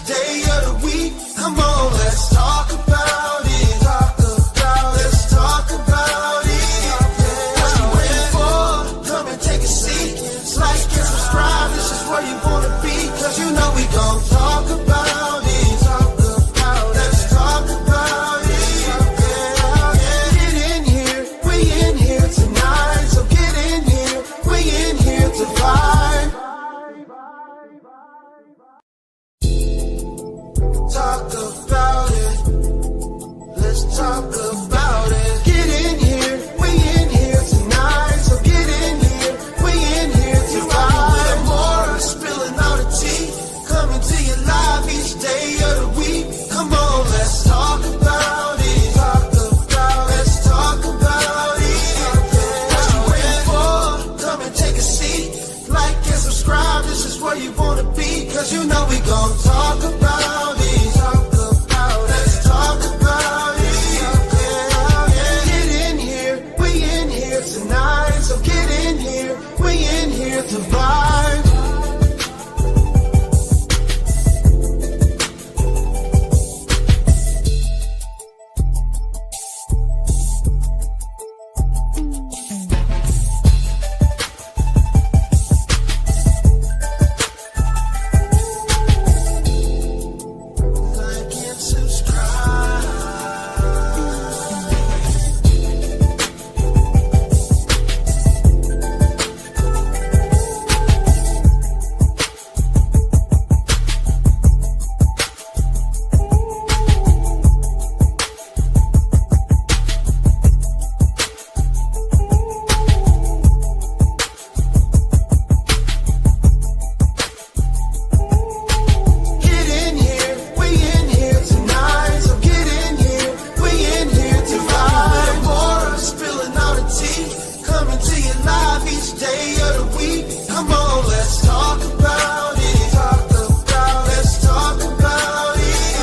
each day of the week. Come on, let's talk about it. Let's talk about it. What you waiting for? Come and take a seat. Like and subscribe, this is where you wanna be. Cause you know we gon' talk about it. Let's talk about it. Get in here, we in here tonight. So get in here, we in here to vibe. Talk about it. Let's talk about it. Get in here, we in here tonight. So get in here, we in here to vibe. More spilling all the tea, coming to you live each day of the week. Come on, let's talk about it. Let's talk about it. What you waiting for? Come and take a seat. Like and subscribe, this is where you wanna be. Cause you know we gon' talk about it. Let's talk about it. Get in here, we in here tonight. So get in here, we in here to vibe. Like and subscribe. Get in here, we in here tonight. So get in here, we in here to vibe. More spilling all the tea, coming to you live each day of the week. Come on, let's talk about it. Let's talk about it.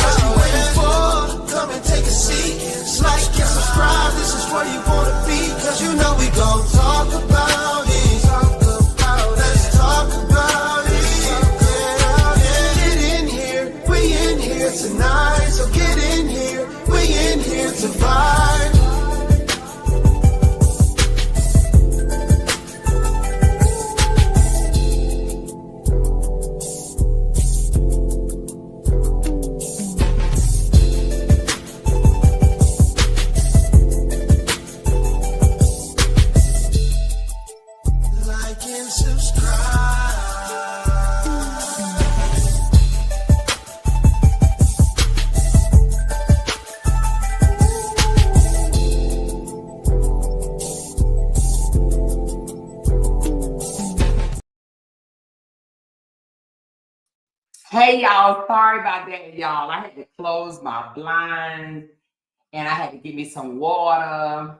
What you waiting for? Come and take a seat. Like and subscribe, this is where you wanna be. Cause you know we gon' talk about it. Let's talk about it. Get in here, we in here tonight. So get in here, we in here to vibe. Like and subscribe. Hey y'all, sorry about that, y'all. I had to close my blinds and I had to get me some water,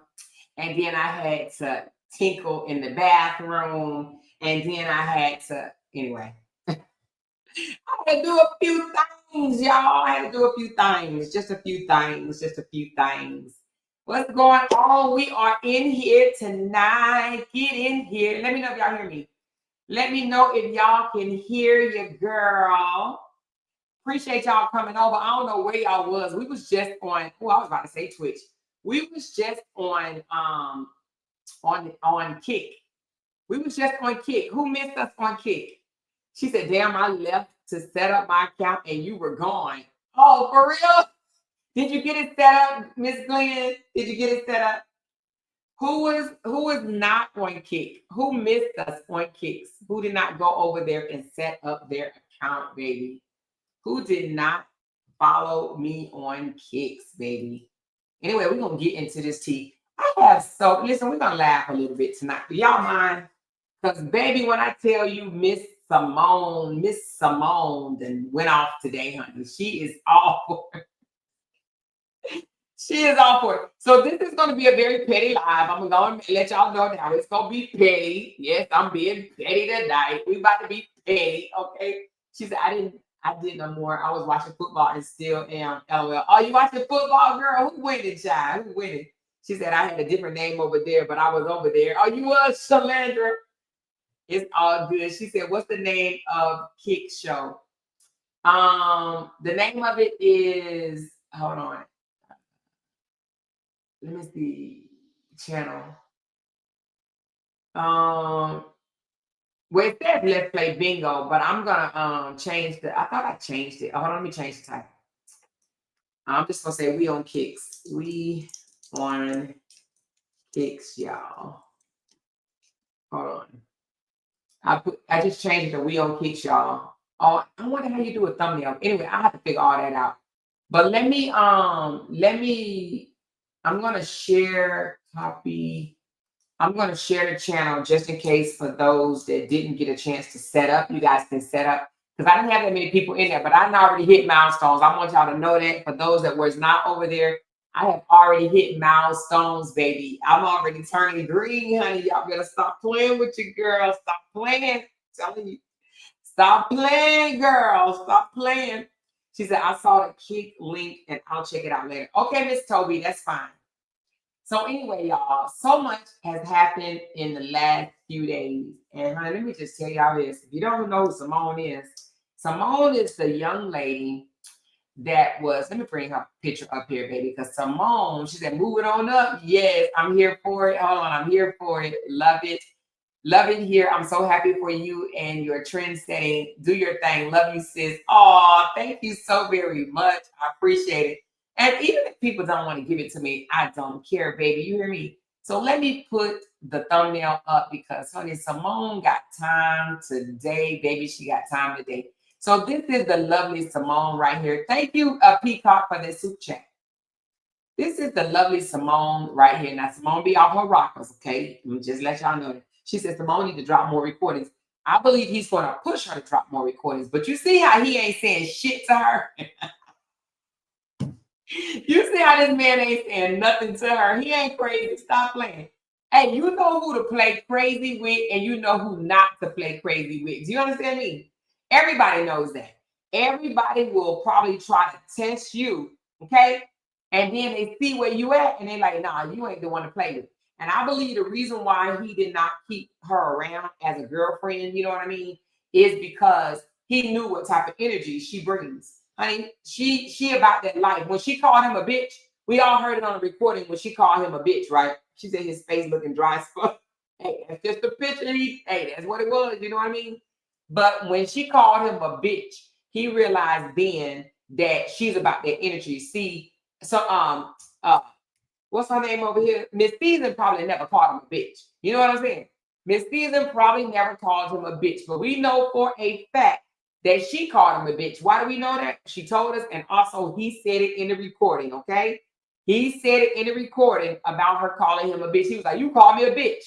and then I had to tinkle in the bathroom, and then I had to, anyway. I had to do a few things, y'all. I had to do a few things, just a few things. What's going on? We are in here tonight. Get in here. Let me know if y'all hear me. Let me know if y'all can hear your girl. Appreciate y'all coming over. I don't know where y'all was. We was just on, I was about to say Twitch. We was just on Kick. We was just on Kick. Who missed us on Kick? She said, damn, I left to set up my account and you were gone. Oh, for real? Did you get it set up, Miss Glenn? Did you get it set up? Who was not on Kick? Who missed us on Kicks? Who did not go over there and set up their account, baby? Who did not follow me on Kicks, baby? Anyway, we're going to get into this tea. Listen, we're going to laugh a little bit tonight. Do y'all mind? Because, baby, when I tell you Miss Simone then went off today, honey. She is all for it. She is all for it. So this is going to be a very petty live. I'm going to let y'all know now. It's going to be petty. Yes, I'm being petty tonight. We about to be petty, okay? She said, I did no more. I was watching football and still am. LOL. Oh, you watching football, girl? Who winning, child? Who winning? She said, I had a different name over there, but I was over there. Oh, you was Shalandra? It's all good. She said, what's the name of Kick show? The name of it is, hold on. Let me see. Channel. Well, it says let's play bingo, but I'm gonna change the. I thought I changed it. Hold on, let me change the title. I'm just gonna say we on kicks. We on kicks, y'all. Hold on. I just changed the we on kicks, y'all. Oh, I wonder how you do a thumbnail. Anyway, I have to figure all that out. But let me I'm gonna share copy. I'm going to share the channel just in case for those that didn't get a chance to set up. You guys can set up because I didn't have that many people in there, but I already hit milestones. I want y'all to know that for those that was not over there, I have already hit milestones, baby. I'm already turning green, honey. Y'all better stop playing with your girl. Stop playing. I'm telling you, stop playing, girl. Stop playing. She said, I saw the kick link and I'll check it out later. Okay, Miss Toby, that's fine. So anyway, y'all, so much has happened in the last few days. And honey, let me just tell y'all this. If you don't know who Simone is the young lady that was, let me bring her picture up here, baby, because Simone, she said, move it on up. Yes, I'm here for it. Hold on, I'm here for it. Love it. Love it here. I'm so happy for you and your trend setting. Do your thing. Love you, sis. Oh, thank you so very much. I appreciate it. And even if people don't want to give it to me, I don't care, baby. You hear me? So let me put the thumbnail up because, honey, Simone got time today, baby. She got time today. So this is the lovely Simone right here. Thank you, Peacock, for the soup chat. This is the lovely Simone right here. Now, Simone be off her rockers, okay? Let me just let y'all know that. She said Simone need to drop more recordings. I believe he's going to push her to drop more recordings. But you see how he ain't saying shit to her? You see how this man ain't saying nothing to her? He ain't crazy. Stop playing. Hey, you know who to play crazy with and you know who not to play crazy with. Do you understand me? Everybody knows that. Everybody will probably try to test you, okay? And then they see where you at and they're like, nah, you ain't the one to play with. And I believe the reason why he did not keep her around as a girlfriend, you know what I mean, is because he knew what type of energy she brings. Honey, she about that life. When she called him a bitch, we all heard it on the recording when she called him a bitch, right? She said his face looking dry as fuck. Hey, that's just a picture. Hey, that's what it was. You know what I mean? But when she called him a bitch, he realized then that she's about that energy. See, so what's her name over here? Miss Season probably never called him a bitch. You know what I'm saying? Miss Season probably never called him a bitch, but we know for a fact that she called him a bitch. Why do we know that? She told us, and also he said it in the recording, okay? He said it in the recording about her calling him a bitch. He was like, you call me a bitch,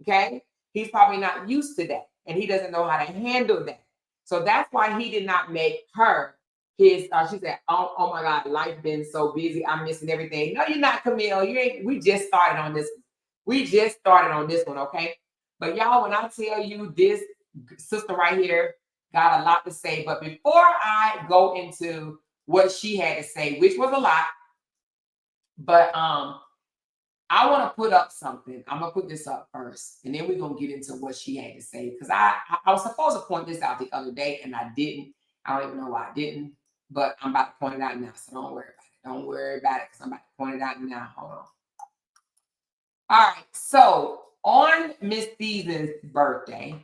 okay? He's probably not used to that, and he doesn't know how to handle that. So that's why he did not make her his, she said, oh my God, life been so busy. I'm missing everything. No, you're not, Camille. You ain't, we just started on this. We just started on this one, okay? But y'all, when I tell you this sister right here got a lot to say, but before I go into what she had to say, which was a lot, but I want to put up something. I'm gonna put this up first, and then we're gonna get into what she had to say. Because I was supposed to point this out the other day, and I didn't. I don't even know why I didn't, but I'm about to point it out now. So don't worry about it. Don't worry about it, because I'm about to point it out now. Hold on. All right. So on Miss Season's birthday,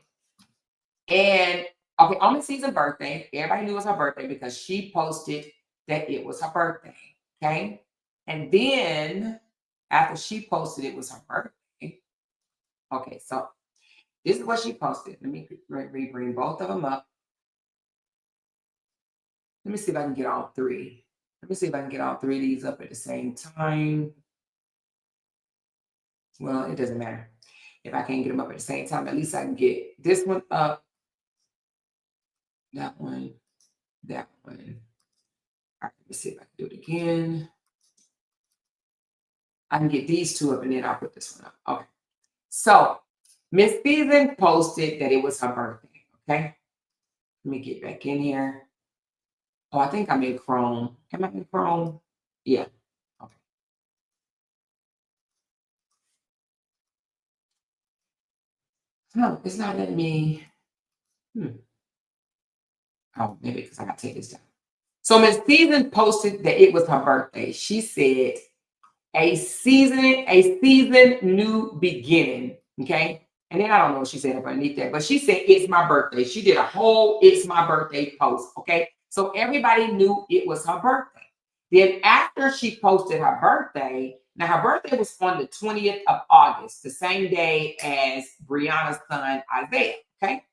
and okay, on Miss Season's birthday, everybody knew it was her birthday because she posted that it was her birthday. Okay, and then after she posted it was her birthday. Okay, so this is what she posted. Let me bring both of them up. Let me see if I can get all three. Let me see if I can get all three of these up at the same time. Well, it doesn't matter. If I can't get them up at the same time, at least I can get this one up, that one, that one. All right, let me see if I can do it again. I can get these two up and then I'll put this one up. Okay. So Miss Season posted that it was her birthday. Okay. Let me get back in here. Oh, I think I'm in Chrome. Am I in Chrome? Yeah. Okay. No, it's not letting me. Oh, maybe because I got to take this down. So Miss Season posted that it was her birthday. She said, a season new beginning. Okay. And then I don't know what she said underneath that, but she said, it's my birthday. She did a whole it's my birthday post. Okay. So everybody knew it was her birthday. Then after she posted her birthday, now her birthday was on the 20th of August, the same day as Briana's son, Isaiah. Okay.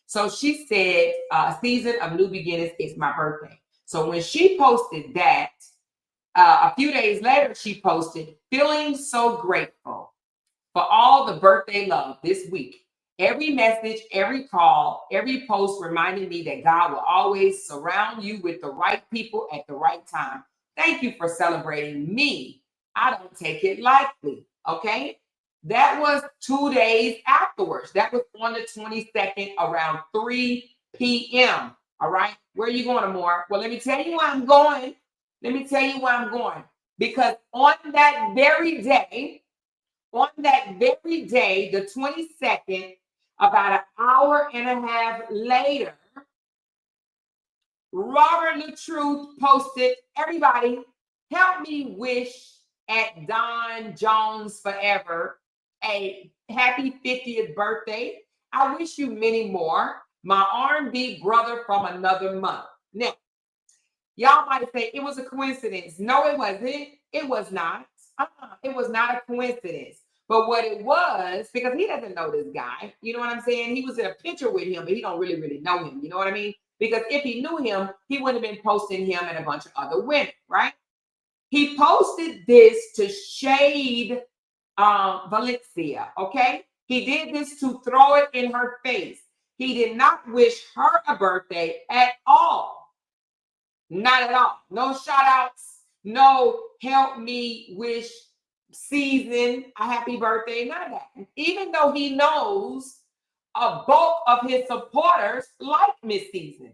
So she said, a season of new beginnings is my birthday. So when she posted that, a few days later, she posted, feeling so grateful for all the birthday love this week. Every message, every call, every post reminded me that God will always surround you with the right people at the right time. Thank you for celebrating me. I don't take it lightly. Okay. That was 2 days afterwards. That was on the 22nd around 3 p.m. All right. Where are you going, Amor? Well, let me tell you where I'm going. Because on that very day, the 22nd, about an hour and a half later, Robert LaTruth posted, everybody, help me wish at Don Jones Forever a happy 50th birthday. I wish you many more. My R&B brother from another month. Now, y'all might say it was a coincidence. No, it wasn't. It was not. It was not a coincidence. But what it was, because he doesn't know this guy, you know what I'm saying? He was in a picture with him, but he don't really know him. You know what I mean? Because if he knew him, he wouldn't have been posting him and a bunch of other women, right? He posted this to shade Valencia, okay? He did this to throw it in her face. He did not wish her a birthday at all. Not at all. No shout outs. No help me wish Season a happy birthday. None of that. Even though he knows a bulk of his supporters like Miss Season.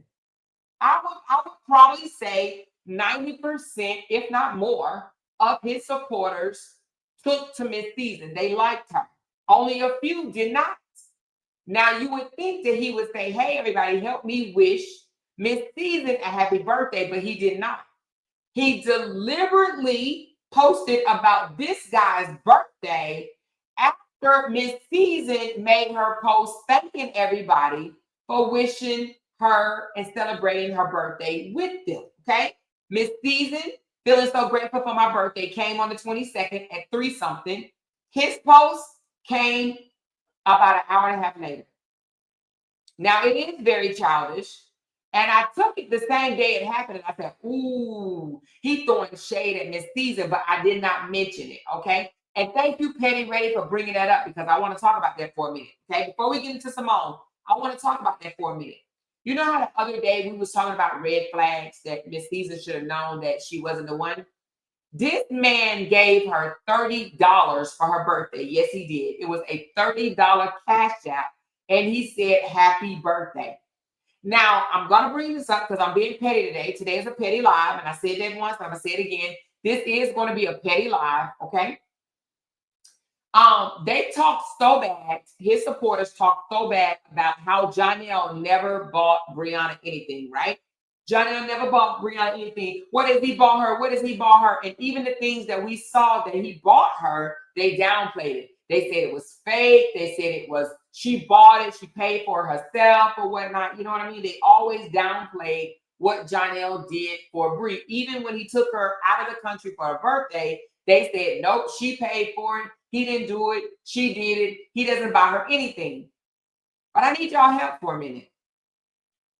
I would probably say 90%, if not more, of his supporters took to Miss Season. They liked her. Only a few did not. Now you would think that he would say, hey, everybody, help me wish Miss Season a happy birthday, but he did not. He deliberately posted about this guy's birthday after Miss Season made her post thanking everybody for wishing her and celebrating her birthday with them. Okay. Miss Season, feeling so grateful for my birthday, came on the 22nd at 3 something. His post came about an hour and a half later. Now it is very childish. And I took it the same day it happened. And I said, ooh, he throwing shade at Miss Season, but I did not mention it. Okay. And thank you, Petty Ready, for bringing that up because I want to talk about that for a minute. Okay. Before we get into Simone, I want to talk about that for a minute. You know how the other day we was talking about red flags that Miss Season should have known that she wasn't the one? This man gave her $30 for her birthday. Yes, he did. It was a $30 cash app. And he said, happy birthday. Now, I'm going to bring this up because I'm being petty today. Today is a petty live. And I said that once. I'm going to say it again. This is going to be a petty live. Okay. They talked so bad. His supporters talked so bad about how Janelle never bought Briana anything, right? Janelle never bought Briana anything. What has he bought her? What has he bought her? And even the things that we saw that he bought her, they downplayed it. They said it was fake. They said it was, she bought it. She paid for it herself or whatnot. You know what I mean? They always downplayed what Janelle did for Brie. Even when he took her out of the country for her birthday, they said, nope, she paid for it. He didn't do it. She did it. He doesn't buy her anything. But I need y'all help for a minute.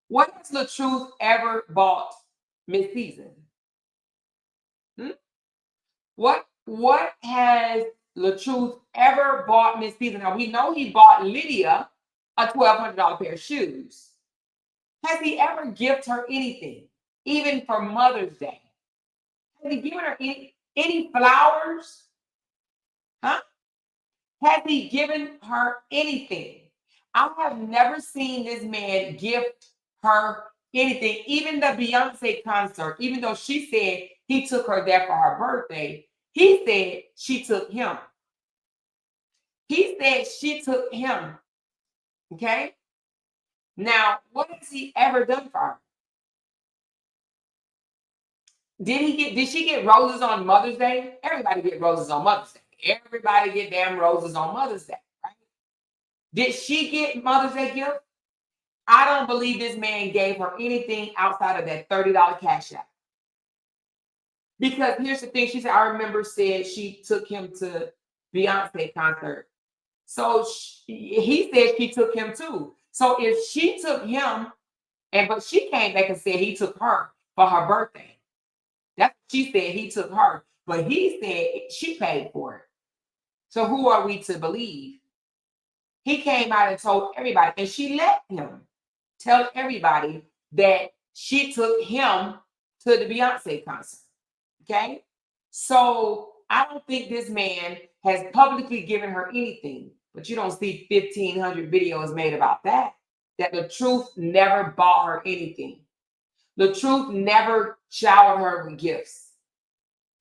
What has LaTruth ever bought Miss Season? What has LaTruth ever bought Miss Season? Now, we know he bought Lydia a $1,200 pair of shoes. Has he ever gifted her anything, even for Mother's Day? Has he given her any flowers? Huh? Has he given her anything? I have never seen this man gift her anything. Even the Beyonce concert, even though she said he took her there for her birthday, he said she took him. He said she took him. Okay? Now, what has he ever done for her? Did she get roses on Mother's Day? Everybody get roses on Mother's Day. Everybody get damn roses on Mother's Day, right? Did she get Mother's Day gift? I don't believe this man gave her anything outside of that $30 cash out. Because here's the thing, she said, I remember said she took him to Beyonce concert. So he said she took him too. So if she took him, but she came back and said he took her for her birthday. That's what she said, he took her. But he said she paid for it. So who are we to believe? He came out and told everybody, and she let him tell everybody that she took him to the Beyonce concert. Okay? So I don't think this man has publicly given her anything, but you don't see 1,500 videos made about that. That the truth never bought her anything. The truth never showered her with gifts.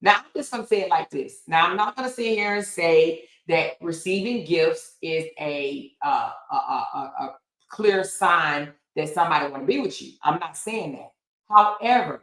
Now, I'm just going to say it like this. Now, I'm not going to sit here and say that receiving gifts is a clear sign that somebody want to be with you. I'm not saying that. However,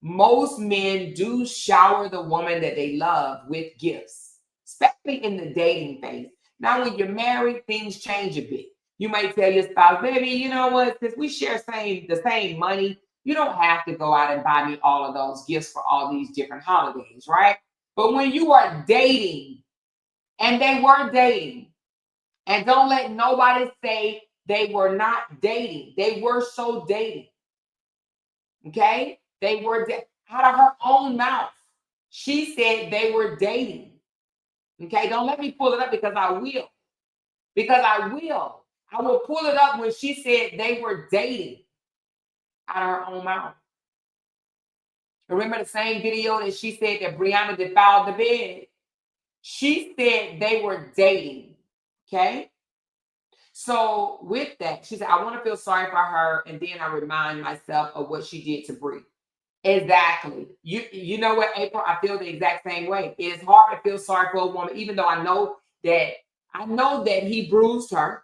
most men do shower the woman that they love with gifts, especially in the dating phase. Now, when you're married, things change a bit. You might tell your spouse, baby, you know what, since we share the same money, you don't have to go out and buy me all of those gifts for all these different holidays, right? But when you are dating, and they were dating, and don't let nobody say they were not dating. They were so dating. Okay? They were out of her own mouth. She said they were dating. Okay? Don't let me pull it up because I will. Because I will. I will pull it up when she said they were dating out of her own mouth. Remember the same video that she said that Briana defiled the bed? She said they were dating. Okay? So with that, she said, I want to feel sorry for her. And then I remind myself of what she did to Brie. Exactly. You know what, April? I feel the exact same way. It is hard to feel sorry for a woman, even though I know that he bruised her.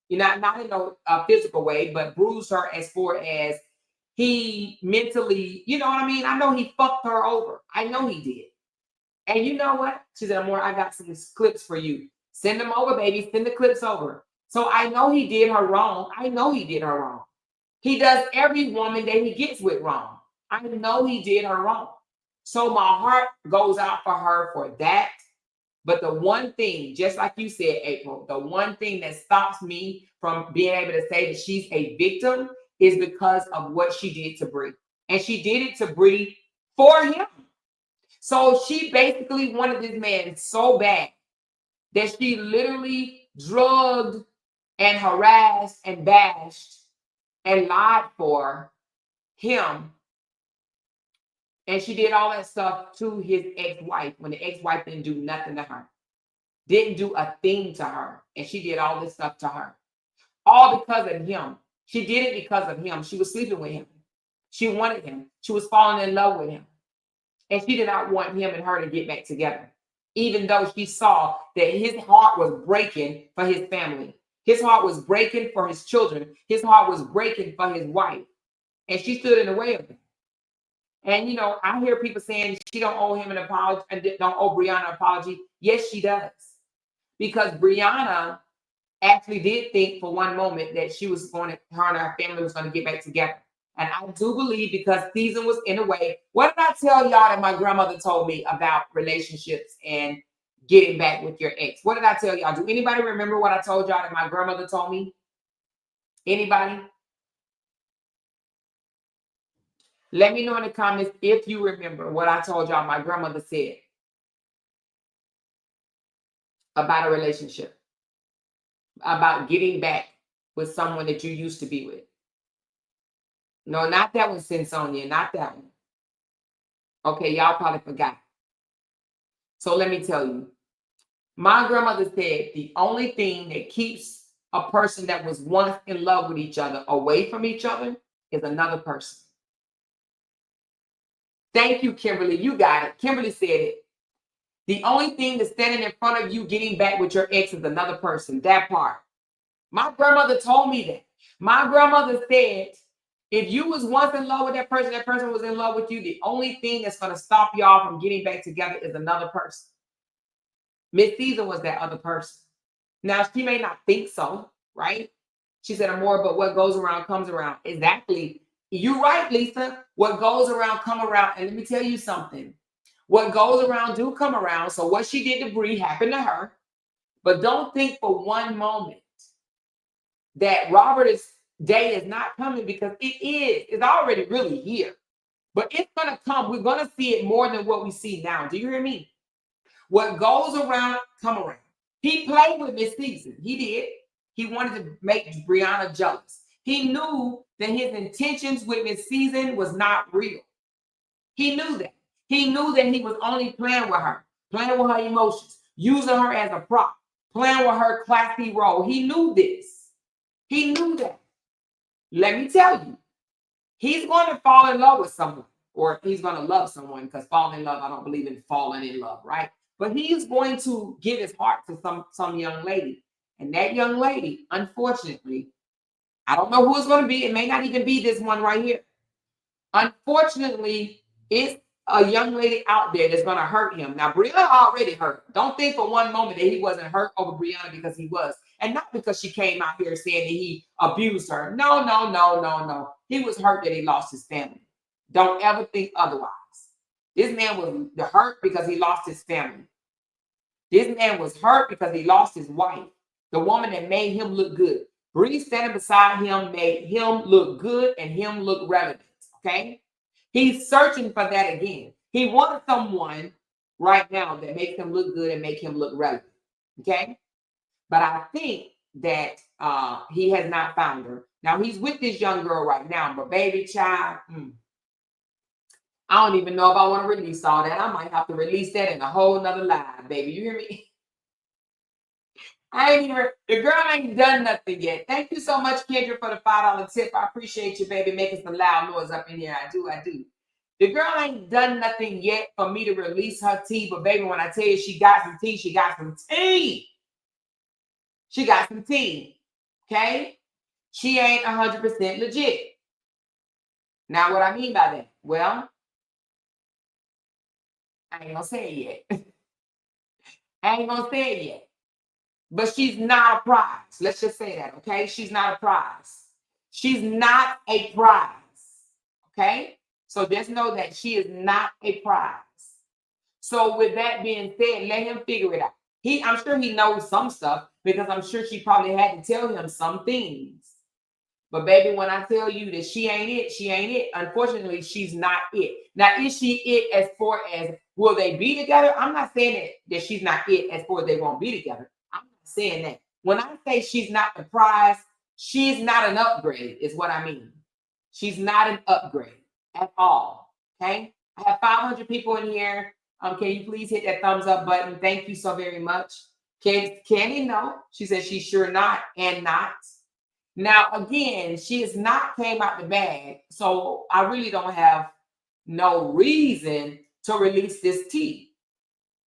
You know, not in a physical way, but bruised her as far as he mentally, you know what I mean? I know he fucked her over. I know he did. And you know what? She said, Amor, I got some clips for you. Send them over, baby. Send the clips over. So I know he did her wrong. I know he did her wrong. He does every woman that he gets with wrong. I know he did her wrong. So my heart goes out for her for that. But the one thing, just like you said, April, the one thing that stops me from being able to say that she's a victim is because of what she did to Brie. And she did it to Brie for him. So she basically wanted this man so bad that she literally drugged and harassed and bashed and lied for him. And she did all that stuff to his ex-wife when the ex-wife didn't do nothing to her. Didn't do a thing to her. And she did all this stuff to her. All because of him. She did it because of him. She was sleeping with him. She wanted him. She was falling in love with him. And she did not want him and her to get back together. Even though she saw that his heart was breaking for his family. His heart was breaking for his children. His heart was breaking for his wife. And she stood in the way of it. And, you know, I hear people saying she don't owe him an apology and don't owe Briana an apology. Yes, she does. Because Briana actually did think for one moment that her and her family was going to get back together. And I do believe because season was in a way. What did I tell y'all that my grandmother told me about relationships and getting back with your ex? What did I tell y'all? Do anybody remember what I told y'all that my grandmother told me? Anybody? Let me know in the comments if you remember what I told y'all my grandmother said about a relationship, about getting back with someone that you used to be with. No, not that one, Sinsonia, not that one. Okay, y'all probably forgot. So let me tell you. My grandmother said the only thing that keeps a person that was once in love with each other away from each other is another person. Thank you, Kimberly. You got it. Kimberly said it. The only thing that's standing in front of you getting back with your ex is another person. That part. My grandmother told me that. My grandmother said If you was once in love with that person was in love with you, the only thing that's going to stop y'all from getting back together is another person. Miss Season was that other person. Now, she may not think so, right? She said, "Amor, but what goes around comes around." Exactly. You're right, Lisa. What goes around come around. And let me tell you something. What goes around do come around. So what she did to Bree happened to her. But don't think for one moment that Robert's day is not coming, because it is. It's already really here. But it's going to come. We're going to see it more than what we see now. Do you hear me? What goes around, come around. He played with Miss Season. He did. He wanted to make Briana jealous. He knew that his intentions with Miss Season was not real. He knew that. He knew that he was only playing with her emotions, using her as a prop, playing with her classy role. He knew this. He knew that. Let me tell you, he's going to fall in love with someone, or he's going to love someone, because falling in love, I don't believe in falling in love, right? But he's going to give his heart to some young lady. And that young lady, unfortunately, I don't know who it's going to be. It may not even be this one right here. Unfortunately, it's a young lady out there that's going to hurt him. Now, Briana already hurt. Don't think for one moment that he wasn't hurt over Briana, because he was. And not because she came out here saying that he abused her. No, no, no, no, no. He was hurt that he lost his family. Don't ever think otherwise. This man was hurt because he lost his family. This man was hurt because he lost his wife, the woman that made him look good. Bree standing beside him made him look good and him look relevant, okay? He's searching for that again. He wants someone right now that makes him look good and make him look relevant, okay? But I think that he has not found her. Now, he's with this young girl right now, but baby child, I don't even know if I want to release all that. I might have to release that in a whole nother live, baby. You hear me? The girl ain't done nothing yet. Thank you so much, Kendra, for the $5 tip. I appreciate you, baby, making some loud noise up in here. I do. The girl ain't done nothing yet for me to release her tea. But baby, when I tell you she got some tea, she got some tea. She got some tea. Okay? She ain't 100% legit. Now, what I mean by that? Well, I ain't gonna say it yet. I ain't gonna say it yet. But she's not a prize. Let's just say that, okay? She's not a prize. She's not a prize, okay? So just know that she is not a prize. So with that being said, let him figure it out. I'm sure he knows some stuff, because I'm sure she probably had to tell him some things. But baby, when I tell you that she ain't it, she ain't it. Unfortunately, she's not it. Now, is she it as far as will they be together? I'm not saying that she's not it as far as they won't be together. I'm not saying that. When I say she's not the prize, she's not an upgrade, is what I mean. She's not an upgrade at all. Okay? I have 500 people in here. Can you please hit that thumbs up button? Thank you so very much. Candy, no. She says she's sure not and not. Now, again, she has not came out the bag, so I really don't have no reason to release this tea.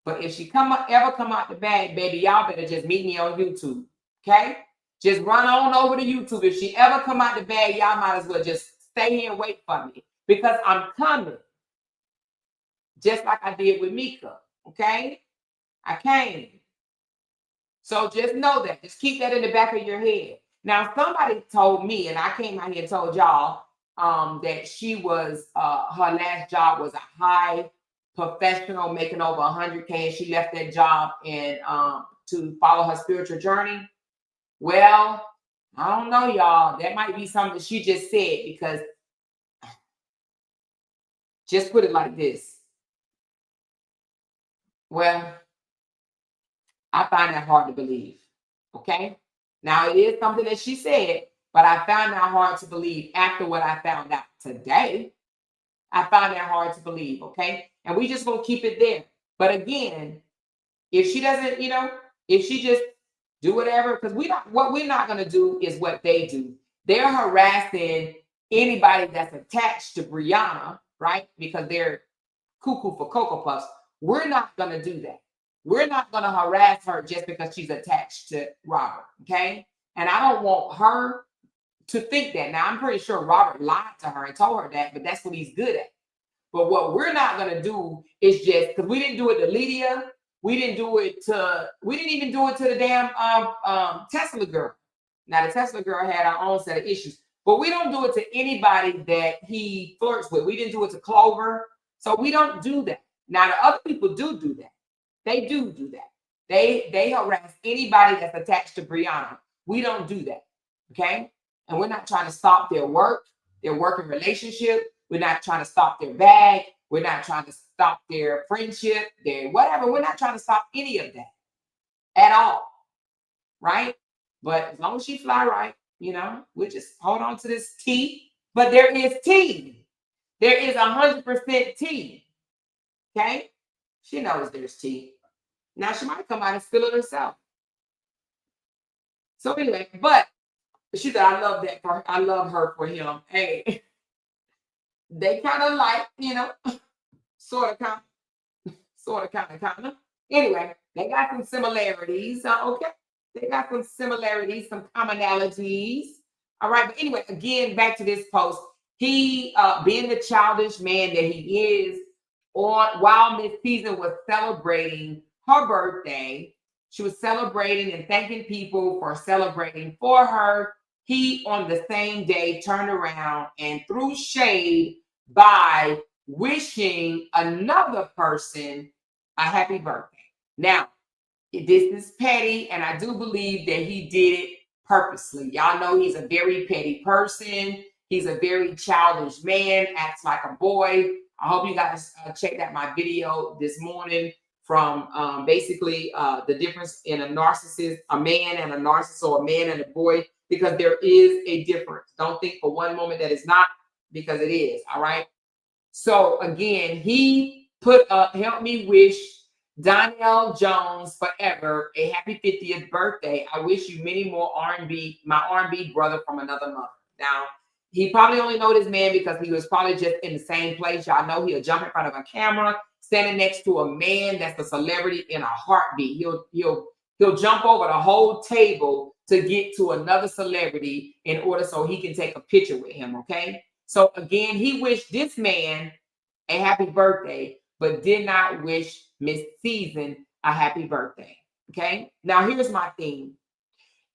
But if she ever come out the bag, baby, y'all better just meet me on YouTube, okay? Just run on over to YouTube. If she ever come out the bag, y'all might as well just stay here and wait for me, because I'm coming, just like I did with Mika, okay? I came. So just know that. Just keep that in the back of your head. Now, somebody told me, and I came out here and told y'all that she was, her last job was a high professional making over 100K, and she left that job and to follow her spiritual journey. Well, I don't know, y'all. That might be something she just said, because just put it like this. Well, I find that hard to believe, okay? Now, it is something that she said, but I found that hard to believe after what I found out today. I found that hard to believe, okay? And we just gonna keep it there. But again, if she doesn't, if she just do whatever, because what we're not gonna do is what they do. They're harassing anybody that's attached to Briana, right? Because they're cuckoo for Cocoa Puffs. We're not gonna do that. We're not going to harass her just because she's attached to Robert, okay? And I don't want her to think that. Now, I'm pretty sure Robert lied to her and told her that, but that's what he's good at. But what we're not going to do is just, because we didn't do it to Lydia, we didn't even do it to the damn Tesla girl. Now, the Tesla girl had her own set of issues, but we don't do it to anybody that he flirts with. We didn't do it to Clover. So we don't do that. Now, the other people do that. They do that. They harass anybody that's attached to Briana. We don't do that. Okay? And we're not trying to stop their working relationship. We're not trying to stop their bag. We're not trying to stop their friendship, their whatever. We're not trying to stop any of that at all. Right? But as long as she fly right, we'll just hold on to this tea. But there is tea. There is 100% tea. Okay? She knows there's tea. Now she might come out and spill it herself. So anyway, but she said, I love her for him. Hey, they kind of like, sort of, kind of. Anyway, they got some similarities. Okay. They got some similarities, some commonalities. All right. But anyway, again, back to this post. He, being the childish man that he is, while Miss Season was celebrating her birthday, she was celebrating and thanking people for celebrating for her. He, on the same day, turned around and threw shade by wishing another person a happy birthday. Now, this is petty, and I do believe that he did it purposely. Y'all know he's a very petty person. He's a very childish man, acts like a boy. I hope you guys checked out my video this morning from basically the difference in a narcissist, a man and a narcissist, or a man and a boy, because there is a difference. Don't think for one moment that it's not, because it is. All right. So again, he put up, help me wish Donnell Jones forever a happy 50th birthday. I wish you many more R&B, my R&B brother from another mother. Now, he probably only know this man because he was probably just in the same place. Y'all know he'll jump in front of a camera, standing next to a man that's a celebrity in a heartbeat. He'll jump over the whole table to get to another celebrity in order so he can take a picture with him. Okay. So again, he wished this man a happy birthday, but did not wish Miss Season a happy birthday. Okay. Now here's my thing.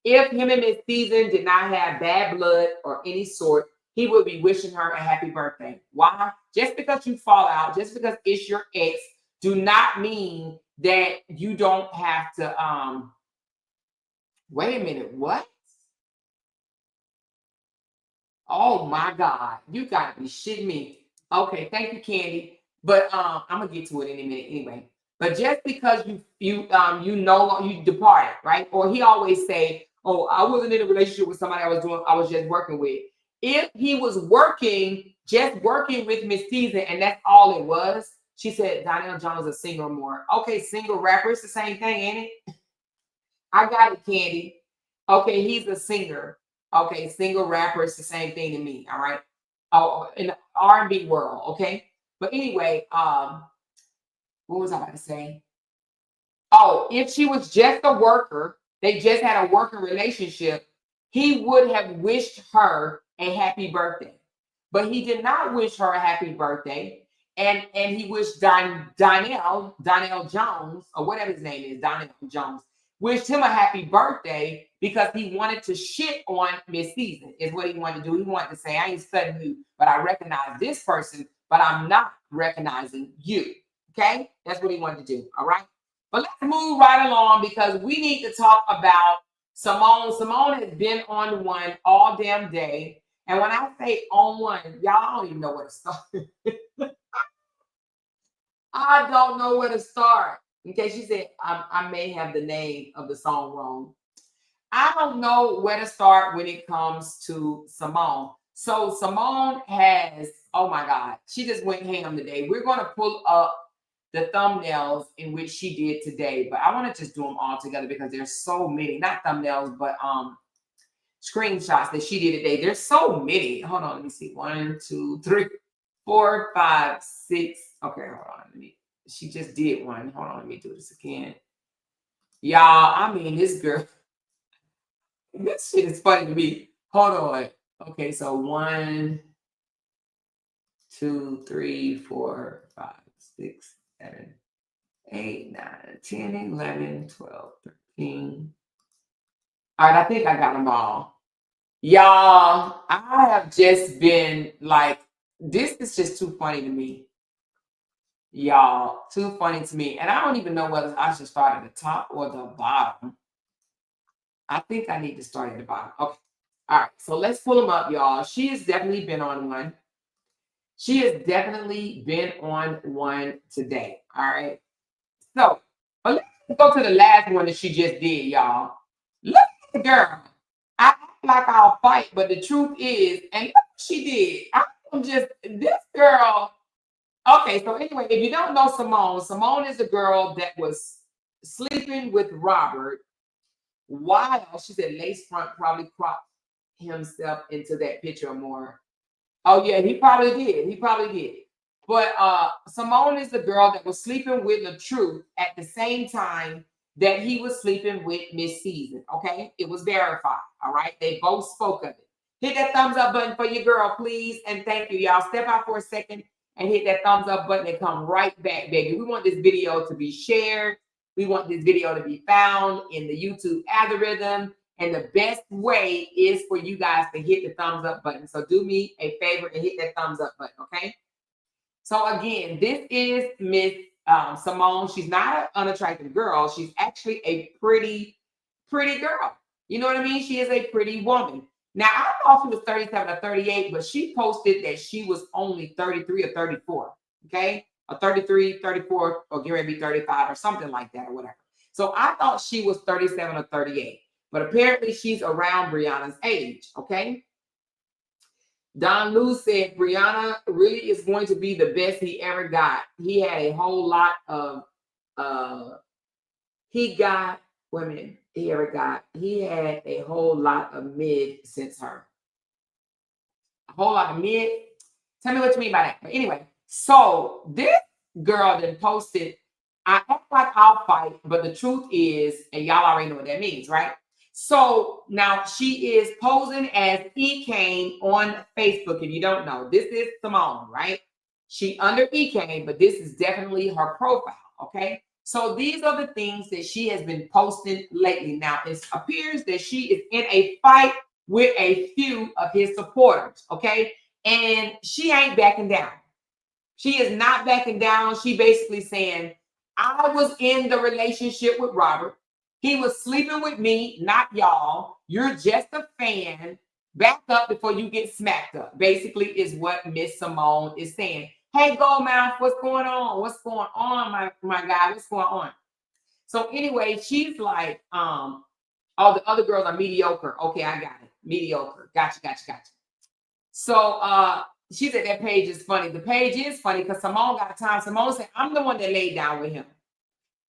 If him and Miss Season did not have bad blood or any sort, he would be wishing her a happy birthday. Why? Just because you fall out, just because it's your ex, do not mean that you don't have to wait a minute, what? Oh my God, you gotta be shitting me. Okay, thank you, Candy. But I'm gonna get to it in a minute anyway. But just because you departed, right? Or he always say, "Oh, I wasn't in a relationship with somebody I was just working with." If he was just working with Miss Season, and that's all it was, she said Donnell Jones is a singer more. Okay, single rapper, it's the same thing, ain't it? I got it, Candy. Okay, he's a singer. Okay, single rapper, it's the same thing to me. All right. Oh, in the R&B world, okay. But anyway, what was I about to say? Oh, if she was just a worker, they just had a working relationship, he would have wished her a happy birthday. But he did not wish her a happy birthday. And he wished Donnell Jones, or whatever his name is, Donnell Jones, wished him a happy birthday because he wanted to shit on Miss Season, is what he wanted to do. He wanted to say, I ain't studying you, but I recognize this person, but I'm not recognizing you. Okay? That's what he wanted to do. All right? But let's move right along because we need to talk about Simone. Simone has been on one all damn day. And when I say on one, y'all don't even know where to start. I don't know where to start. Okay, she said, I may have the name of the song wrong. I don't know where to start when it comes to Simone. So Simone has, oh my God, she just went ham today. We're going to pull up the thumbnails in which she did today, but I want to just do them all together because there's so many, not thumbnails, but screenshots that she did today. There's so many. Hold on, let me see. 1, 2, 3, 4, 5, 6. Okay, hold on. She just did one. Hold on, let me do this again. Y'all, I mean, this girl, this shit is funny to me. Hold on. Okay, so 1, 2, 3, 4, 5, 6, 7, 8, 9, 10, 11, 12, 13. All right, I think I got them all. Y'all, I have just been like, this is just too funny to me. Y'all, too funny to me. And I don't even know whether I should start at the top or the bottom. I think I need to start at the bottom. Okay. All right. So let's pull them up, y'all. She has definitely been on one. She has definitely been on one today. All right. So but let's go to the last one that she just did, y'all. Look at the girl. I act like I'll fight, but the truth is, and look what she did. I'm just this girl. Okay, so anyway, if you don't know Simone, Simone is a girl that was sleeping with Robert while she said lace front probably cropped himself into that picture more. Oh yeah, he probably did. He probably did. But Simone is the girl that was sleeping with the truth at the same time that he was sleeping with Miss Season. Okay, it was verified. All right, they both spoke of it. Hit that thumbs up button for your girl, please, and thank you, y'all. Step out for a second and hit that thumbs up button and come right back, baby. We want this video to be shared. We want this video to be found in the YouTube algorithm. And the best way is for you guys to hit the thumbs up button. So do me a favor and hit that thumbs up button, okay? So again, this is Miss Simone. She's not an unattractive girl. She's actually a pretty girl. You know what I mean? She is a pretty woman. Now, I thought she was 37 or 38, but she posted that she was only 33 or 34, okay? Or 33, 34, or get ready to be 35 or something like that or whatever. So I thought she was 37 or 38, but apparently she's around Briana's age, okay? Don Lou said Briana really is going to be the best he ever got. He had a whole lot of he got women he ever got. He had a whole lot of mid since her. A whole lot of mid. Tell me what you mean by that. But anyway, so this girl that posted, I act like I'll fight, but the truth is, and y'all already know what that means, right? So now she is posing as Ekane on Facebook. If you don't know, this is Simone, right? She under Ekane, but this is definitely her profile, okay? So these are the things that she has been posting lately. Now, it appears that she is in a fight with a few of his supporters, okay? And she ain't backing down. She is not backing down. She basically saying, I was in the relationship with Robert. He was sleeping with me, not y'all. You're just a fan. Back up before you get smacked up. Basically, is what Miss Simone is saying. Hey, Goldmouth, what's going on? What's going on, my guy? What's going on? So anyway, she's like, all the other girls are mediocre. Okay, I got it. Mediocre. Gotcha. So she said that page is funny. The page is funny because Simone got time. Simone said, I'm the one that laid down with him.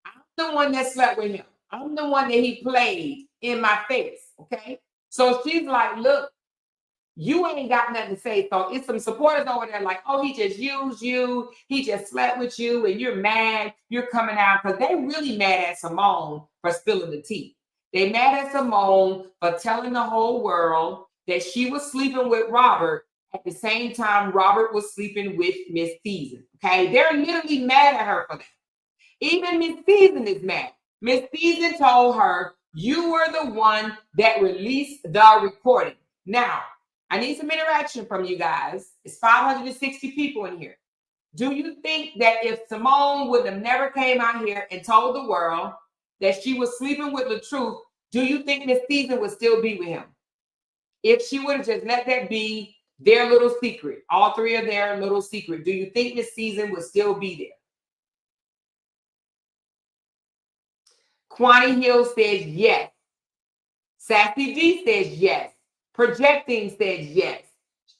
I'm the one that slept with him. I'm the one that he played in my face. Okay. So she's like, look, you ain't got nothing to say. So it's some supporters over there like, oh, he just used you. He just slept with you and you're mad. You're coming out because they really mad at Simone for spilling the tea. They mad at Simone for telling the whole world that she was sleeping with Robert at the same time Robert was sleeping with Miss Season. Okay. They're literally mad at her for that. Even Miss Season is mad. Miss Season told her, you were the one that released the recording. Now, I need some interaction from you guys. It's 560 people in here. Do you think that if Simone would have never came out here and told the world that she was sleeping with the truth, do you think Miss Season would still be with him? If she would have just let that be their little secret, all three of their little secret, do you think Miss Season would still be there? Kwani Hill says yes. Sassy D says yes. Projecting says yes.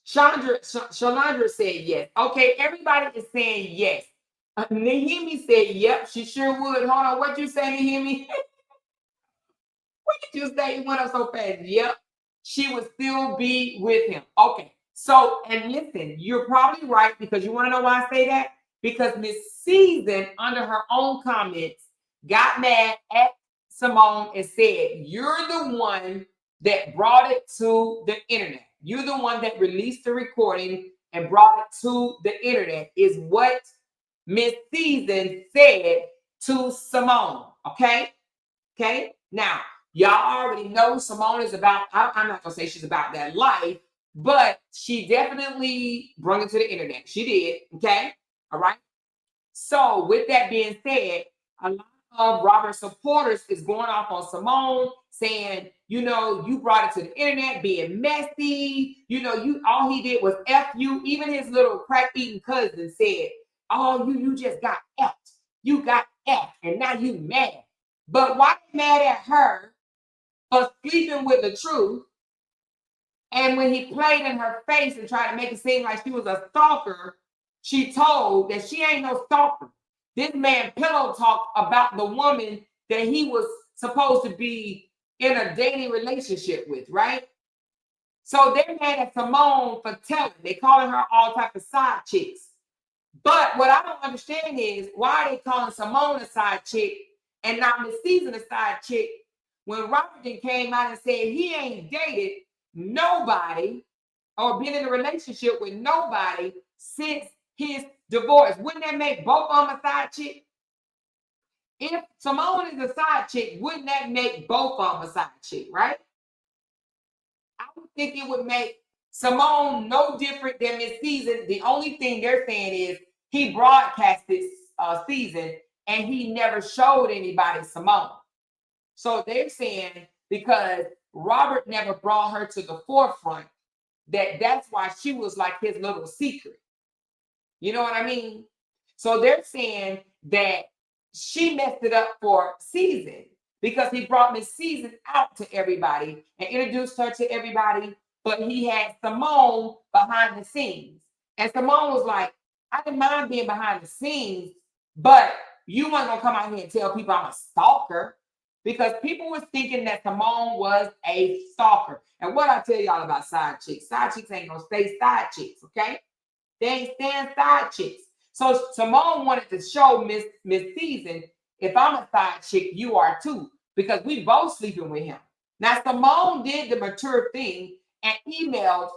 Shalandra said yes. Okay, everybody is saying yes. Nahimi said yep, she sure would. Hold on, what you say, Nahimi? What did you say? It went up so fast. Yep, she would still be with him. Okay, so, and listen, you're probably right because you want to know why I say that? Because Miss Season, under her own comments, got mad at Simone and said, you're the one that brought it to the internet. you're the one that released the recording and brought it to the internet, is what Miss Season said to Simone. Okay? Okay? Now, y'all already know Simone is about, I'm not going to say she's about that life, but she definitely brought it to the internet. She did. Okay? All right? So, with that being said, a lot of Robert's supporters is going off on Simone, saying, you know, you brought it to the internet, being messy. You know, all he did was F you. Even his little crack-eating cousin said, oh, you just got F'd. You got F, and now you mad. But why they mad at her for sleeping with the truth? And when he played in her face and tried to make it seem like she was a stalker, she told that she ain't no stalker. This man pillow talked about the woman that he was supposed to be in a dating relationship with, right? So they're mad at Simone for telling. They calling her all type of side chicks. But what I don't understand is, why are they calling Simone a side chick and not Miss Season a side chick, when Robert came out and said he ain't dated nobody or been in a relationship with nobody since his divorce? Wouldn't that make both of them a side chick? If Simone is a side chick, wouldn't that make both of them a side chick, right? I would think it would make Simone no different than Miss Season. The only thing they're saying is he broadcast this season and he never showed anybody Simone. So they're saying because Robert never brought her to the forefront, that's why she was like his little secret. You know what I mean? So they're saying that she messed it up for Season because he brought Miss Season out to everybody and introduced her to everybody, but he had Simone behind the scenes. And Simone was like, I didn't mind being behind the scenes, but you weren't gonna come out here and tell people I'm a stalker, because people was thinking that Simone was a stalker. And what I tell y'all about side chicks ain't gonna stay side chicks, okay? They ain't stand side chicks. So Simone wanted to show Miss Season, if I'm a side chick, you are too, because we both sleeping with him. Now Simone did the mature thing and emailed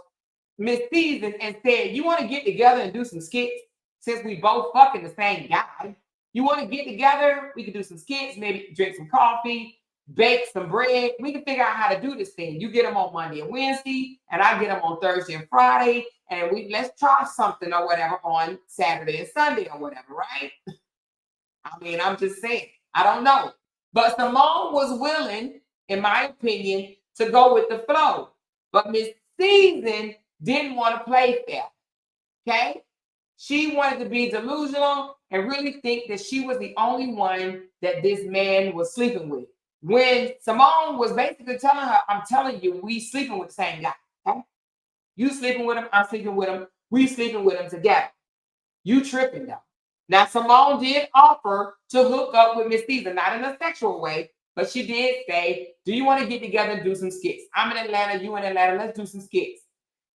Miss Season and said, you want to get together and do some skits since we both fucking the same guy? You want to get together? We can do some skits, maybe drink some coffee, bake some bread. We can figure out how to do this thing. You get them on Monday and Wednesday, and I get them on Thursday and Friday, and let's try something or whatever on Saturday and Sunday or whatever, right? I mean, I'm just saying. I don't know. But Simone was willing, in my opinion, to go with the flow. But Miss Season didn't want to play fair. Okay? She wanted to be delusional and really think that she was the only one that this man was sleeping with. When Simone was basically telling her, I'm telling you, we sleeping with the same guy. Okay? You sleeping with him, I'm sleeping with him, we sleeping with him together. You tripping though. Now, Simone did offer to hook up with Miss Season, not in a sexual way, but she did say, do you want to get together and do some skits? I'm in Atlanta, you in Atlanta, let's do some skits.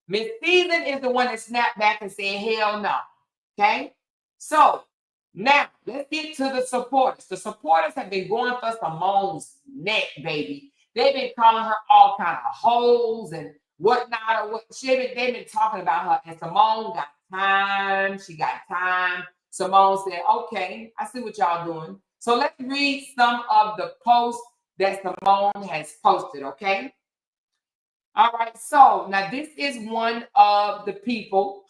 Miss Season is the one that snapped back and said, hell no. Okay? So, now, let's get to the supporters. The supporters have been going for Simone's neck, baby. They've been calling her all kind of hoes and whatnot, or what. They've been talking about her, and Simone got time. She got time. Simone said, okay, I see what y'all doing. So let's read some of the posts that Simone has posted, okay? All right, so now this is one of the people,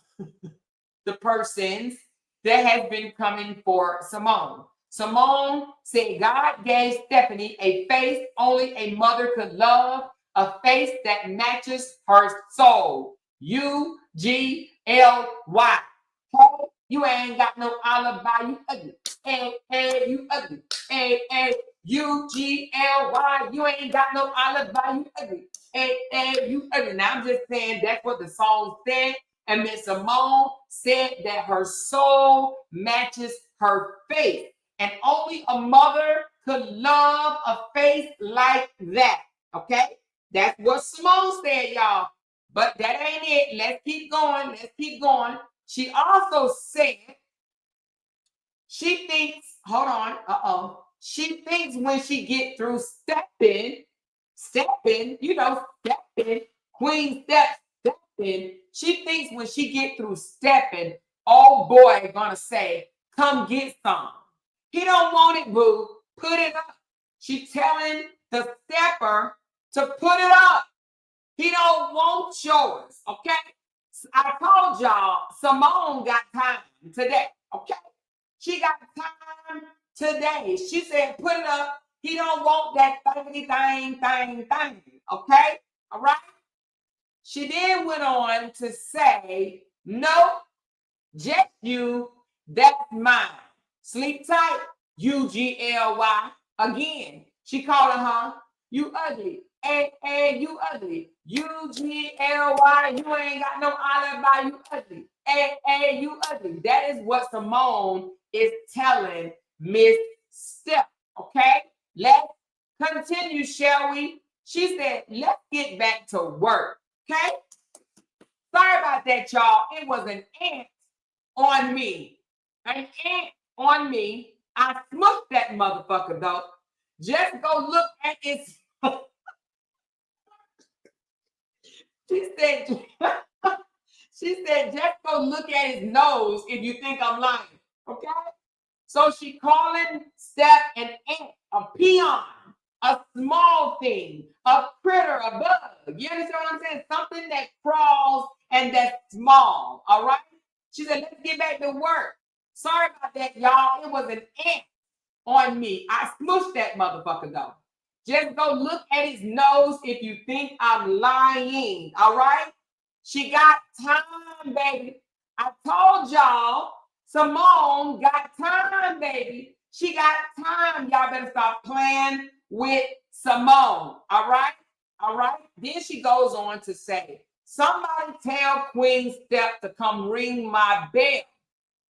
the persons that has been coming for Simone. Simone said God gave Stephanie a face only a mother could love, a face that matches her soul. UGLY. Okay? You ain't got no alibi, you ugly. Hey, you ugly. Hey, UGLY. You ain't got no alibi, you ugly. Hey, you ugly. Now I'm just saying that's what the song said. And Miss Simone said that her soul matches her face. And only a mother could love a face like that. Okay? That's what Simone said, y'all. But that ain't it. Let's keep going. Let's keep going. She also said she thinks, hold on, she thinks when she get through stepping, Queen steps, she thinks when she get through stepping, old boy gonna say, come get some. He don't want it, boo. Put it up. She telling the stepper to put it up. He don't want yours, okay? I told y'all Simone got time today, okay? She got time today. She said, put it up. He don't want that thing, okay? All right? She then went on to say, no, just you, that's mine. Sleep tight, UGLY. Again, she calling her, you ugly. Hey, you ugly. UGLY, you ain't got no alibi, you ugly. Hey, you ugly. That is what Simone is telling Miss Steph, okay? Let's continue, shall we? She said, let's get back to work, okay? Sorry about that, y'all. It was an ant on me. An ant on me. I smushed that motherfucker, though. Just go look at its... She said, just go look at his nose if you think I'm lying, okay? So she calling Steph an ant, a peon, a small thing, a critter, a bug. You understand what I'm saying? Something that crawls and that's small, all right? She said, let's get back to work. Sorry about that, y'all. It was an ant on me. I smushed that motherfucker, though. Just go look at his nose if you think I'm lying, all right? She got time, baby. I told y'all, Simone got time, baby. She got time. Y'all better stop playing with Simone, all right? All right? Then she goes on to say, somebody tell Queen Steph to come ring my bell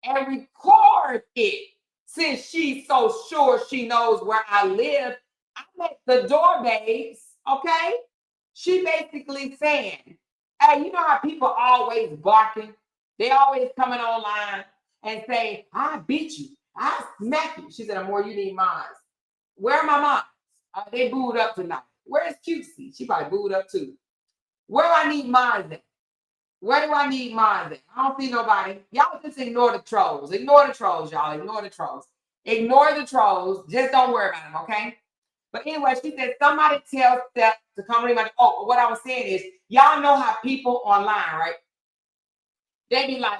and record it since she's so sure she knows where I live. I'm at the door, babes, okay? She basically saying, hey, you know how people always barking? They always coming online and say, I beat you. I smack you. She said, Amor, you need mines. Where are my mines? They booed up tonight. Where's Cutesy? She probably booed up too. Where do I need mines at? Where do I need mines at? I don't see nobody. Y'all just ignore the trolls. Ignore the trolls, y'all. Ignore the trolls. Ignore the trolls. Just don't worry about them, okay? But anyway, she said, somebody tell Steph to come ring my... Oh, what I was saying is, y'all know how people online, right? They be like,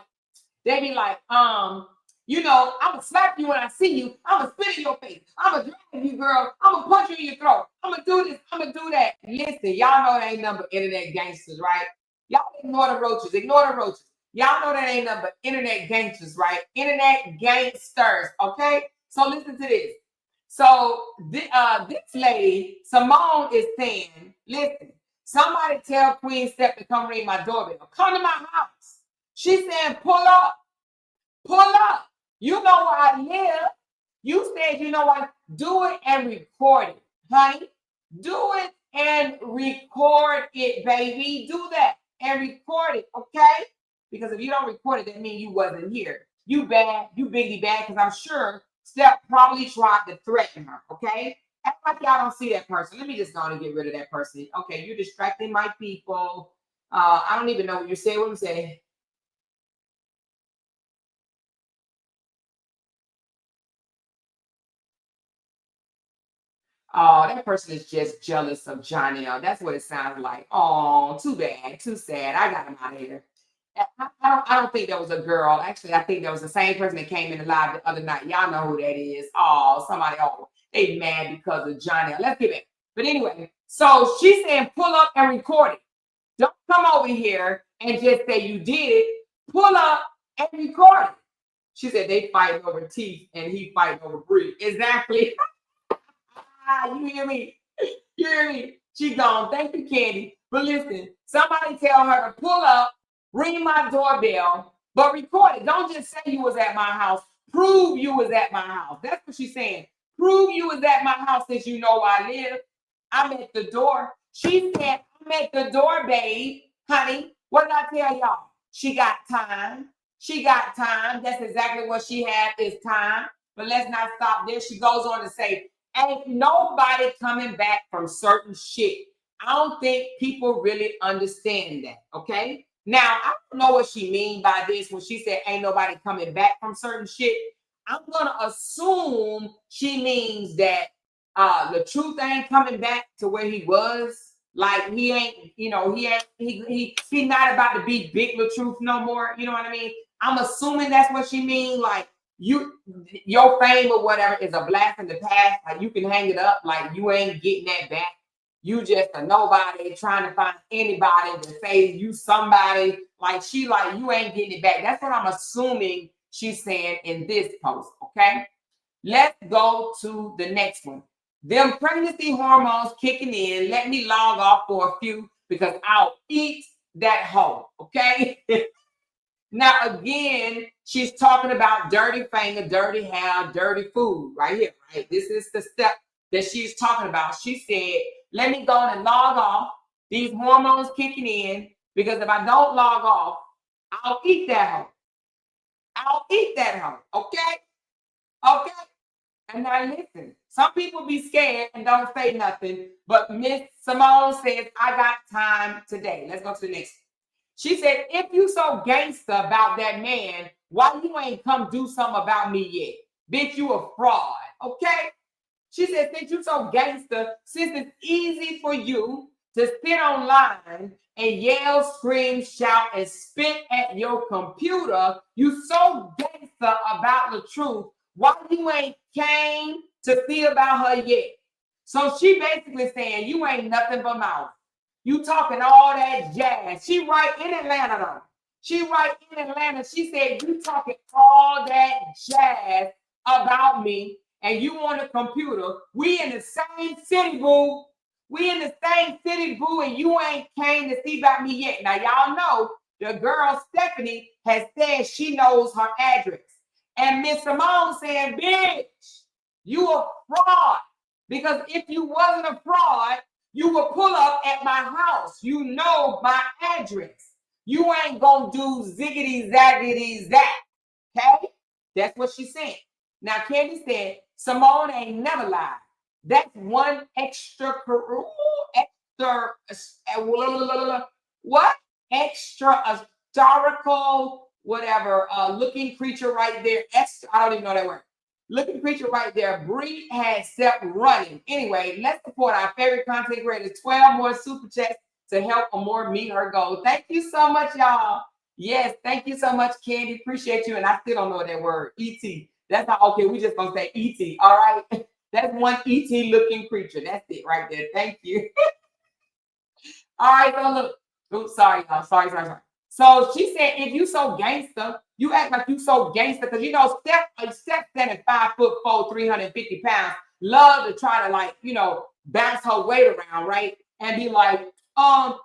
you know, I'm gonna slap you when I see you. I'm gonna spit in your face. I'm gonna drag you, girl. I'm gonna punch you in your throat. I'm gonna do this. I'm gonna do that. Listen, y'all know that ain't nothing but internet gangsters, right? Y'all ignore the roaches. Ignore the roaches. Y'all know that ain't nothing but internet gangsters, right? Internet gangsters, okay? So listen to this. So this lady, Simone, is saying, listen, somebody tell Queen Steph to come ring my doorbell. Come to my house. She's saying, pull up. Pull up. You know where I live. You said, you know what? Do it and record it, honey. Do it and record it, baby. Do that and record it, okay? Because if you don't record it, that means you wasn't here. You bad. You biggie bad, because I'm sure Steph probably tried to threaten her, okay? Act like y'all don't see that person. Let me just go and get rid of that person. Okay, you're distracting my people. I don't even know what you're saying. What I'm saying. Oh, that person is just jealous of Johnny. That's what it sounds like. Oh, too bad, too sad. I got him out of here. I don't think that was a girl. Actually, I think that was the same person that came in the live the other night. Y'all know who that is. Oh, somebody. Oh, they mad because of Johnny. Let's get it. But anyway, so she's saying pull up and record it. Don't come over here and just say you did it. Pull up and record it. She said they fight over teeth and he fight over breed. Exactly. You hear me? You hear me? She gone. Thank you, Candy. But listen, somebody tell her to pull up, ring my doorbell, but record it. Don't just say you was at my house. Prove you was at my house. That's what she's saying. Prove you was at my house since you know where I live. I'm at the door. She said, I'm at the door, babe. Honey, what did I tell y'all? She got time. She got time. That's exactly what she had is time. But let's not stop there. She goes on to say, ain't nobody coming back from certain shit. I don't think people really understand that, okay? Now, I don't know what she mean by this when she said ain't nobody coming back from certain shit. I'm gonna assume she means that the truth ain't coming back to where he was. Like he ain't, he's not about to be big the truth no more. You know what I mean? I'm assuming that's what she mean. Like your fame or whatever is a blast in the past. Like you can hang it up. Like you ain't getting that back. You just a nobody trying to find anybody to say you somebody. Like she like you ain't getting it back. That's what I'm assuming she's saying in this post. Okay, let's go to the next one. Them pregnancy hormones kicking in. Let me log off for a few because I'll eat that hoe. Okay. Now again, she's talking about dirty finger, dirty hair, dirty food right here. Right. This is the step that she's talking about. She said, let me go and log off. These hormones kicking in because if I don't log off, I'll eat that hoe. I'll eat that hoe. Okay? Okay? And now listen, some people be scared and don't say nothing, but Miss Simone says, I got time today. Let's go to the next. She said, if you so gangster about that man, why you ain't come do something about me yet? Bitch, you a fraud. Okay? She said, since you so gangster, since it's easy for you to sit online and yell, scream, shout, and spit at your computer, you so gangster about the truth, why you ain't came to see about her yet? So she basically saying, you ain't nothing but mouth. You talking all that jazz. She right in Atlanta though. She right in Atlanta. She said, you talking all that jazz about me. And you on a computer, we in the same city, boo. We in the same city, boo, and you ain't came to see about me yet. Now, y'all know the girl Stephanie has said she knows her address. And Miss Simone saying, bitch, you a fraud. Because if you wasn't a fraud, you would pull up at my house. You know my address. You ain't gonna do ziggity zaggity zag. Okay? That's what she said. Now, Candy said, Simone ain't never lied. That's one extra historical, whatever, looking creature right there. I don't even know that word. Looking creature right there. Bree had set running. Anyway, let's support our favorite content creators. 12 more super chats to help Amore meet her goal. Thank you so much, y'all. Yes, thank you so much, Candy. Appreciate you. And I still don't know that word. E.T. That's not okay. We just gonna say E.T. All right. That's one E.T. looking creature. That's it right there. Thank you. All right, so look. Oops, sorry, y'all. Sorry. So she said, if you so gangster, you act like you so gangster because you know Steph standing 5'4", 350 pounds, love to try to bounce her weight around, right? And be like, bitch, I'll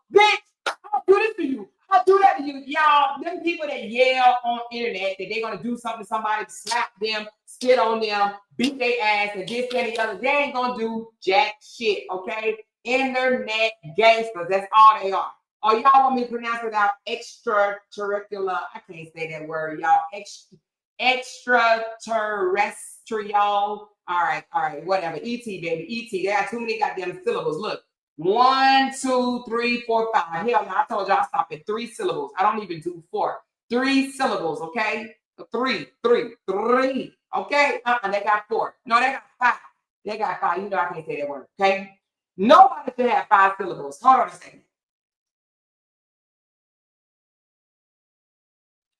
do this to you. I'll do that to you. Y'all, them people that yell on internet that they're gonna do something to somebody, slap them, spit on them, beat their ass, and this, that, and the other, they ain't gonna do jack shit, okay? Internet gangsters, that's all they are. Oh, y'all want me to pronounce it out? Extraterrestrial. I can't say that word, y'all. Extraterrestrial. All right, whatever. ET, baby. ET. They got too many goddamn syllables. Look. 1, 2, 3, 4, 5. Hell no, I told y'all I stop at 3 syllables. I don't even do 4. 3 syllables, okay? 3. Okay? They got 4. No, they got 5. They got 5. You know I can't say that word, okay? Nobody should have 5 syllables. Hold on a second.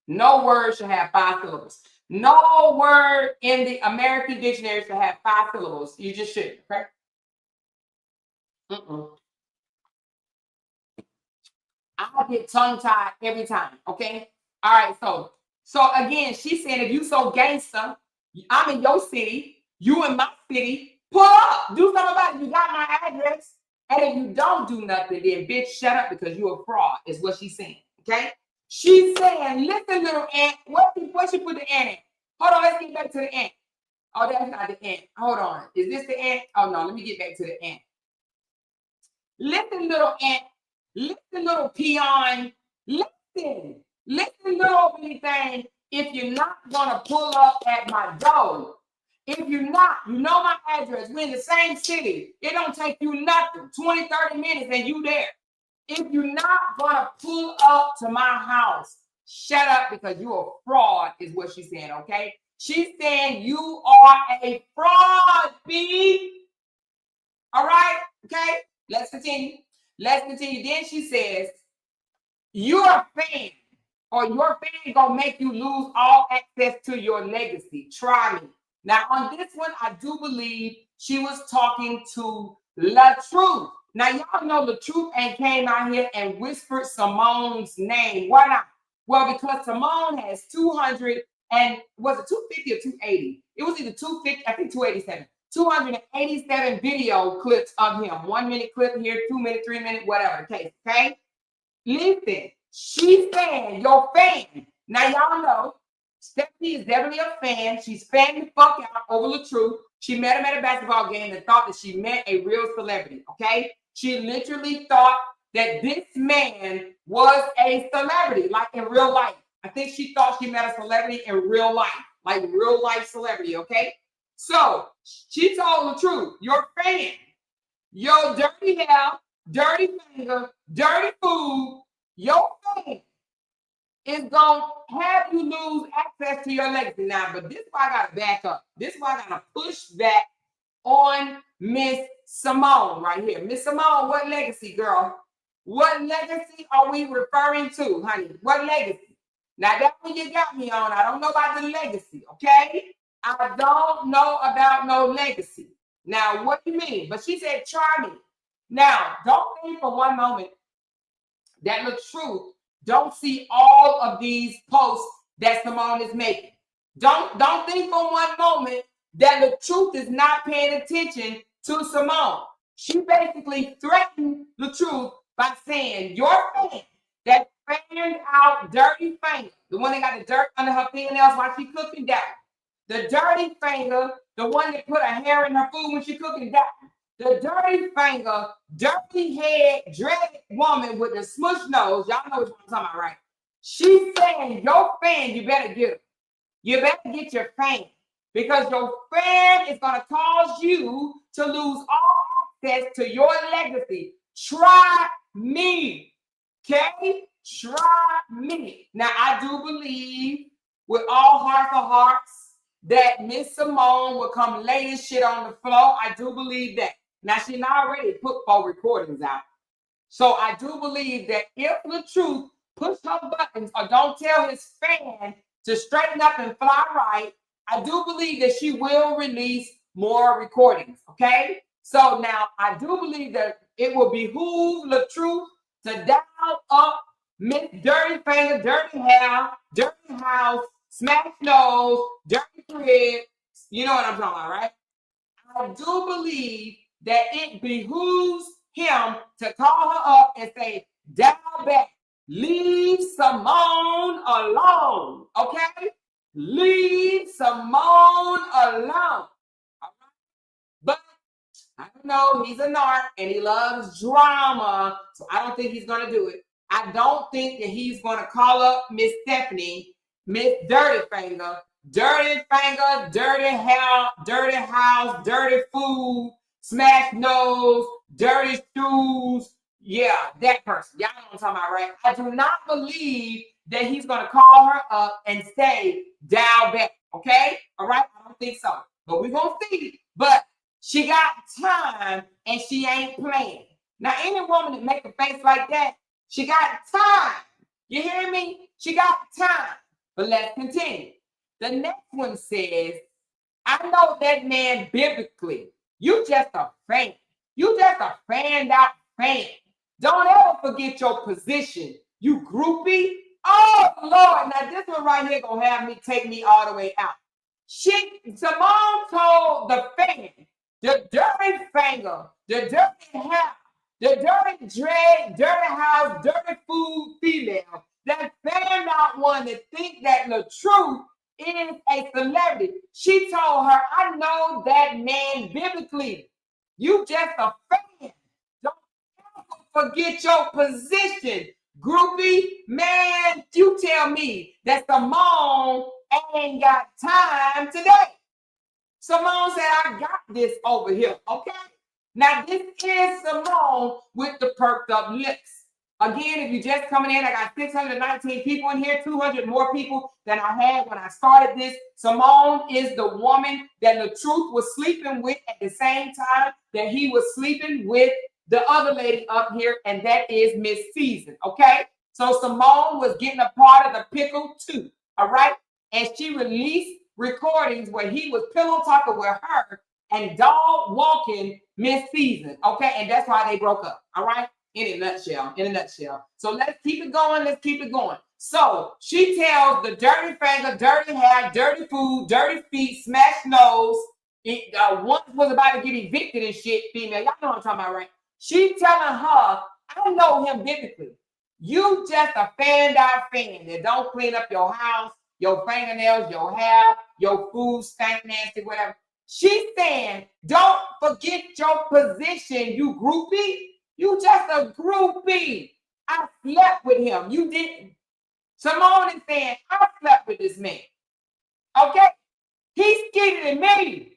No word should have 5 syllables. No word in the American dictionary should have 5 syllables. You just shouldn't, okay? I get tongue-tied every time, okay? All right, so again, she's saying if you so gangster, I'm in your city, you in my city, pull up, do something about it. You got my address. And if you don't do nothing, then bitch, shut up because you a fraud, is what she's saying, okay? She's saying, listen, little ant, what she put the ant in? Hold on, let's get back to the ant. Oh, that's not the ant. Hold on. Is this the ant? Oh, no, let me get back to the ant. Listen, little ant. Listen, little peon. Listen, little bitty thing. If you're not gonna pull up at my door, if you're not, you know my address. We're in the same city. It don't take you nothing. 20, 30 minutes and you there. If you're not gonna pull up to my house, shut up because you're a fraud, is what she's saying, okay? She's saying you are a fraud, B. All right, okay? Let's continue. Then she says, you're a fan, or your fan gonna make you lose all access to your legacy. Try me. Now, on this one, I do believe she was talking to La Truth. Now, y'all know La Truth ain't came out here and whispered Simone's name. Why not? Well, because Simone has 200 and was it 250 or 280? It was either 250, I think 287. 287 video clips of him. 1 minute clip here, 2 minute, 3 minute, whatever the case. Okay. Listen, she's saying your fan. Now y'all know Stephanie is definitely a fan. She's fanning the fuck out over the truth. She met him at a basketball game and thought that she met a real celebrity. Okay. She literally thought that this man was a celebrity, like in real life. I think she thought she met a celebrity in real life, like real life celebrity. Okay. So she told the truth. Your fan, your dirty hair, dirty finger, dirty food, your fan is going to have you lose access to your legacy. Now, but this is why I got to back up. This is why I got to push back on Miss Simone right here. Miss Simone, what legacy, girl? What legacy are we referring to, honey? What legacy? Now, that's what you got me on. I don't know about the legacy, okay? I don't know about no legacy. Now, what do you mean? But she said, try me. Now, don't think for one moment that the truth don't see all of these posts that Simone is making. Don't think for one moment that the truth is not paying attention to Simone. She basically threatened the truth by saying, your fan that fanned out dirty finger, the one that got the dirt under her fingernails while she cooking down. The dirty finger, the one that put a hair in her food when she cooking down. The dirty finger, dirty head, dreaded woman with the smush nose. Y'all know what I'm talking about, right? She's saying, your fan, you better get her. You better get your fan. Because your fan is going to cause you to lose all access to your legacy. Try me. Okay? Try me. Now, I do believe with all hearts of hearts that Miss Simone will come lay this shit on the floor. I do believe that. Now, she already put 4 recordings out. So I do believe that if the truth push her buttons or don't tell his fan to straighten up and fly right, I do believe that she will release more recordings, okay? So now I do believe that it will behoove the truth to dial up Miss Dirty Finger, Dirty Hair, Dirty House, Smash Nose, Dirty Crib. You know what I'm talking about, right? I do believe that it behooves him to call her up and say, dial back, leave Simone alone, okay? Leave Simone alone. But I don't know, he's a narc and he loves drama, so I don't think he's going to do it. I don't think that he's going to call up Miss Stephanie, Miss Dirty Finger, dirty hair, dirty house, dirty food, smashed nose, dirty shoes. Yeah, that person. Y'all know what I'm talking about, right? I do not believe that he's going to call her up and say, dial back, okay? All right? I don't think so. But we're going to see. But she got time and she ain't playing. Now, any woman that make a face like that, she got time. You hear me? She got time. But let's continue. The next one says, I know that man biblically. You just a fan. You just a fanned out fan. Don't ever forget your position, you groupie. Oh, Lord. Now, this one right here going to have me take me all the way out. Simone told the fan, the dirty finger, the dirty hair, the dirty dread, dirty house, dirty food female, that fanned out one that think that the truth is a celebrity. She told her, I know that man biblically. You just a fan. Don't ever forget your position. Groupie, man, you tell me that Simone ain't got time today. Simone said, I got this over here, okay? Now, this is Simone with the perked up lips. Again, if you're just coming in, I got 619 people in here, 200 more people than I had when I started this. Simone is the woman that the truth was sleeping with at the same time that he was sleeping with the other lady up here, and that is Miss Season, okay? So Simone was getting a part of the pickle too, all right? And she released recordings where he was pillow talking with her and dog walking Miss Season, okay? And that's why they broke up, all right? In a nutshell. So let's keep it going. So she tells the dirty finger, dirty hair, dirty food, dirty feet, smashed nose. One was about to get evicted and shit, female. Y'all know what I'm talking about, right? She telling her, I know him biblically. You just a fan that don't clean up your house, your fingernails, your hair, your food, stank nasty, whatever. She's saying, don't forget your position, you groupie. You just a groupie. I slept with him. You didn't. Simone is saying, I slept with this man. Okay? He's skinnier than me.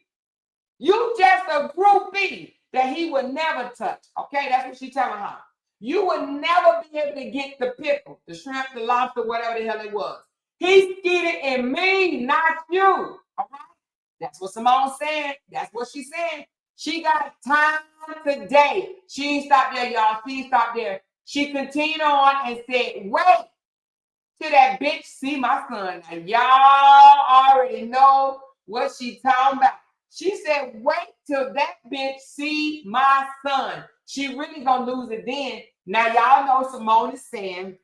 You just a groupie that he would never touch. Okay? That's what she's telling her. You would never be able to get the pickle, the shrimp, the lobster, whatever the hell it was. He's skinnier than me, not you. All right? That's what Simone's saying. That's what she's saying. She got time today. She ain't stopped there, y'all. She ain't stopped there. She continued on and said, wait till that bitch see my son. Now, y'all already know what she talking about. She said, wait till that bitch see my son. She really gonna lose it then. Now, y'all know Simone is saying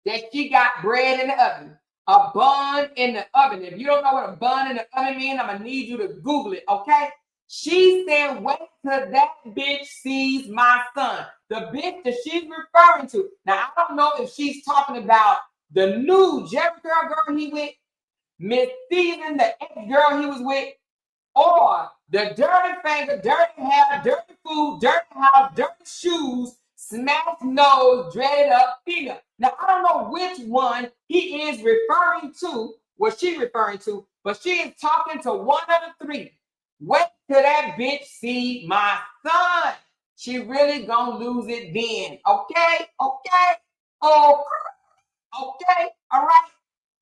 that she got bread in the oven. A bun in the oven. If you don't know what a bun in the oven means, I'm gonna need you to Google it, okay? She said, wait till that bitch sees my son. The bitch that she's referring to. Now, I don't know if she's talking about the new Jerry girl he with, Miss Season, the ex-girl he was with, or the dirty finger, dirty hair, dirty food, dirty house, dirty shoes, smashed nose, dreaded up female. Now, I don't know which one he is referring to, what she referring to, but she is talking to one of the three. Wait till that bitch see my son. She really gonna lose it then. Okay? Oh, okay? All right?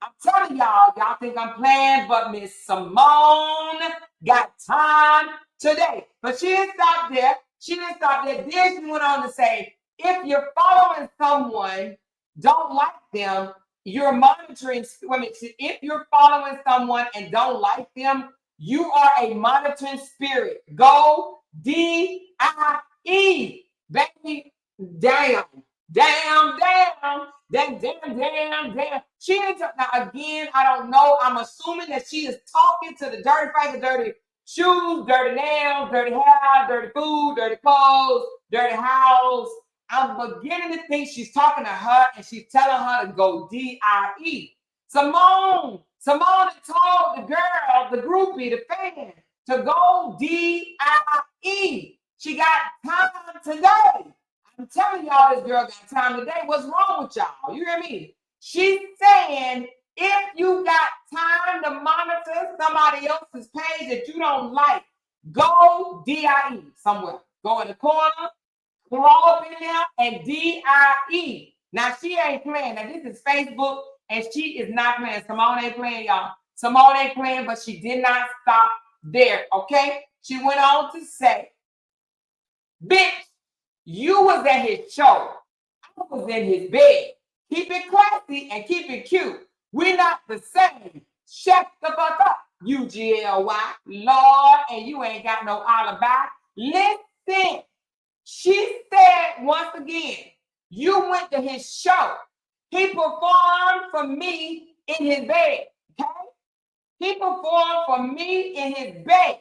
I'm telling y'all think I'm playing, but Miss Simone got time today. But she didn't stop there. Then she went on to say, if you're following someone, don't like them, you're monitoring. If you're following someone and don't like them, you are a monitoring spirit. Go D-I-E. Baby, damn. She didn't talk. Now, again, I don't know. I'm assuming that she is talking to the dirty finger, dirty shoes, dirty nails, dirty hair, dirty food, dirty clothes, dirty house. I'm beginning to think she's talking to her and she's telling her to go D-I-E. Simone told the girl, the groupie, the fan, to go D-I-E. She got time today. I'm telling y'all, this girl got time today. What's wrong with y'all? You hear me? She's saying, if you got time to monitor somebody else's page that you don't like, go D-I-E somewhere. Go in the corner, crawl up in there, and D-I-E. Now, she ain't playing. Now, this is Facebook, and she is not playing. Simone ain't playing, y'all. Simone ain't playing, but she did not stop there, okay? She went on to say, bitch, you was at his show. I was in his bed. Keep it classy and keep it cute. We're not the same. Shut the fuck up, UGLY. Lord, and you ain't got no alibi. Listen, she said once again, you went to his show. He performed for me in his bed, okay? He performed for me in his bed.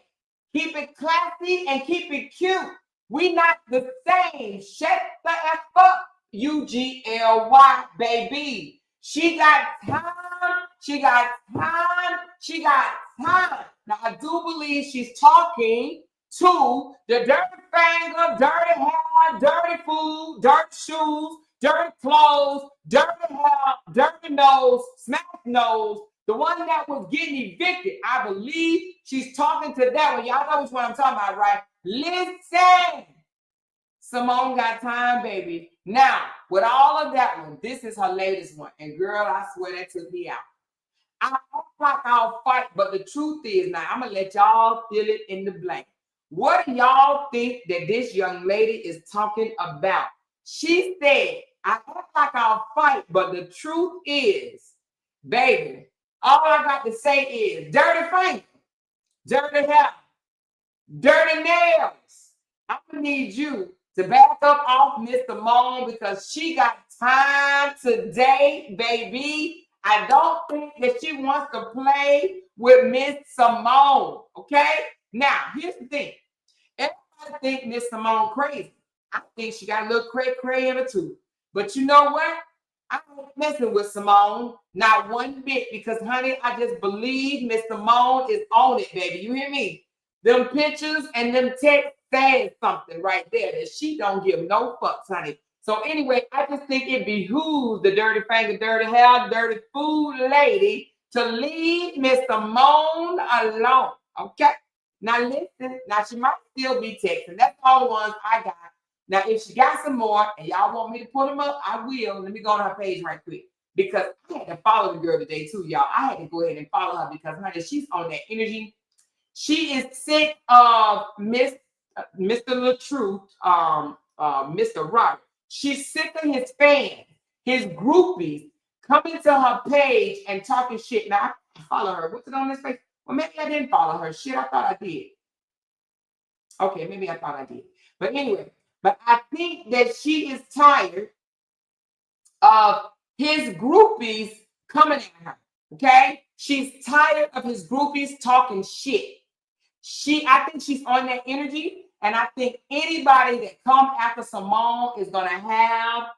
Keep it classy and keep it cute. We not the same. Shut the F up, UGLY, baby. She got time. Now, I do believe she's talking to the dirty finger, dirty hair, dirty food, dirty shoes, dirty clothes, dirty hair, dirty nose, smacked nose, the one that was getting evicted. I believe she's talking to that one. Y'all know which one I'm talking about, right? Listen. Simone got time, baby. Now, with all of that one, this is her latest one. And girl, I swear that took me out. I act like I'll fight, but the truth is, now I'm gonna let y'all fill it in the blank. What do y'all think that this young lady is talking about? She said, I act like I'll fight, but the truth is, baby, all I got to say is dirty finger, dirty hair, dirty nails. I'm gonna need you to back up off Miss Simone because she got time today, baby. I don't think that she wants to play with Miss Simone. Okay? Now, here's the thing. Everybody think Miss Simone crazy. I think she got a little cray in her too. But you know what? I ain't messing with Simone, not one bit, because honey, I just believe Miss Simone is on it, baby. You hear me? Them pictures and them texts saying something right there that she don't give no fucks, honey. So anyway, I just think it behooves the dirty finger, dirty hair, dirty food lady to leave Miss Simone alone. Okay? Now listen, now she might still be texting. That's all the ones I got. Now, if she got some more and y'all want me to put them up, I will. Let me go on her page right quick because I had to follow the girl today too, y'all. I had to go ahead and follow her because, honey, she's on that energy. She is sick of Mr. LaTruth, Mr. Robert. She's sick of his fans, his groupies coming to her page and talking shit. Now, I follow her. What's it on this page? Well, maybe I didn't follow her. Shit, I thought I did. Okay, maybe I thought I did. But anyway, but I think that she is tired of his groupies coming at her. Okay? She's tired of his groupies talking shit. I think she's on that energy, and I think anybody that come after Simone is gonna have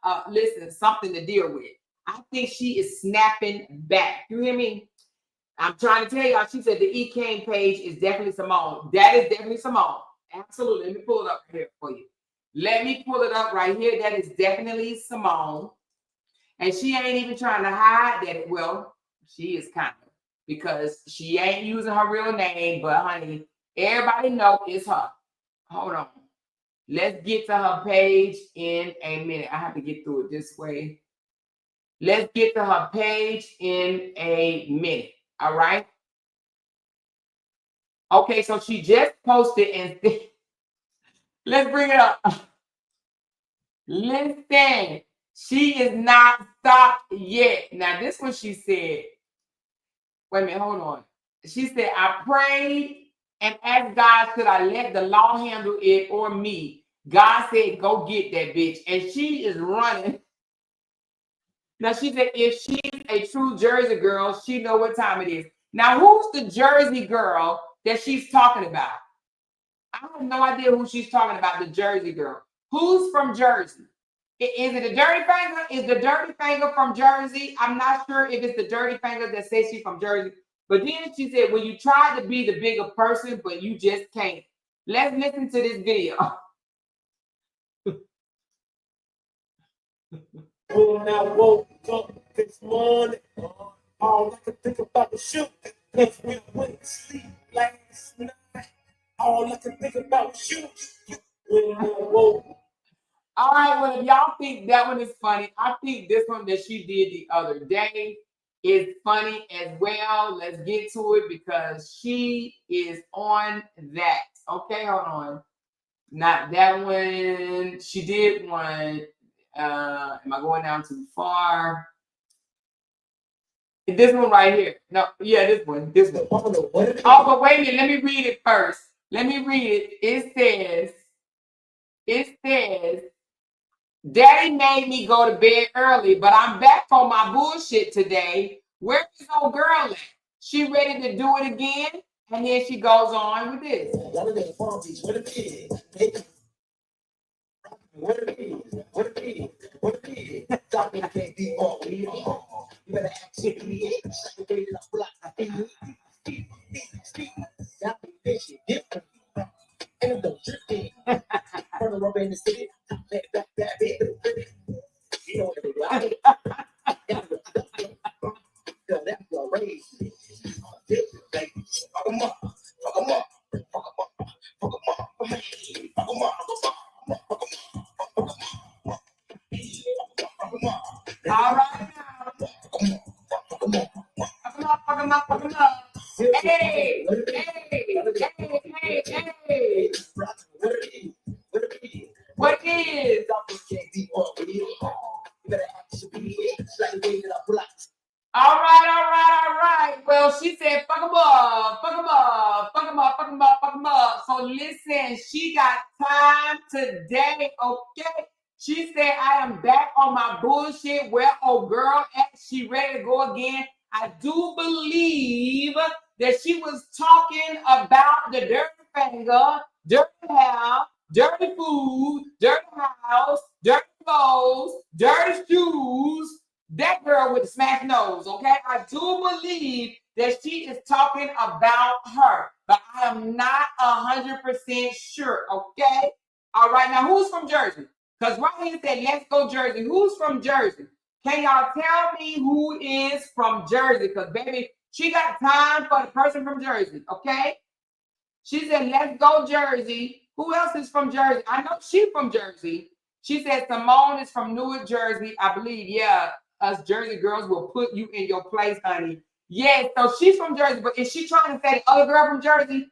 something to deal with. I think she is snapping back. You hear me? I'm trying to tell y'all, she said the E Kane page is definitely Simone. That is definitely Simone. Absolutely. Let me pull it up here for you. Let me pull it up right here. That is definitely Simone. And she ain't even trying to hide that. Well, she is kind of, because she ain't using her real name, but honey, everybody know it's her. Hold on. Let's get to her page in a minute. I have to get through it this way. Let's get to her page in a minute. All right. Okay, so she just posted and let's bring it up. Listen, she is not stopped yet. Now, this one she said. Wait a minute, hold on. She said, I prayed and asked God, should I let the law handle it or me? God said, go get that bitch. And she is running. Now, she said, if she's a true Jersey girl, she know what time it is. Now, who's the Jersey girl that she's talking about? I have no idea who she's talking about, the Jersey girl. Who's from Jersey? Is it a dirty finger? Is the dirty finger from Jersey? I'm not sure if it's the dirty finger that says she's from Jersey. But then she said, well, you try to be the bigger person, but you just can't. Let's listen to this video. When I woke up this morning, all I could think about was shoot. If we went to sleep last night, all I could think about was shoot. When I woke. All right, well, if y'all think that one is funny, I think this one that she did the other day is funny as well. Let's get to it because she is on that. Okay, hold on. Not that one. She did one. Am I going down too far? This one right here. No, yeah, this one. This one. Oh, but wait a minute. Let me read it first. Let me read it. It says, Daddy made me go to bed early, but I'm back on my bullshit today. Where's this old girl at? She ready to do it again? And then she goes on with this. What it is? What it is? What it is? What it is? What it is? Talking can't be all we are. You better act me. Got me fishing different. And I'm done drifting. From the rubber in the city. Back, you know everybody. That's your race. Fuck 'em up. Fuck 'em up. Fuck 'em up. Fuck 'em up. Fuck 'em up. Fuck 'em up. Hey, hey. What is? All right. Well, she said, fuck them up. So listen, she got time today, okay? She said, I am back on my bullshit. Where old girl at? She ready to go again. I do believe that she was talking about the dirty finger, dirty hair, dirty food, dirty house, dirty clothes, dirty shoes. That girl with the smashed nose, okay? I do believe that she is talking about her, but I am not 100% sure, okay? All right, now who's from Jersey? Because right here it said, let's go Jersey. Who's from Jersey? Can y'all tell me who is from Jersey? Because, baby, she got time for the person from Jersey, okay? She said, let's go Jersey. Who else is from Jersey? I know she's from Jersey. She said Simone is from Newark, Jersey. I believe, yeah, us Jersey girls will put you in your place, honey. Yes, so she's from Jersey, but is she trying to say the other girl from Jersey?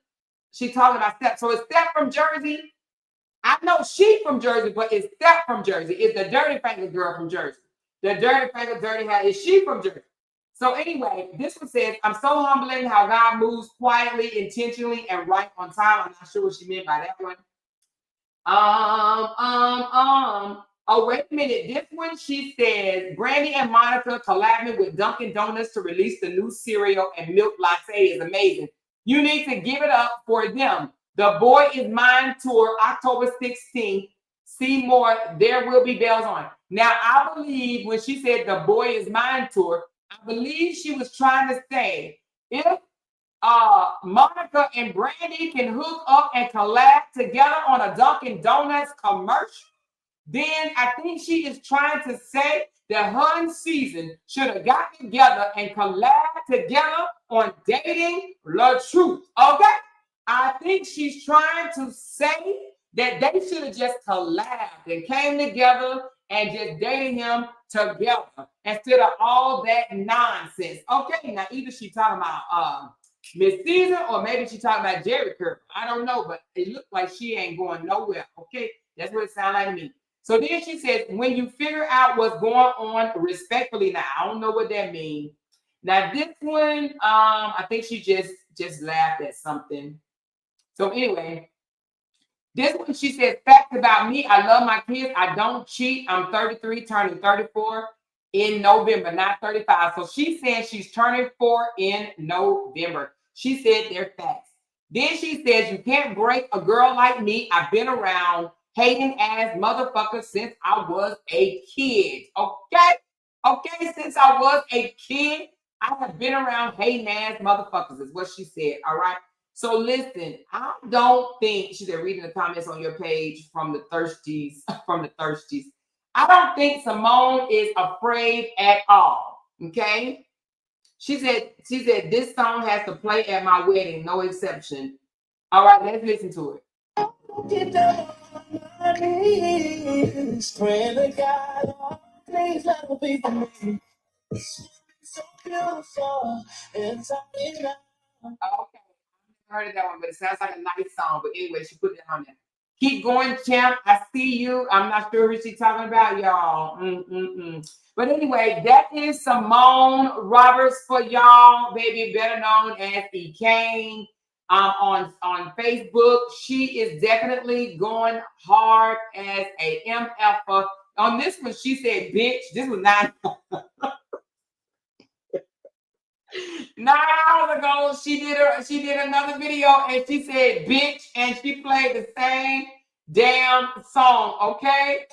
She's talking about Steph. So is Steph from Jersey? I know she's from Jersey, but is Steph from Jersey? Is the dirty finger girl from Jersey? The dirty finger, dirty hat, is she from Jersey? So anyway, this one says, I'm so humbling how God moves quietly, intentionally, and right on time. I'm not sure what she meant by that one. Oh, wait a minute. This one, she says, Brandy and Monica collabing with Dunkin' Donuts to release the new cereal and milk latte is amazing. You need to give it up for them. The Boy Is Mine tour, October 16th. See more. There will be bells on. Now, I believe when she said the Boy Is Mine tour, I believe she was trying to say, if Monica and Brandy can hook up and collab together on a Dunkin' Donuts commercial, then I think she is trying to say that her and Season should have got together and collab together on Dating the Truth. Okay? I think she's trying to say that they should have just collabed and came together and just dated him together instead of all that nonsense. Okay, now either she talking about Miss Season or maybe she talking about Jerry Curl. I don't know, but it looks like she ain't going nowhere. Okay, that's what it sounds like to me. So then she says, when you figure out what's going on respectfully, now I don't know what that means. Now this one, I think she just laughed at something. So anyway, this one she says, facts about me. I love my kids. I don't cheat. I'm 33, turning 34 in November, not 35. So she's saying she's turning 4 in November. She said they're facts. Then she says, you can't break a girl like me. I've been around hating ass motherfuckers since I was a kid. Okay, since I was a kid, I have been around hating ass motherfuckers, is what she said. All right. So listen, I don't think, she said, reading the comments on your page from the thirsties, I don't think Simone is afraid at all. Okay. She said, this song has to play at my wedding, no exception. All right, let's listen to it. Get down on my knees, praying to God, please let me be for me. So beautiful, inside and out. Okay, I heard of that one, but it sounds like a nice song. But anyway, she put it on there. Keep going, champ. I see you. I'm not sure who she's talking about, y'all. But anyway, that is Simone Roberts for y'all, baby, better known as E. Kane. On Facebook, she is definitely going hard as a MF. On this one, she said, bitch, this was not 9 hours ago. She did another video and she said, bitch, and she played the same damn song, okay?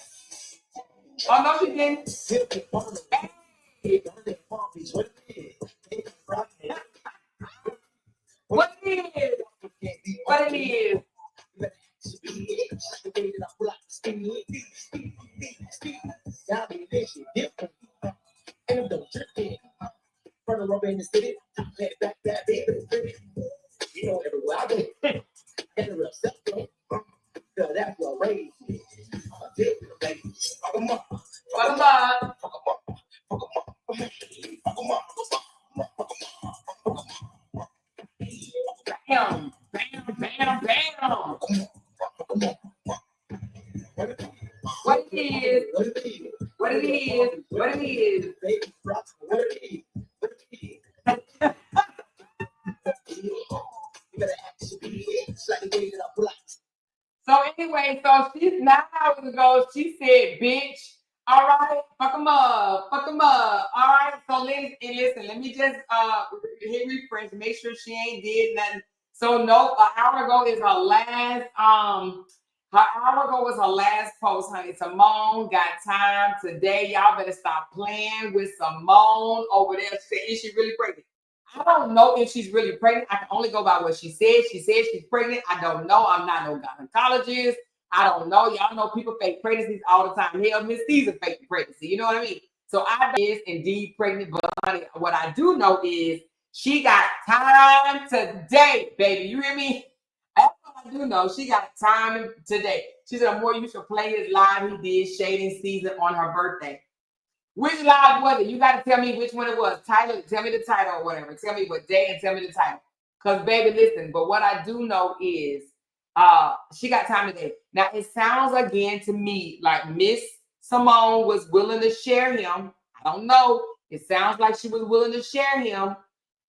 Oh, no, she didn't. Hey. What it is? What it is? In the city, back that baby. You know, everywhere I go, everywhere I go, that's what raised me. Fuck 'em up. Fuck 'em up. Bam, bam, bam, bam. What it is, what it is, what it is. So anyway, so she's 9 hours ago, she said, bitch, all right, fuck them up. All right, so listen, let me just hit refresh, make sure she ain't did nothing. So no, an hour ago is her last post, honey. Simone got time today. Y'all better stop playing with Simone over there. She said, is she really pregnant? I don't know if she's really pregnant. I can only go by what she said. She said she's pregnant. I don't know. I'm not no gynecologist. I don't know. Y'all know people fake pregnancies all the time. Hell, Miss Caesar faked pregnancy. You know what I mean? So I is indeed pregnant. But honey, what I do know is she got time today, baby. You hear me? That's what I do know. She got time today. She said, the more you should play his live he did shading season on her birthday. Which live was it? You got to tell me which one it was. Title, tell me the title or whatever. Tell me what day and tell me the title. Because, baby, listen. But what I do know is she got time today. Now, it sounds again to me like Miss Simone was willing to share him. I don't know. It sounds like she was willing to share him.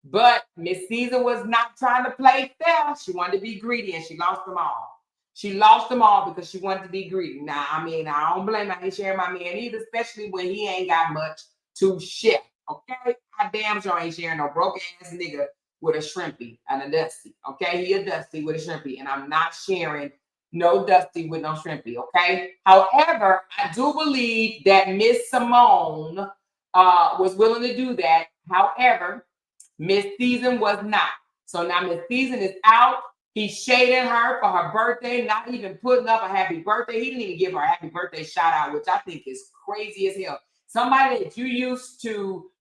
But Miss Caesar was not trying to play fair. She wanted to be greedy, and she lost them all. She lost them all because she wanted to be greedy. Now, I mean, I don't blame her. I ain't sharing my man either, especially when he ain't got much to share. Okay? I damn sure ain't sharing no broke ass nigga with a shrimpy and a dusty. Okay? He a dusty with a shrimpy, and I'm not sharing no dusty with no shrimpy. Okay? However, I do believe that Miss Simone was willing to do that. However, Miss Season was not. So now Miss Season is out. He's shading her for her birthday, not even putting up a happy birthday. He didn't even give her a happy birthday shout out, which I think is crazy as hell. Somebody that you used to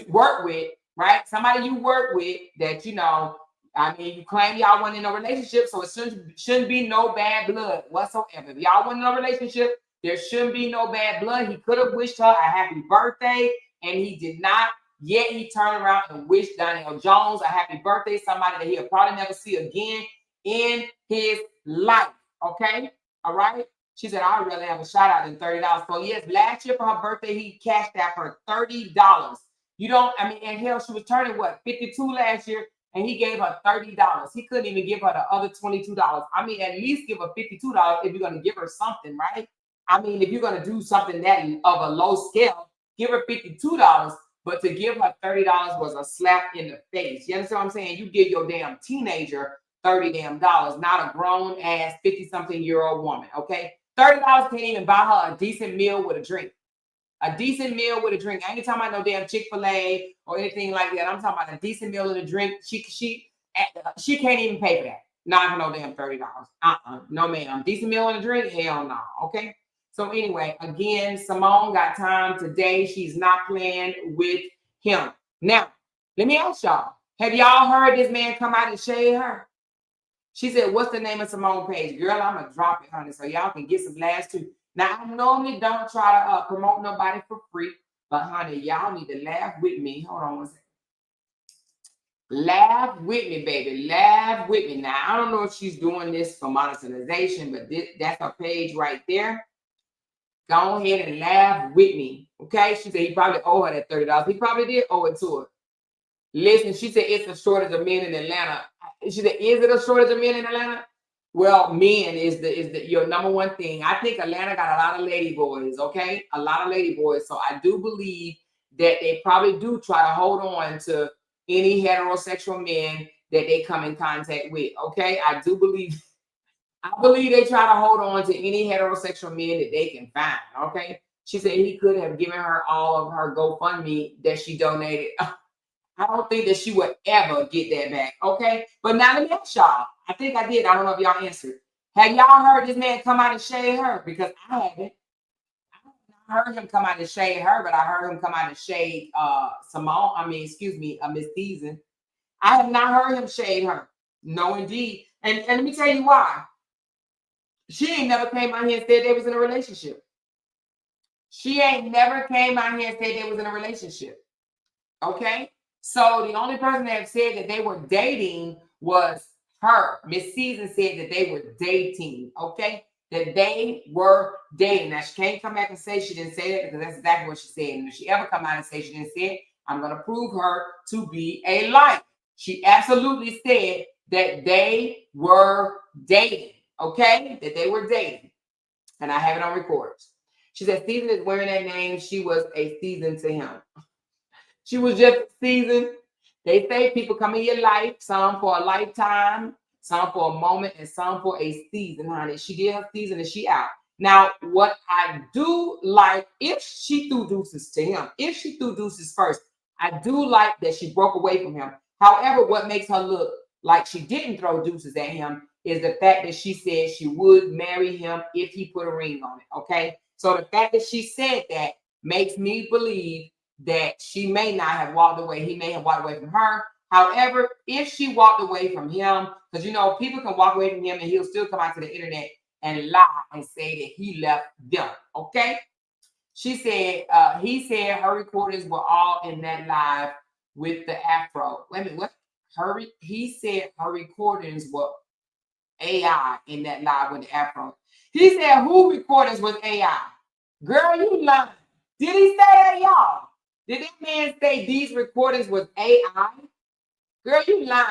work with, right? Somebody you work with that, you know, I mean, you claim y'all weren't in a relationship, so it shouldn't be no bad blood whatsoever. If y'all weren't in a relationship, there shouldn't be no bad blood. He could have wished her a happy birthday, and he did not. Yet he turned around and wished Donnell Jones a happy birthday, somebody that he'll probably never see again in his life. Okay? All right? She said, I'd rather have a shout out than $30. So yes, last year for her birthday, he cashed out for $30. You don't, I mean, and hell, she was turning what, 52 last year, and he gave her $30. He couldn't even give her the other $22. I mean, at least give her $52 if you're going to give her something, right? I mean, if you're going to do something that of a low scale, give her $52. But to give her $30 was a slap in the face. You understand what I'm saying? You give your damn teenager $30 damn, not a grown ass 50-something-year-old woman. Okay, $30 can't even buy her a decent meal with a drink. A decent meal with a drink. I ain't talking about no damn Chick-fil-A or anything like that. I'm talking about a decent meal with a drink. She can't even pay for that. Not for no damn $30. No ma'am. Decent meal and a drink? Hell no. Okay. So anyway, again, Simone got time today. She's not playing with him. Now, let me ask y'all. Have y'all heard this man come out and shade her? She said, what's the name of Simone page? Girl, I'm going to drop it, honey, so y'all can get some laughs too. Now, I normally don't try to promote nobody for free, but honey, y'all need to laugh with me. Hold on one second. Laugh with me, baby. Laugh with me. Now, I don't know if she's doing this for monetization, but that's her page right there. Go ahead and laugh with me. Okay? She said he probably owe her that $30. He probably did owe it to her. Listen, she said it's a shortage of men in Atlanta. She said, is it a shortage of men in Atlanta? Well, men is your number one thing. I think Atlanta got a lot of lady boys, okay? A lot of lady boys. So I do believe that they probably do try to hold on to any heterosexual men that they come in contact with, okay? I believe they try to hold on to any heterosexual men that they can find, okay? She said he could have given her all of her GoFundMe that she donated. I don't think that she would ever get that back, okay? But now let me ask y'all. I think I did. I don't know if y'all answered. Have y'all heard this man come out and shade her? Because I haven't. I heard him come out and shade her, but I heard him come out and shade Simone. Miss Season. I have not heard him shade her. No, indeed. And let me tell you why. She ain't never came out here and said they was in a relationship. She ain't never came out here and said they was in a relationship. Okay? So the only person that said that they were dating was Miss Season said that they were dating, okay? That they were dating. Now, she can't come back and say she didn't say that because that's exactly what she said. And if she ever come out and say she didn't say it, I'm going to prove her to be a liar. She absolutely said that they were dating, okay? That they were dating. And I have it on records. She said Season is wearing that name. She was a season to him. She was just a season. They say people come in your life, some for a lifetime, some for a moment, and some for a season, honey. She did her season and she out. Now, what I do like, if she threw deuces to him, if she threw deuces first, I do like that she broke away from him. However, what makes her look like she didn't throw deuces at him is the fact that she said she would marry him if he put a ring on it, okay? So the fact that she said that makes me believe that she may not have walked away. He may have walked away from her. However, if she walked away from him, because you know, people can walk away from him and he'll still come out to the internet and lie and say that he left them. Okay. She said, he said her recordings were all in that live with the afro. Wait a minute, what? He said her recordings were AI in that live with the afro. He said, who recordings was AI? Girl, you lying. Did he say that, y'all? Did that man say these recordings was AI? Girl, you lying.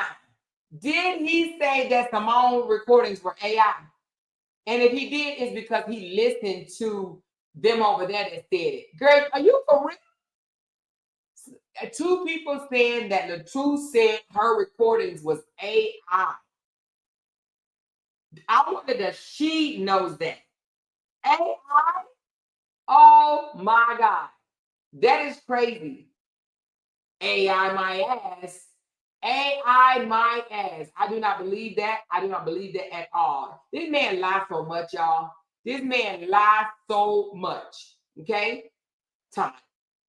Did he say that Simone recordings were AI? And if he did, it's because he listened to them over there that said it. Girl, are you for real? Two people saying that the truth said her recordings was AI. I wonder that she knows that. AI? Oh my God. That is crazy. AI my ass. AI my ass. I do not believe that. I do not believe that at all. This man lies so much, y'all. This man lies so much. Okay? Time.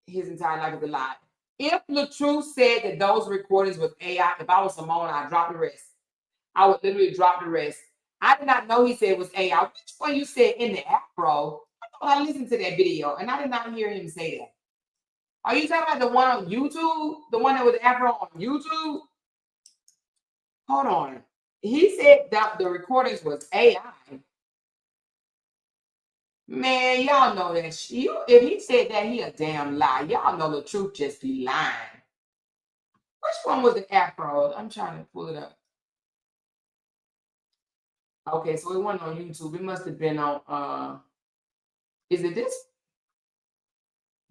His entire life is a lie. If the truth said that those recordings was AI, if I was Simone, I'd drop the rest. I would literally drop the rest. I did not know he said it was AI. Which one you said in the afro? I listened to that video and I did not hear him say that. Are you talking about the one on YouTube? The one that was afro on YouTube? Hold on. He said that the recordings was AI. Man, y'all know that. If he said that, he a damn lie. Y'all know the truth just be lying. Which one was the afro? I'm trying to pull it up. Okay, so it wasn't on YouTube. It must have been on, is it this?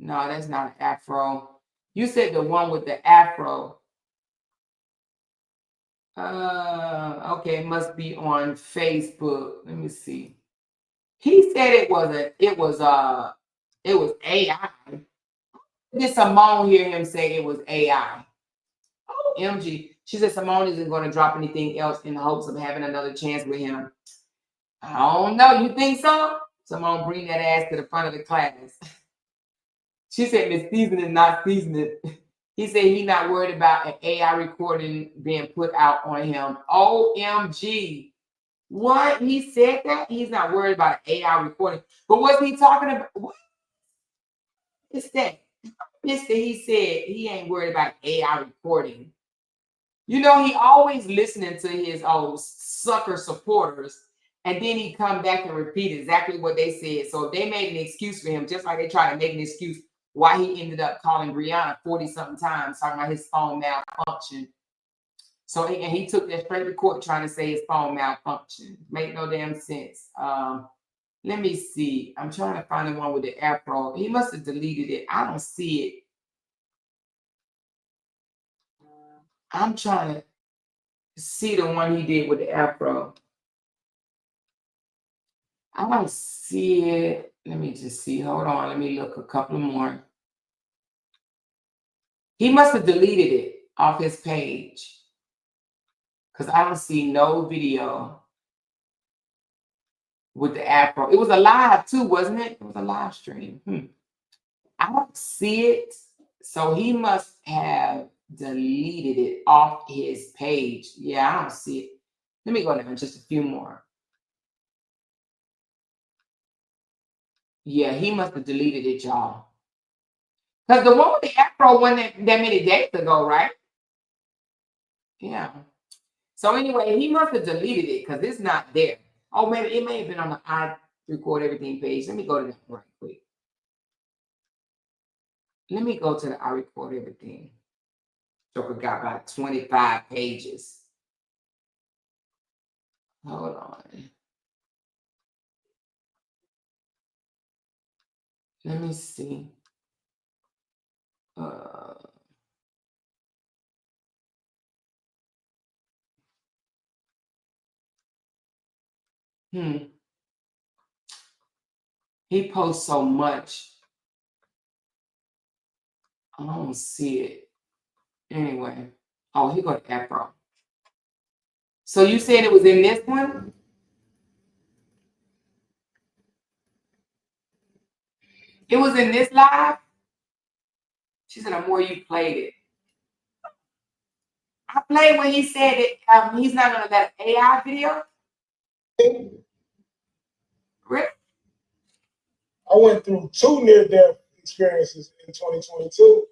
No, that's not an afro. You said the one with the afro. Okay, it must be on Facebook. Let me see. He said it was AI. Did Simone hear him say it was AI? Oh, MG. She said Simone isn't going to drop anything else in the hopes of having another chance with him. I don't know. You think so? Simone, bring that ass to the front of the class. She said Miss Season is not seasoning. He said he's not worried about an AI recording being put out on him. OMG. What? He said that? He's not worried about an AI recording. But what's he talking about? What is that? Mister, he said he ain't worried about AI recording. You know, he always listening to his old sucker supporters, and then he come back and repeat exactly what they said. So they made an excuse for him, just like they tried to make an excuse why he ended up calling Briana 40-something times, talking about his phone malfunction. So he took that straight to court trying to say his phone malfunction. Make no damn sense. Let me see. I'm trying to find the one with the afro. He must have deleted it. I don't see it. I'm trying to see the one he did with the afro. I don't see it. Let me just see. Hold on. Let me look a couple more. He must have deleted it off his page because I don't see no video with the afro. It was a live too, wasn't it? It was a live stream. I don't see it. So he must have deleted it off his page. Yeah, I don't see it. Let me go down just a few more. Yeah, he must have deleted it, y'all. Because the one with the afro wasn't that many days ago, right? Yeah. So anyway, he must have deleted it because it's not there. Oh, maybe it may have been on the I record everything page. Let me go to that right quick. Let me go to the I record everything. Joker got about 25 pages. Hold on. Let me see. He posts so much. I don't see it. Anyway. Oh, he got Afro. So you said it was in this one? It was in this live? She said the more you played it. I played when he said that he's not going to let an AI video. Really? I went through 2 near-death experiences in 2022.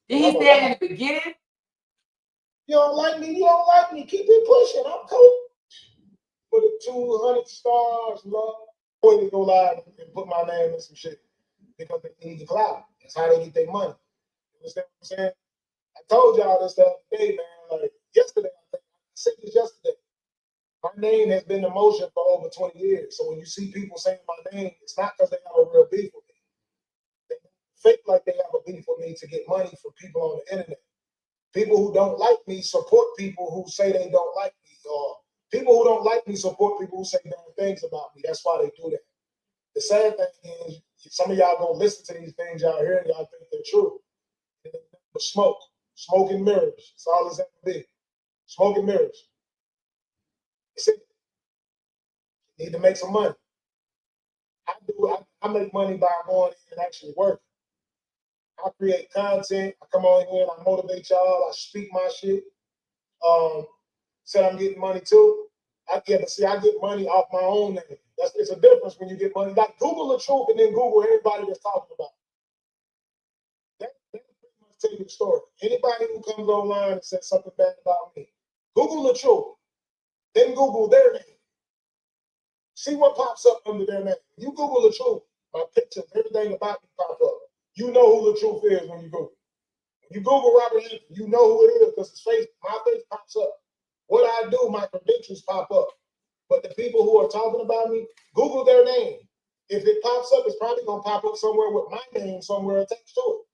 Did he say in the beginning? You don't like me, you don't like me. Keep it pushing. I'm cool. For the 200 stars, love. I always go live and put my name in some shit because they need the clout. That's how they get their money. You understand what I'm saying? I told y'all this the other day, man. Like yesterday, I said this yesterday. My name has been in motion for over 20 years. So when you see people saying my name, it's not because they have a real beef with me. They fake like they have a beef with me to get money from people on the internet. People who don't like me support people who say they don't like me, or people who don't like me support people who say bad things about me. That's why they do that. The sad thing is, some of y'all gonna listen to these things y'all hear and y'all think they're true. But smoke and mirrors. That's all it's ever been. Smoke and mirrors. That's it. You need to make some money. I make money by going in and actually working. I create content. I come on here and I motivate y'all. I speak my shit. Said I'm getting money too. I get money off my own name. It's a difference when you get money. Like Google the truth and then Google everybody that's talking about it. That pretty much tell you the story. Anybody who comes online and says something bad about me, Google the truth. Then Google their name. See what pops up under their name. You Google the truth. My pictures, everything about me pop up. You know who the truth is when you Google. When you Google Robert Hampton, you know who it is because my face pops up. What I do, my credentials pop up. But the people who are talking about me, Google their name. If it pops up, it's probably gonna pop up somewhere with my name somewhere attached to it.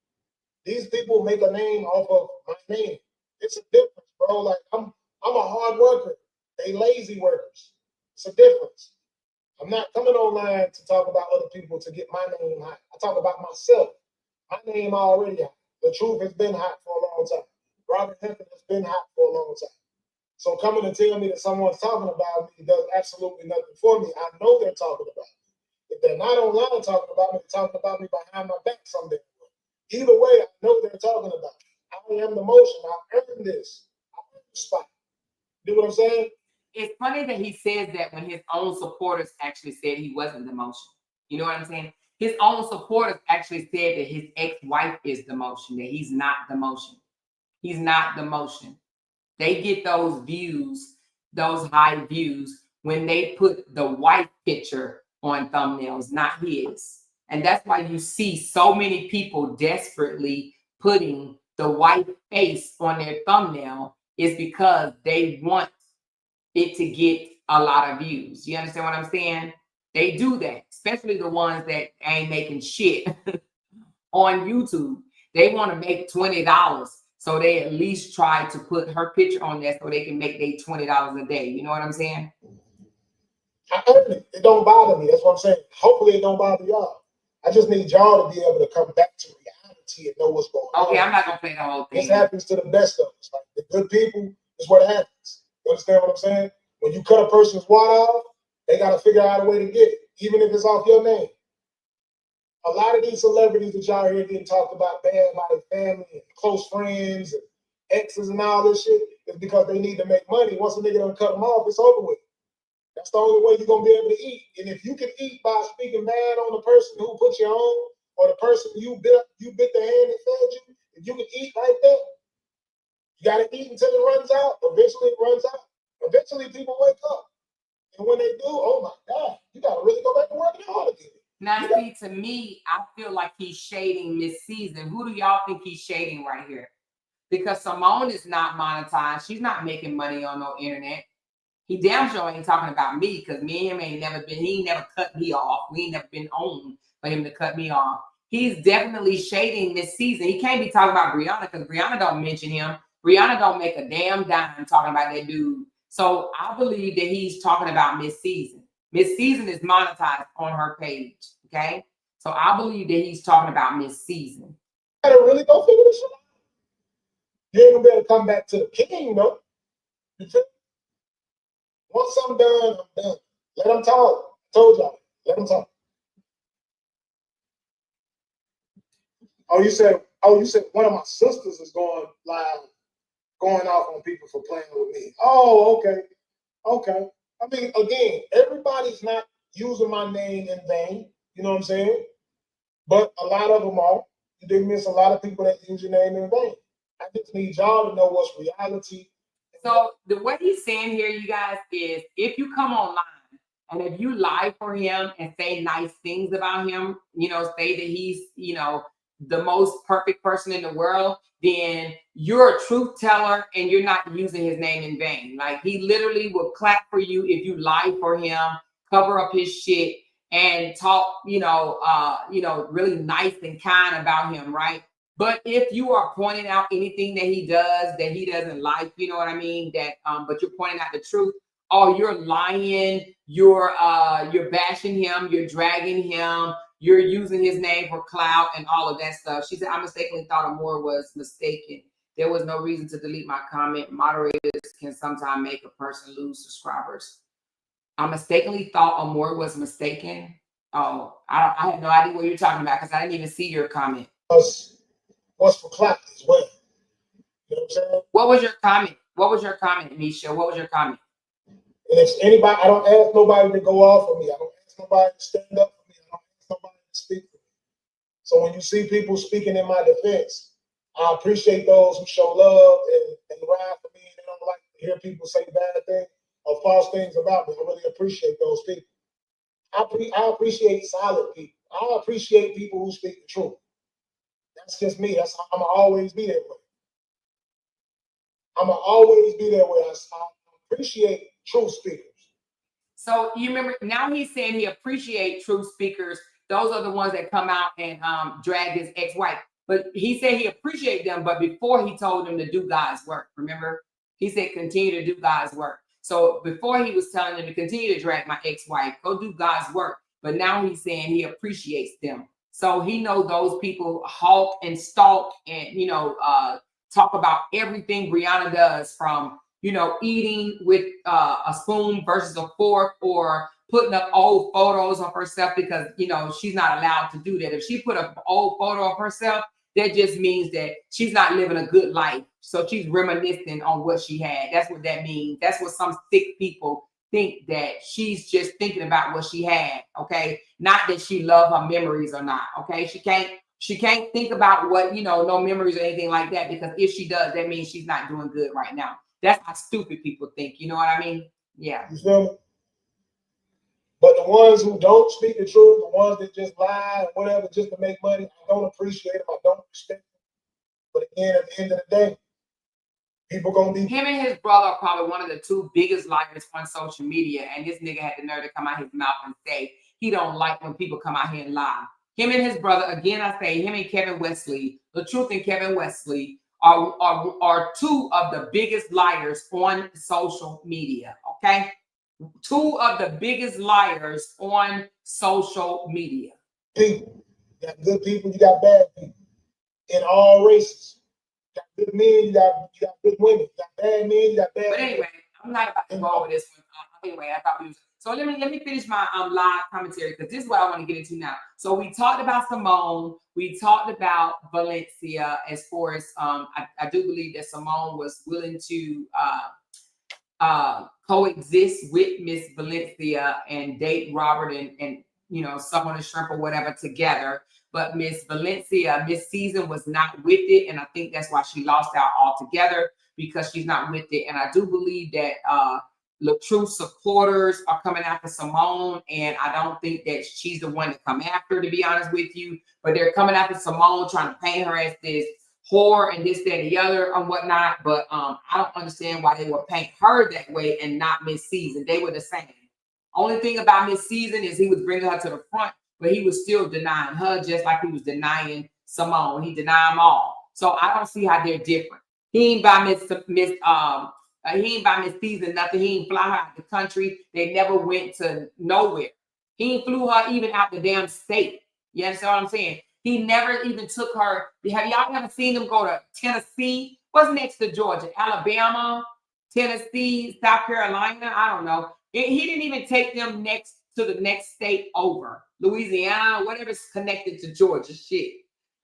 These people make a name off of my name. It's a difference, bro. Like I'm a hard worker. They lazy workers. It's a difference. I'm not coming online to talk about other people to get my name hot. I talk about myself. My name already hot. The truth has been hot for a long time. Robert Hampton has been hot for a long time. So coming to tell me that someone's talking about me does absolutely nothing for me. I know they're talking about me. If they're not online talking about me, they're talking about me behind my back someday. Either way, I know they're talking about me. I am the motion. I earned this. I earned the spot. You know what I'm saying? It's funny that he says that when his own supporters actually said he wasn't the motion. You know what I'm saying? His own supporters actually said that his ex-wife is the motion, that he's not the motion. He's not the motion. They get those views, those high views, when they put the wife picture on thumbnails, not his. And that's why you see so many people desperately putting the white face on their thumbnail, is because they want it to get a lot of views. You understand what I'm saying? They do that, especially the ones that ain't making shit on YouTube. They want to make $20. So they at least try to put her picture on there so they can make their $20 a day. You know what I'm saying? I earned it. It don't bother me. That's what I'm saying. Hopefully it don't bother y'all. I just need y'all to be able to come back to reality and know what's going on. Okay, I'm not gonna play the whole thing. This happens to the best of us. Like the good people is what happens. You understand what I'm saying? When you cut a person's water off, they gotta figure out a way to get it, even if it's off your name. A lot of these celebrities that y'all hear getting talked about bad by their family and close friends and exes and all this shit is because they need to make money. Once a nigga done cut them off, it's over with. That's the only way you're gonna be able to eat. And if you can eat by speaking bad on the person who put you on, or the person you bit the hand that fed you, if you can eat like that, You gotta eat until it runs out. Eventually it runs out. Eventually people wake up. And when they do, oh my God, you gotta really go back to working hard again. Now, see, to me, I feel like he's shading Miss Season. Who do y'all think he's shading right here? Because Simone is not monetized. She's not making money on no internet. He damn sure ain't talking about me, because me and him ain't never been, he ain't never cut me off. We ain't never been on for him to cut me off. He's definitely shading Miss Season. He can't be talking about Briana, because Briana don't mention him. Briana don't make a damn dime talking about that dude. So I believe that he's talking about Miss Season. Miss Season is monetized on her page, okay? So I believe that he's talking about Miss Season. You gotta really go figure this shit out. You ain't gonna be able to come back to the king, though. You feel? Once I'm done, I'm done. Let them talk. I told y'all. Let them talk. Oh, you said one of my sisters is going live, going off on people for playing with me. Oh, okay. Okay. I mean, again, everybody's not using my name in vain. You know what I'm saying? But a lot of them are. You did miss a lot of people that use your name in vain. I just need y'all to know what's reality. So the what he's saying here, you guys, is if you come online and if you lie for him and say nice things about him, you know, say that he's, you know, the most perfect person in the world, then you're a truth teller and you're not using his name in vain. Like, he literally will clap for you if you lie for him, cover up his shit, and talk, you know, really nice and kind about him, right? But if you are pointing out anything that he does that he doesn't like, you know what I mean, that but you're pointing out the truth, oh, you're lying, you're bashing him, you're dragging him, you're using his name for clout and all of that stuff. She said, I mistakenly thought Amore was mistaken. There was no reason to delete my comment. Moderators can sometimes make a person lose subscribers. I mistakenly thought Amore was mistaken. Oh, I have no idea what you're talking about, because I didn't even see your comment. What's for clout as well. You know what I'm saying? What was your comment? What was your comment, Misha? What was your comment? And if anybody, I don't ask nobody to go off for me. I don't ask nobody to stand up for me. I don't ask nobody to speak for me. So when you see people speaking in my defense, I appreciate those who show love and ride for me. And they don't like to hear people say bad things or false things about me. I really appreciate those people. I appreciate solid people. I appreciate people who speak the truth. That's just me. That's how I'm gonna always be that way. I'm gonna always be that way. I appreciate truth speakers. So you remember, now he's saying he appreciates truth speakers. Those are the ones that come out and drag his ex-wife. But he said he appreciated them, but before he told them to do God's work. Remember? He said continue to do God's work. So before he was telling them to continue to drag my ex-wife, go do God's work. But now he's saying he appreciates them. So he knows those people hawk and stalk and, you know, talk about everything Briana does, from, you know, eating with a spoon versus a fork, or putting up old photos of herself, because, you know, she's not allowed to do that. If she put up an old photo of herself, that just means that she's not living a good life. So she's reminiscing on what she had. That's what that means. That's what some sick people think, that she's just thinking about what she had. Okay, not that she love her memories or not. Okay, she can't think about what, you know, no memories or anything like that, because if she does, that means she's not doing good right now. That's how stupid people think. You know what I mean? Yeah. You feel me? But the ones who don't speak the truth, the ones that just lie or whatever just to make money, I don't appreciate them. I don't respect them. But again, at the end of the day, people gonna be. Him and his brother are probably one of the two biggest liars on social media, and this nigga had the nerve to come out his mouth and say he don't like when people come out here and lie. Him and his brother, again, I say, him and Kevin Wesley, the Truth and Kevin Wesley, are two of the biggest liars on social media. Okay, two of the biggest liars on social media. People, you got good people, you got bad people in all races. You got good men, you got good women. You got bad men, you got bad. But anyway, I'm not about to go over this one. Anyway, I thought we was. So let me finish my live commentary, because this is what I want to get into now. So we talked about Simone. We talked about Valencia. As far as I do believe that Simone was willing to coexist with Miss Valencia and date Robert and you know, someone a shrimp or whatever together. But Miss Valencia, Miss Season was not with it, and I think that's why she lost out altogether. because she's not with it. And I do believe that LaTruth supporters are coming after Simone, and I don't think that she's the one to come after, to be honest with you. But they're coming after Simone, trying to paint her as this whore and this, that, and the other, and whatnot. But I don't understand why they would paint her that way and not Miss Season. They were the same. Only thing about Miss Season is he was bringing her to the front, but he was still denying her, just like he was denying Simone. He denied them all. So I don't see how they're different. He ain't by he ain't by Miss Season nothing. He ain't fly her out the country. They never went to nowhere. He ain't flew her even out the damn state. You understand what I'm saying? He never even took her. Have y'all ever seen him go to Tennessee? What's next to Georgia? Alabama, Tennessee, South Carolina? I don't know. He didn't even take them next to the next state over. Louisiana, whatever's connected to Georgia, shit.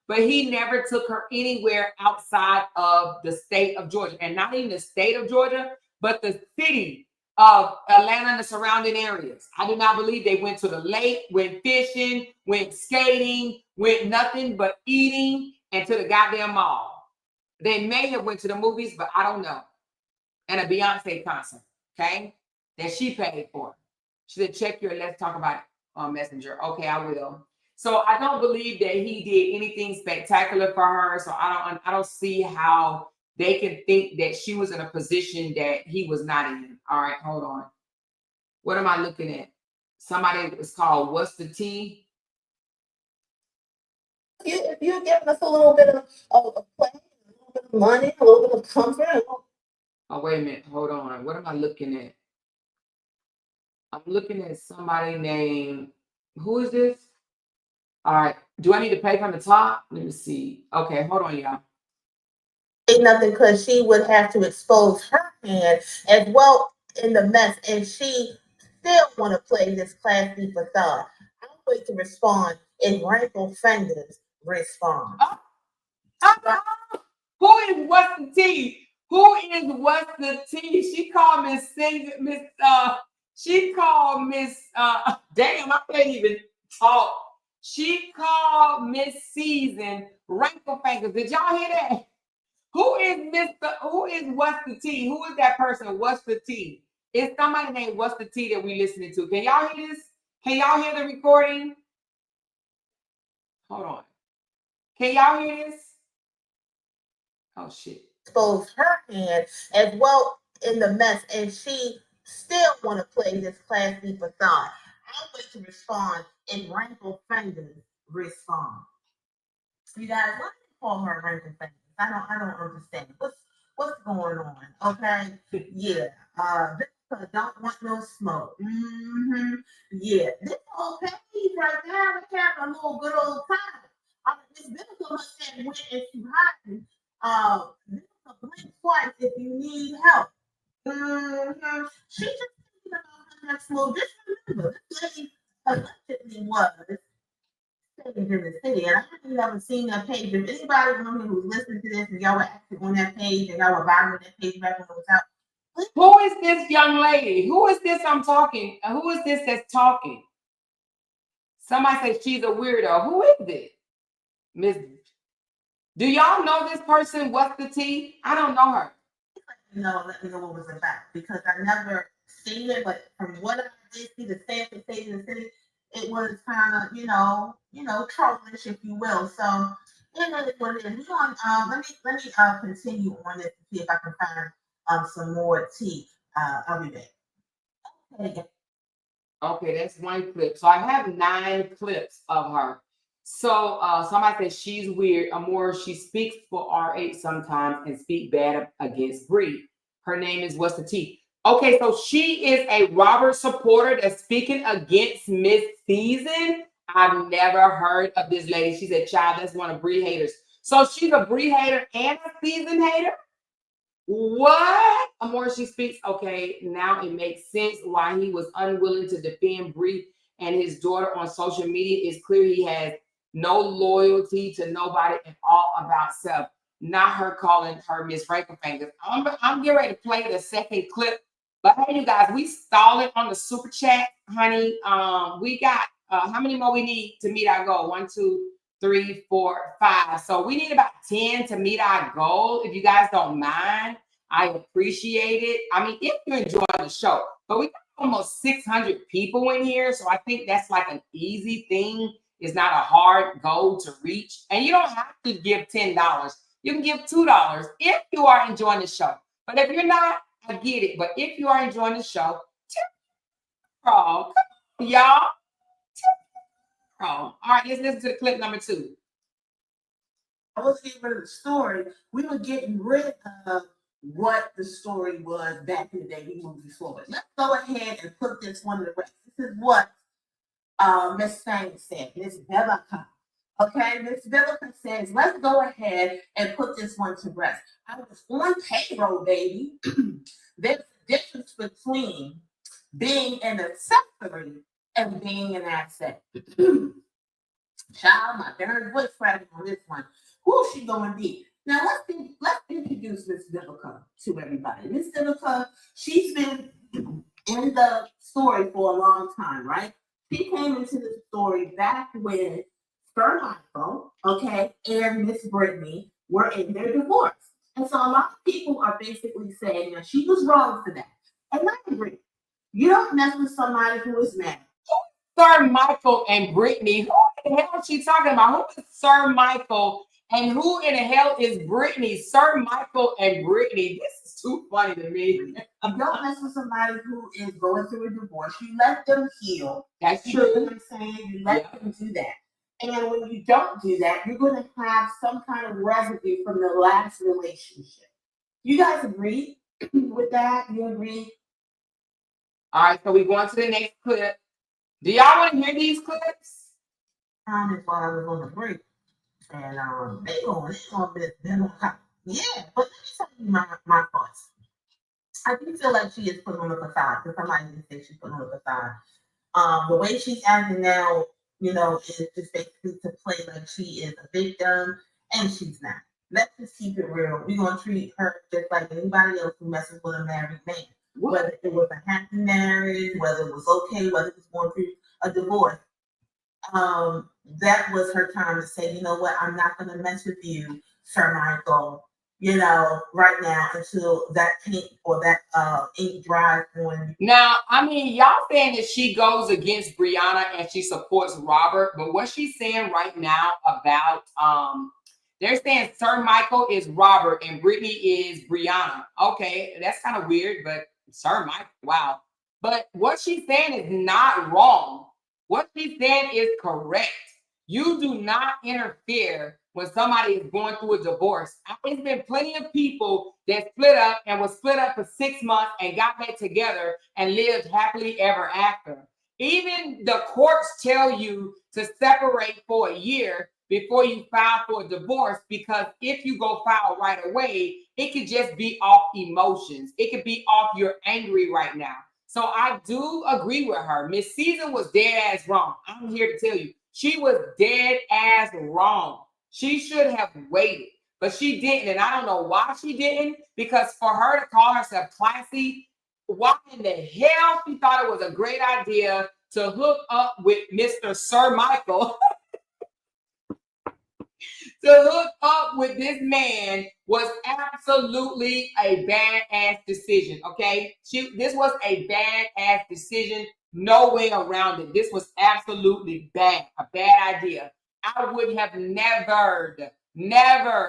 But he never took her anywhere outside of the state of Georgia. And not even the state of Georgia, but the city of Atlanta and the surrounding areas. I do not believe they went to the lake, went fishing, went skating, went nothing but eating, and to the goddamn mall. They may have went to the movies, but I don't know. And a Beyonce concert, okay? That she paid for. She said, check your let's talk about it on Messenger. Okay, I will. So I don't believe that he did anything spectacular for her. So I don't see how they can think that she was in a position that he was not in. All right, hold on. What am I looking at? Somebody was called What's the Tea? If you're giving us a little bit of play, a little bit of money, a little bit of comfort. Oh, wait a minute. Hold on. What am I looking at? I'm looking at somebody named, who is this? All right. Do I need to pay from the top? Let me see. Okay, hold on, y'all. Ain't nothing, because she would have to expose her hand as well in the mess, and she still want to play this classy facade. I'm going to respond in rankle fingers respond. Who is What's the Tea? Who is What's the Tea? She called Miss damn, I can't even talk. She called Miss Season rankle fingers. Did y'all hear that? Who is What's the Tea? Who is that person? What's the Tea? It's somebody named What's the Tea that we listening to. Can y'all hear this? Can y'all hear the recording? Hold on. Can y'all hear this? Oh shit. Expose her hand as well in the mess, and she still want to play this classy facade. I'm going to respond in rankle fingers respond. You guys, why do you call her rankle fingers? I don't understand. What's going on? Okay. Yeah. This don't want no smoke. Mm-hmm. Yeah. This whole page right there, we have a little good old time. This biblical much that went into hiding. This is a blink twice if you need help. Mm-hmm. She just thinking about her next move. Just remember, this lady allegedly was in the city, and I haven't never seen that page. If anybody who's listening to this and y'all were actually on that page and y'all were bothering that page back when it was out. Who is this young lady? Who is this I'm talking? Who is this that's talking? Somebody says she's a weirdo. Who is this? Miss, do y'all know this person? What's the Tea? I don't know her. No, let me know what it was about, because I never seen it, but from what I did see, the Stanford page in the city, it was kind of, trollish, if you will. So, it is what it is. Let me continue on this to see if I can find some more tea. I'll be back. Okay, that's one clip. So I have 9 clips of her. So somebody says she's weird. Amor, she speaks for R8 sometimes and speak bad against Bree. Her name is What's the Tea? Okay, so she is a Robert supporter that's speaking against Miss Season. I've never heard of this lady. She's a child. That's one of Bree haters. So she's a Bree hater and a Season hater? What? Amor, she speaks. Okay, now it makes sense why he was unwilling to defend Bree and his daughter on social media. It's clear he has no loyalty to nobody and all about self. Not her calling her Miss Ranklefinger. I'm getting ready to play the second clip. But hey, you guys, we stalling on the super chat, honey. We got how many more we need to meet our goal? 1, 2, 3, 4, 5. So we need about 10 to meet our goal, if you guys don't mind. I appreciate it. I mean, if you're enjoying the show, but we got almost 600 people in here, so I think that's like an easy thing. It's not a hard goal to reach, and you don't have to give $10. You can give $2 if you are enjoying the show. But if you're not, I get it. But if you are enjoying the show, come on, y'all. All right, let's listen to clip number 2. I was getting rid of the story. We were getting rid of what the story was back in the day. We moved forward. Let's go ahead and put this one to rest. This is what Miss Sang said, Miss Debunking. Okay, Miss Debunking says, let's go ahead and put this one to rest. I was on payroll, baby. There's a difference between being an accessory and being an asset. Child, my third voice cracking on this one. Who's she going to be? Now, let's introduce Miss Debunking to everybody. Miss Debunking, she's been in the story for a long time, right? She came into the story back when Sir Michael, okay, and Miss Brittany were in their divorce. And so a lot of people are basically saying that she was wrong for that. And I agree. You don't mess with somebody who is mad. Sir Michael and Brittany. Who in the hell is she talking about? Who is Sir Michael and who in the hell is Brittany? Sir Michael and Brittany. This is too funny to me. You don't mess with somebody who is going through a divorce. You let them heal. That's You know true. what I'm saying? You let them do that. And when you don't do that, you're going to have some kind of residue from the last relationship. You guys agree with that? You agree? All right, so we're going to the next clip. Do y'all want to hear these clips? Is while I was on the break. And they going this Democrat. Yeah, but let me tell you my thoughts. I do feel like she is putting on a facade, because somebody did say she's putting on a facade. The way she's acting now, you know, is just basically to play like she is a victim, and she's not. Let's just keep it real. We're gonna treat her just like anybody else who messes with a married man. Whether it was a happy marriage, whether it was okay, whether it was going through a divorce. That was her time to say, you know what, I'm not going to mess with you, Sir Michael, you know, right now until that paint or that ink dries on. Now, I mean, y'all saying that she goes against Briana and she supports Robert, but what she's saying right now about, they're saying Sir Michael is Robert and Brittany is Briana. Okay, that's kind of weird, but Sir Michael, wow. But what she's saying is not wrong. What she's saying is correct. You do not interfere when somebody is going through a divorce. There's been plenty of people that split up and was split up for 6 months and got back together and lived happily ever after. Even the courts tell you to separate for a year before you file for a divorce, because if you go file right away, it could just be off emotions. It could be off you're angry right now. So I do agree with her. Miss Season was dead ass wrong. I'm here to tell you, she was dead ass wrong. She should have waited, but she didn't. And I don't know why she didn't, because for her to call herself classy, why in the hell she thought it was a great idea to hook up with Mr. Sir Michael to hook up with this man was absolutely a badass decision, okay? This was a badass decision. No way around it. This was absolutely bad, a bad idea. I would have never,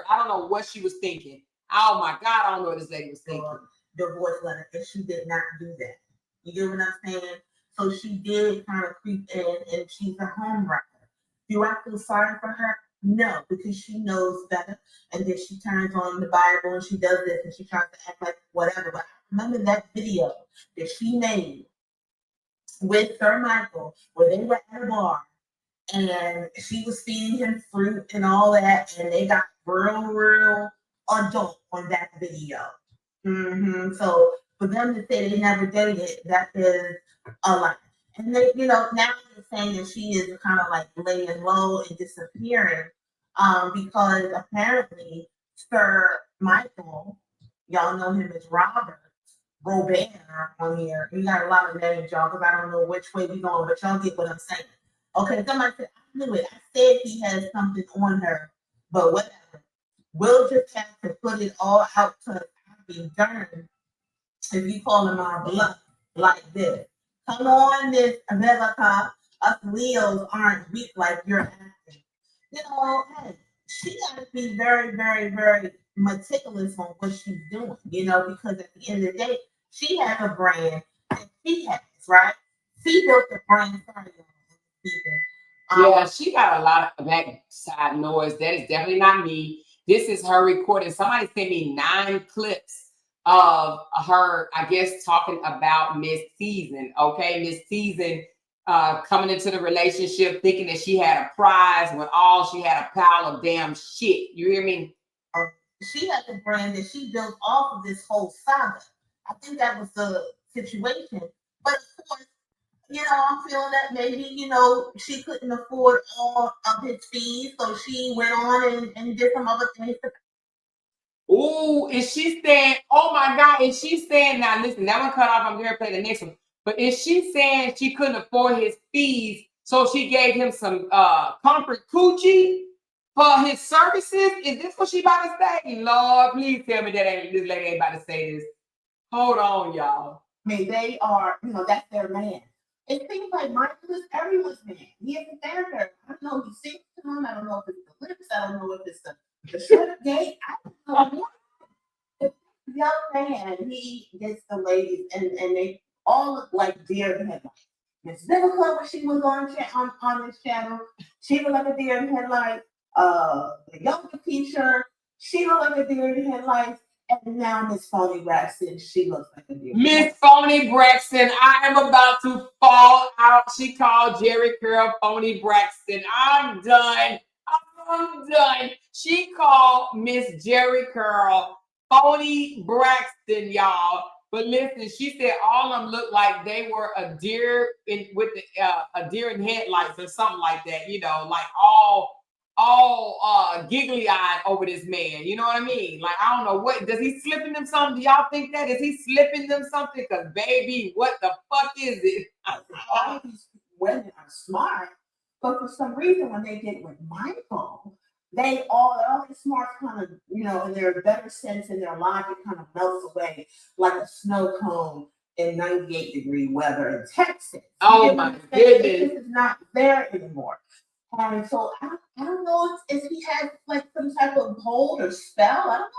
I don't know what she was thinking. Oh my God, I don't know what this lady was thinking. Divorce letter, and she did not do that. You get what I'm saying? So she did kind of creep in, and she's a homewrecker. Do I feel sorry for her? No, because she knows better, and then she turns on the Bible and she does this and she tries to act like whatever. But I remember that video that she made with Sir Michael where they were at a bar and she was feeding him fruit and all that, and they got real adult on that video. So for them to say they never dated, that is a lie. And they, you know, now they're saying that she is kind of like laying low and disappearing, because apparently Sir Michael, y'all know him as Robert on here. We got a lot of names, y'all, because I don't know which way we going, but y'all get what I'm saying. Okay, somebody said, I knew it. I said he has something on her, but whatever. We'll just have to put it all out to be done if you call him our bluff like this. Come on, Miss Vivica. Us Leos aren't weak like you're acting. You know, hey, she got to be very, very, very meticulous on what she's doing, you know, because at the end of the day, she has a brand that she has, right? She built the brand. Sorry, Yeah, she got a lot of backside noise. That is definitely not me. This is her recording. Somebody sent me 9 clips of her, I guess, talking about Miss Season. Okay, Miss Season coming into the relationship thinking that she had a prize when all she had a pile of damn shit. You hear me? She had the brand that she built off of this whole saga. I think that was the situation. But of course, you know, I'm feeling that maybe, you know, she couldn't afford all of his fees, so she went on and did some other things. Ooh, is she saying, oh my God, is she saying, now listen, that one cut off, I'm going to play the next one. But is she saying she couldn't afford his fees, so she gave him some comfort coochie for his services? Is this what she about to say? Lord, please tell me that this lady ain't about to say this. Hold on, y'all. I mean, they are, you know, that's their man. It seems like Michael is everyone's man. He is a therapist. I don't know if he sings to him. I don't know if it's the lips. I don't know if it's the short gate. I don't know. The young man, he gets the ladies, and they all look like deer in headlights. Miss Vivica, when she was on this channel, she looked like a deer in headlights. The younger teacher, she looked like a deer in headlights. And now Miss Phony Braxton, she looks like a deer. Miss Phony Braxton, I am about to fall out. She called Jerry Curl Phony Braxton. I'm done. I'm done. She called Miss Jerry Curl Phony Braxton, y'all. But listen, she said all of them looked like they were a deer with a deer in headlights or something like that. You know, like all giggly eyed over this man. You know what I mean? Like, I don't know what, does he slipping them something? Do y'all think that? Is he slipping them something? Because baby, what the fuck is it? All these women are smart, but for some reason when they get with Michael, all their smarts kind of, you know, and their better sense and their logic kind of melts away like a snow cone in 98-degree weather in Texas. Oh my goodness. This is not there anymore. And so I don't know if he has like some type of hold or spell. I don't know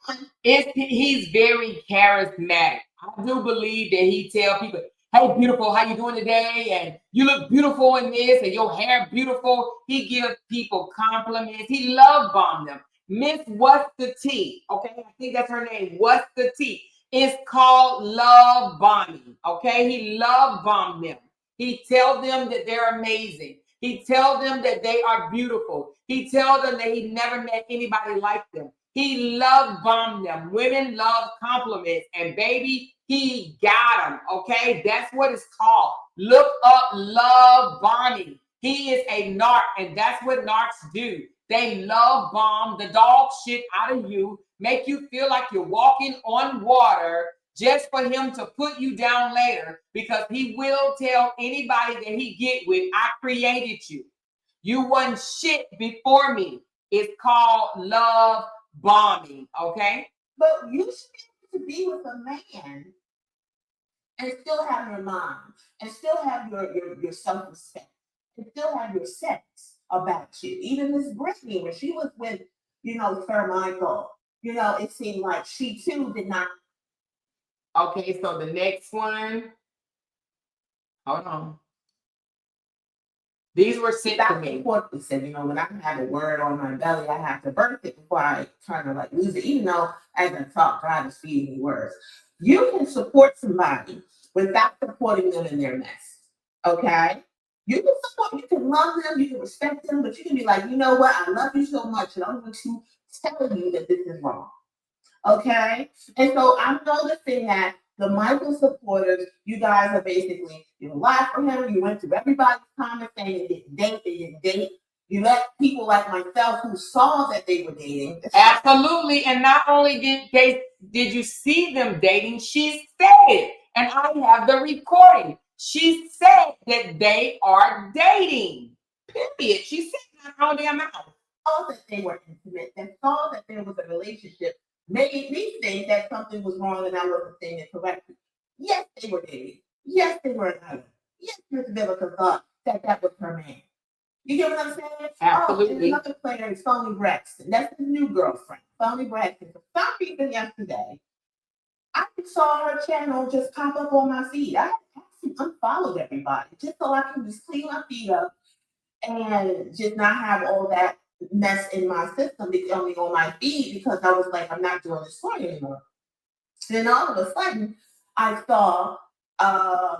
what's going on. He's very charismatic. I do believe that he tell people, hey, beautiful, how you doing today? And you look beautiful in this, and your hair beautiful. He gives people compliments. He love bomb them. Miss What's the Tea? Okay, I think that's her name. What's the Tea? It's called love bombing. Okay, he love bomb them. He tell them that they're amazing. He tell them that they are beautiful. He tell them that he never met anybody like them. He love bomb them. Women love compliments, and baby, he got them. Okay, that's what it's called. Look up love bombing. He is a narc, and that's what narcs do. They love bomb the dog shit out of you, make you feel like you're walking on water, just for him to put you down later, because he will tell anybody that he get with, I created you. You wasn't shit before me. It's called love bombing, okay? But you should be able to be with a man and still have your mind, and still have your self-respect, and still have your sense about you. Even Miss Brittany, when she was with, you know, Sir Michael, you know, it seemed like she too did not. Okay, so the next one, hold on. These were sent to me. He said, you know, when I have a word on my belly, I have to birth it before I kind of like lose it, even though as I talk, God is feeding me words. You can support somebody without supporting them in their mess. Okay? You can support, you can love them, you can respect them, but you can be like, you know what, I love you so much, and I'm going to tell you that this is wrong. Okay? And so I'm noticing that the Michael supporters, you guys are basically, you lied for him, you went through everybody's comments saying they didn't date. You let people like myself who saw that they were dating. Absolutely. And not only did you see them dating, she said it. And I have the recording. She said that they are dating. Period. She said that on their mouth. Saw that they were intimate, and saw that there was a relationship made me think that something was wrong and I wasn't saying it correctly. Yes, they were dating. Yes, they were together. Yes, Miss Vivica thought that that was her man. You get what I'm saying? Absolutely. Oh, and another player is Tony Braxton. That's his new girlfriend, Tony Braxton. For some reason yesterday, I saw her channel just pop up on my feed. I actually unfollowed everybody just so I can just clean my feed up and just not have all that mess in my system becoming on my feed because I was like, I'm not doing this story anymore. Then all of a sudden, I saw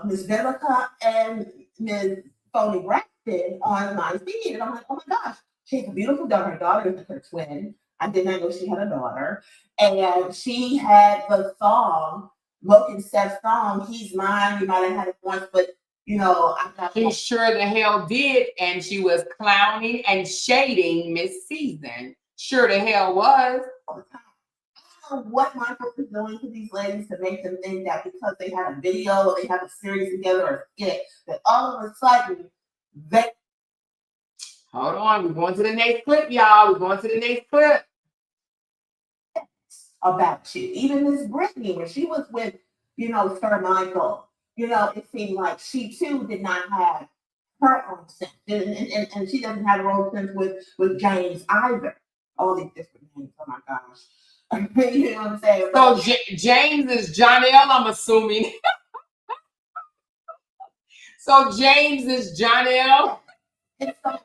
Ms. Vivica and Ms. Tony Braxton on my feed, and I'm like, oh my gosh, she has a beautiful daughter. Her daughter is her twin. I did not know she had a daughter, and she had the song, Logan Steph's song, "He's Mine." You might have had it once, but you know, I got. She sure the hell did, and she was clowning and shading Miss Season. Sure the hell was. All the time. I don't know what Michael is doing to these ladies to make them think that because they have a video or they have a series together or a skit, that all of a sudden they. Hold on, we're going to the next clip, y'all. We're going to the next clip. About you. Even Miss Brittany, when she was with, Sir Michael, it seemed like she too did not have her own sense. And she doesn't have her own sense with James either. All these different names. Oh my gosh. You know what I'm saying? So James is Jonelle, I'm assuming. So James is Jonelle. And so,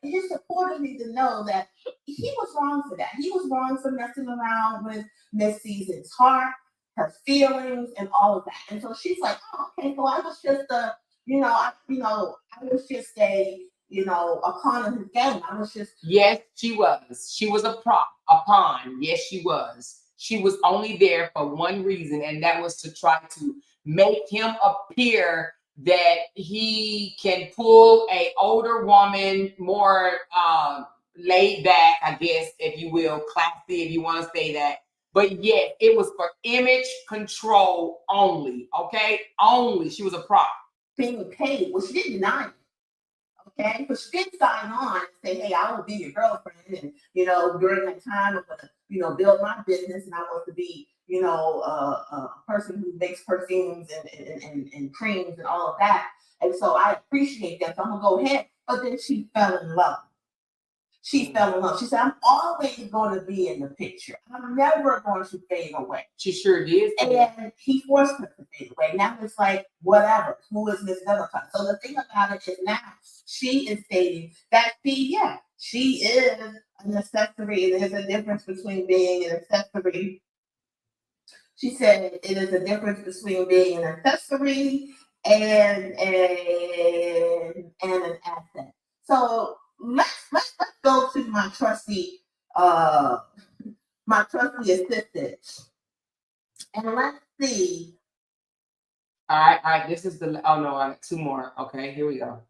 his supporters need to know that he was wrong for that. He was wrong for messing around with Miss Season's heart, her feelings, and all of that. And so she's like, oh, okay, so I was just I was just a pawn of his game. I was just. Yes, she was. She was a pawn. Yes, she was. She was only there for one reason, and that was to try to make him appear that he can pull a older woman, more laid back, I guess, if you will, classy, if you want to say that. But yet, it was for image control only, okay? Only. She was a prop. Being paid, well, she didn't deny it. Okay, but she did sign on and say, hey, I will be your girlfriend. And, during that time, I'm going to, build my business and I want to be, a person who makes perfumes and creams and all of that. And so I appreciate that. So I'm going to go ahead. But then she fell in love. She fell in love. She said, I'm always going to be in the picture. I'm never going to fade away. She sure did. And he forced her to fade away. Now it's like, whatever. Who is Miss Vivica? So the thing about it is now she is stating that she is an accessory. There's a difference between being an accessory. She said it is a difference between being an accessory and an asset. So let's go to my trusty assistant, and let's see. All right. This is the. Oh no, I got two more. Okay, here we go.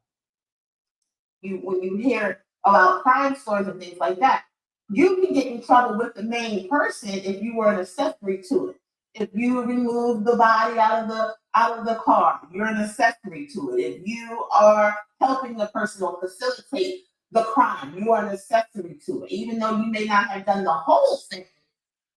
When you hear about crime stories and things like that, you can get in trouble with the main person if you were an accessory to it. If you remove the body out of the car, you're an accessory to it. If you are helping the person or facilitate the crime, you are an accessory to it. Even though you may not have done the whole thing,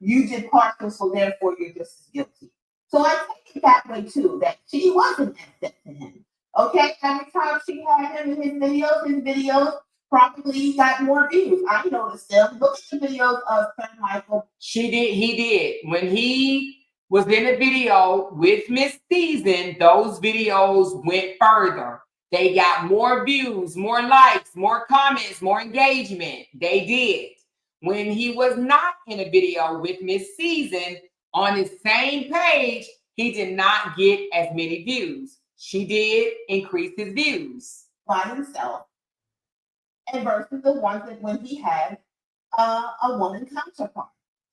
you did partial, so therefore you're just as guilty. So I take it that way too, that she was an asset to him. Okay, every time she had him in his videos probably got more views. I noticed them. Look at the videos of Sir Michael. He did. When he was in a video with Miss Season, those videos went further. They got more views, more likes, more comments, more engagement. They did. When he was not in a video with Miss Season on his same page, he did not get as many views. She did increase his views by himself, and versus the ones that when he had a woman counterpart,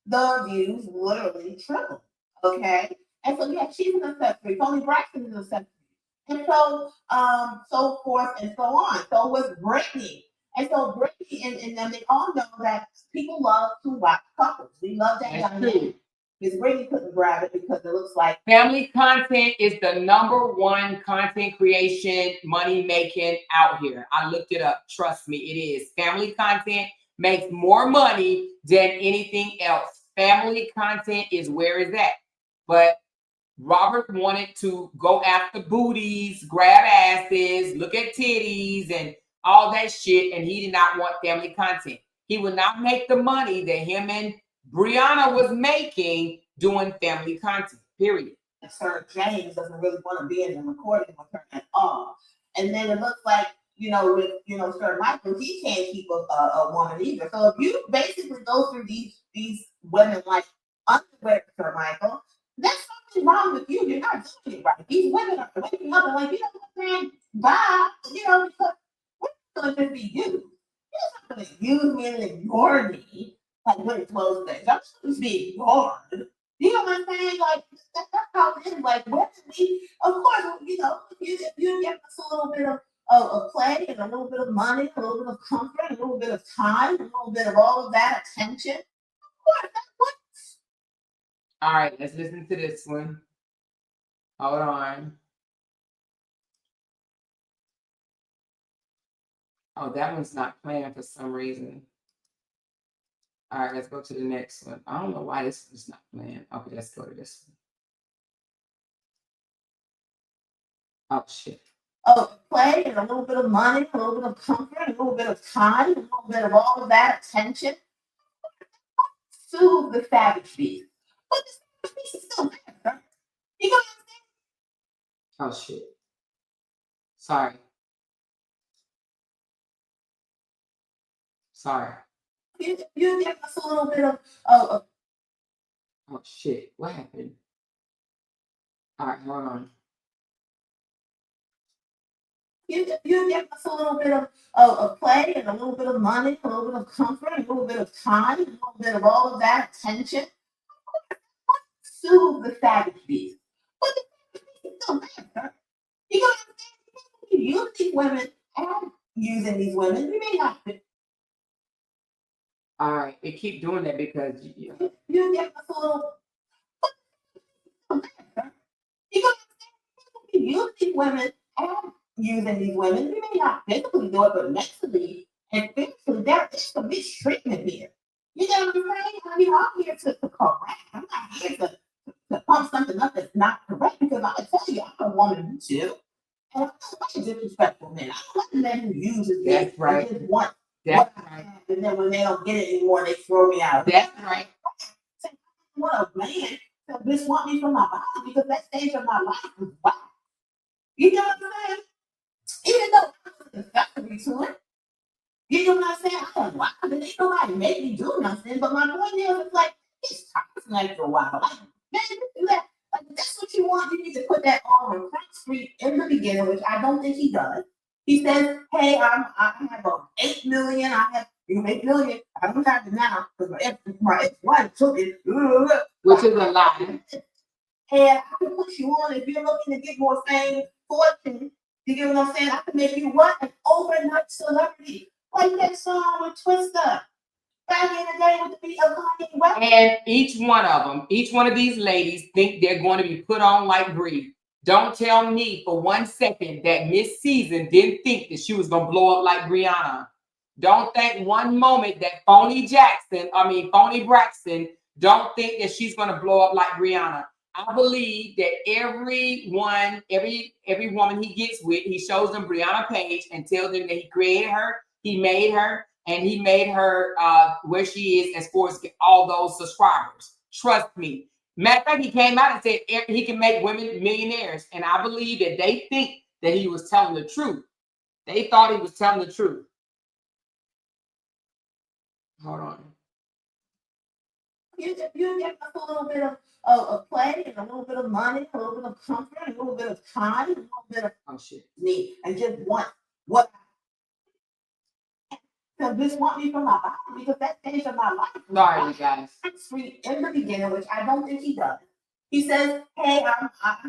the views literally tripled. Okay, and so she's an accessory. Tony Braxton is an accessory, and so forth and so on. So was Brittany, and so Brittany and them, they all know that people love to watch couples. We love that dynamic. Miss Brittany couldn't grab it because it looks like family content is the #1 content creation, money making out here. I looked it up. Trust me, it is. Family content makes more money than anything else. family content is where it's at. But Robert wanted to go after booties, grab asses, look at titties, and all that shit, and he did not want family content. He would not make the money that him and Briana was making doing family content, period. Sir James doesn't really want to be in the recording with her at all. And then it looks like, with, Sir Michael, he can't keep a woman either. So if you basically go through these women like underwear, Sir Michael, that's something wrong with you. You're not doing it right. These women are waking up and like, man, bye, because we're going to be used. You're not going to use me and ignore me like when it's close things. I'm supposed to be ignored. You know what I'm saying? Like, that's how it is. Like, what we, of course, if you give us a little bit of play and a little bit of money, a little bit of comfort, a little bit of time, a little bit of all of that attention, of course, that's what. All right, let's listen to this one. Hold on. Oh, that one's not playing for some reason. All right, let's go to the next one. I don't know why this is not playing. Okay, let's go to this one. Oh, shit. Oh, play and a little bit of money, a little bit of comfort, a little bit of time, a little bit of all of that attention. Soothe the savage beast. But the savage beast is still there. You know what I'm saying? Oh, shit. Sorry. You give us a little bit of oh, shit. What happened? All right, hold on. You give us a little bit of play and a little bit of money, a little bit of comfort, a little bit of time, a little bit of all of that attention. Soothe the savage beast. But the savage beast is still there. You know what I'm saying? You use these women and using these women. You may not. All right, it keep doing that because you give us a little. You know what I'm saying? You use these women and using these women. You may not physically do it, but mentally and physically, there's some mistreatment here. You know what I'm saying? I mean, I'm here to correct. I'm not here to pump something up that's not correct because I tell you, I'm a woman too. And I'm not disrespectful men. I don't like men who use this. That's right. I just want that's right. And then when they don't get it anymore, they throw me out. That's right. What a man that just want me from my body because that stage of my life was wow. You know what I'm saying? Even though I was accessory to it, you know what I'm saying? I don't wow, but ain't nobody made me do nothing. But my point is, it's like it's toxic after a while. Like, man, do that. Like, that's what you want. You need to put that on Front Street in the beginning, which I don't think he does. He says, "Hey, I have 8 million. I have 8 million. I don't have it now because my ex-wife took it." Which is a lie. And I can put you on if you're looking to get more fame, fortune. You get what I'm saying? I can make you what? An overnight celebrity. Like that song with Twista. Back in the day with the beat of Kanye West. And each one of them, each one of these ladies think they're going to be put on like Brie. Don't tell me for 1 second that Miss Season didn't think that she was going to blow up like Briana. Don't think one moment that phony Braxton, don't think that she's going to blow up like Briana. I believe that every woman he gets with, he shows them Briana page and tells them that he created her, he made her, and he made her where she is as far as all those subscribers. Trust me. Matter of fact, he came out and said he can make women millionaires. And I believe that they think that he was telling the truth. They thought he was telling the truth. Hold on. You get us a little bit of play and a little bit of money, a little bit of comfort, a little bit of time, a little bit of me, and just want what. So just want me from my body because that stage of my life. Sorry, you guys. Sweet in the beginning, which I don't think he does. He says, "Hey, I have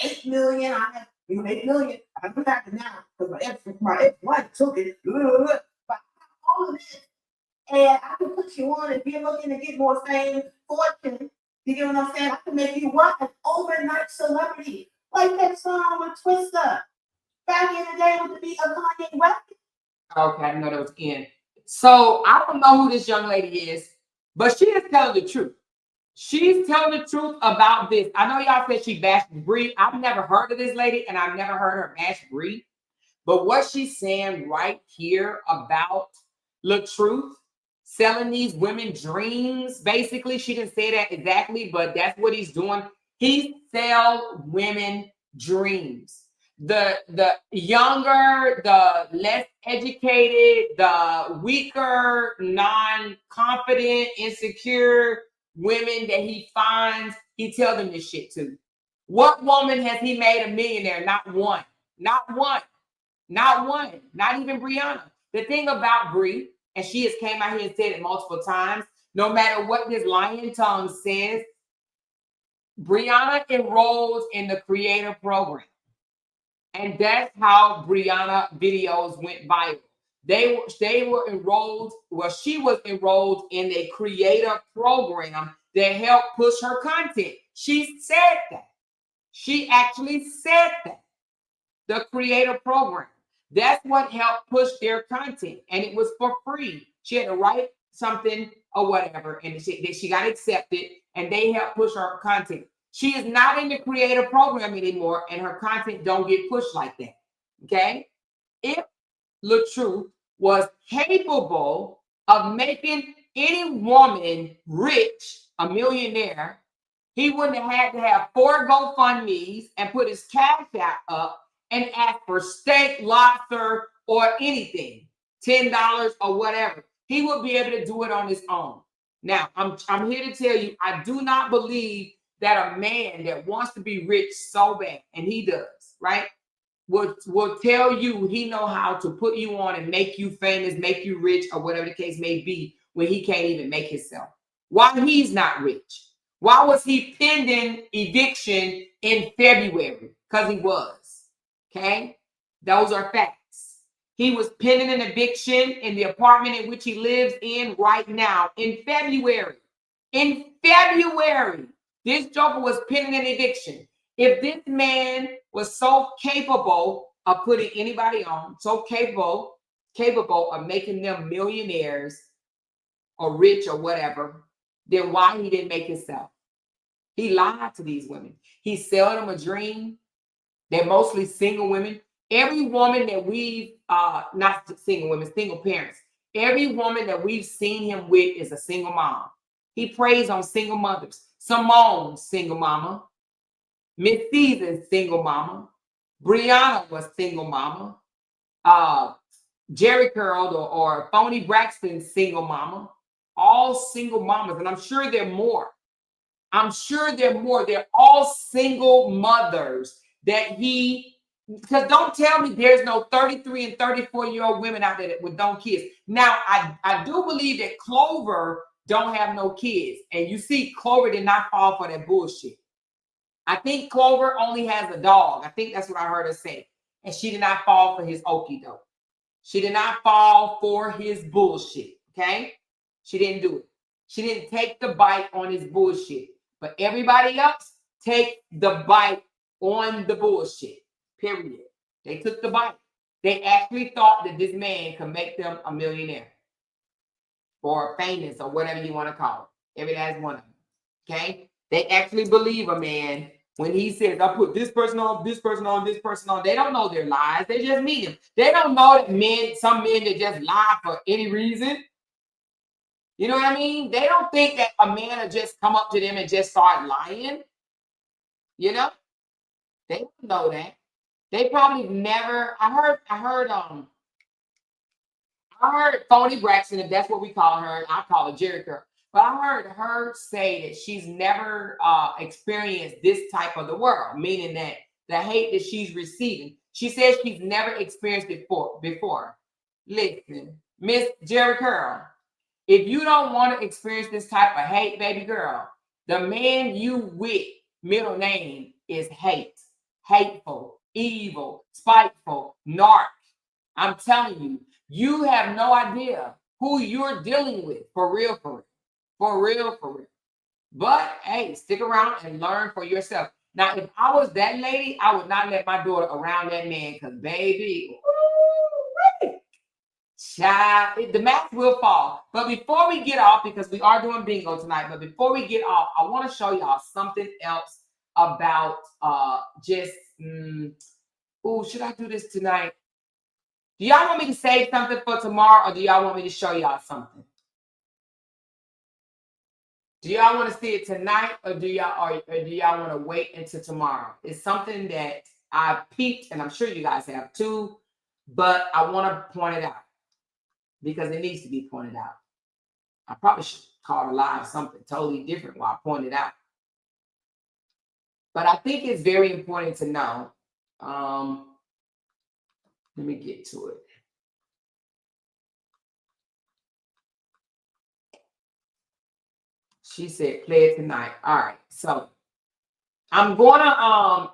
8 million. I have 8 million. I don't have it now because my ex-wife took it." But all of this, and I can put you on if you're looking to get more fame, fortune. You get what I'm saying? I can make you what? An overnight celebrity, like that song with Twista. Back in the day with the beat of Kanye West. Okay, I didn't know that was in. So I don't know who this young lady is, but she is telling the truth. She's telling the truth about this. I know y'all said she bashed Bree. I've never heard of this lady, and I've never heard her bash Bree. But what she's saying right here about the truth, selling these women dreams, basically, she didn't say that exactly, but that's what he's doing. He sell women dreams. The younger, the less educated, the weaker, non-confident, insecure women that he finds, he tells them this shit to. What woman has he made a millionaire? Not one. Not one. Not one. Not even Briana. The thing about Brie, and she has came out here and said it multiple times, no matter what this lying tongue says, Briana enrolls in the creator program. And that's how Briana videos went viral. They were enrolled, well, she was enrolled in a creator program that helped push her content. She said that. She actually said that. The creator program. That's what helped push their content. And it was for free. She had to write something or whatever. And she got accepted. And they helped push her content. She is not in the creator program anymore. And her content don't get pushed like that. Okay? If LaTruth was capable of making any woman rich, a millionaire, he wouldn't have had to have 4 GoFundMes and put his cash app up and ask for steak, lobster, or anything, $10 or whatever. He would be able to do it on his own. Now, I'm here to tell you, I do not believe that a man that wants to be rich so bad, and he does, right, will tell you he know how to put you on and make you famous, make you rich, or whatever the case may be, when he can't even make himself. Why he's not rich? Why was he pending eviction in February? Because he was. Okay? Those are facts. He was pending an eviction in the apartment in which he lives in right now in February. In February, this joker was pending an eviction. If this man was so capable of putting anybody on, so capable of making them millionaires or rich or whatever, then why he didn't make himself? He lied to these women. He's selling them a dream. They're mostly single women. Every woman that we've, not single women, single parents, every woman that we've seen him with is a single mom. He preys on single mothers. Simone, single mama. Miss Season, single mama. Briana was single mama. Jerry Curl or Phony Braxton, single mama. All single mamas, and I'm sure there are more. I'm sure there are more. They're all single mothers that he, because don't tell me there's no 33 and 34-year-old women out there with no kids. Now, I do believe that Clover don't have no kids. And you see, Clover did not fall for that bullshit. I think Clover only has a dog. I think that's what I heard her say. And she did not fall for his okie doke. She did not fall for his bullshit, okay? She didn't do it. She didn't take the bite on his bullshit. But everybody else take the bite on the bullshit, period. They took the bite. They actually thought that this man could make them a millionaire or famous or whatever you want to call it. Every last one of them, okay? They actually believe a man when he says, I put this person on, this person on, this person on. They don't know their lies. They just meet him. They don't know that men, some men that just lie for any reason. You know what I mean? They don't think that a man will just come up to them and just start lying. You know? They don't know that. They probably never. I heard Phony Braxton, if that's what we call her. I call her Jerry Curl. But I heard her say that she's never experienced this type of the world, meaning that the hate that she's receiving. She says she's never experienced it before. Listen, Miss Jerry Curl, if you don't want to experience this type of hate, baby girl, the man you with, middle name is hate, hateful, evil, spiteful, narc. I'm telling you, you have no idea who you're dealing with, for real, for real. For real, for real. But hey, stick around and learn for yourself. Now, if I was that lady, I would not let my daughter around that man because, baby, Child, the mask will fall. But before we get off, because we are doing bingo tonight, but before we get off, I want to show y'all something else about should I do this tonight? Do y'all want me to save something for tomorrow, or do y'all want me to show y'all something? Do y'all want to see it tonight, or do y'all want to wait until tomorrow? It's something that I've peeped, and I'm sure you guys have too, but I want to point it out because it needs to be pointed out. I probably should call it live something totally different while I point it out. But I think it's very important to know. Let me get to it. She said, play it tonight. All right. So I'm going to,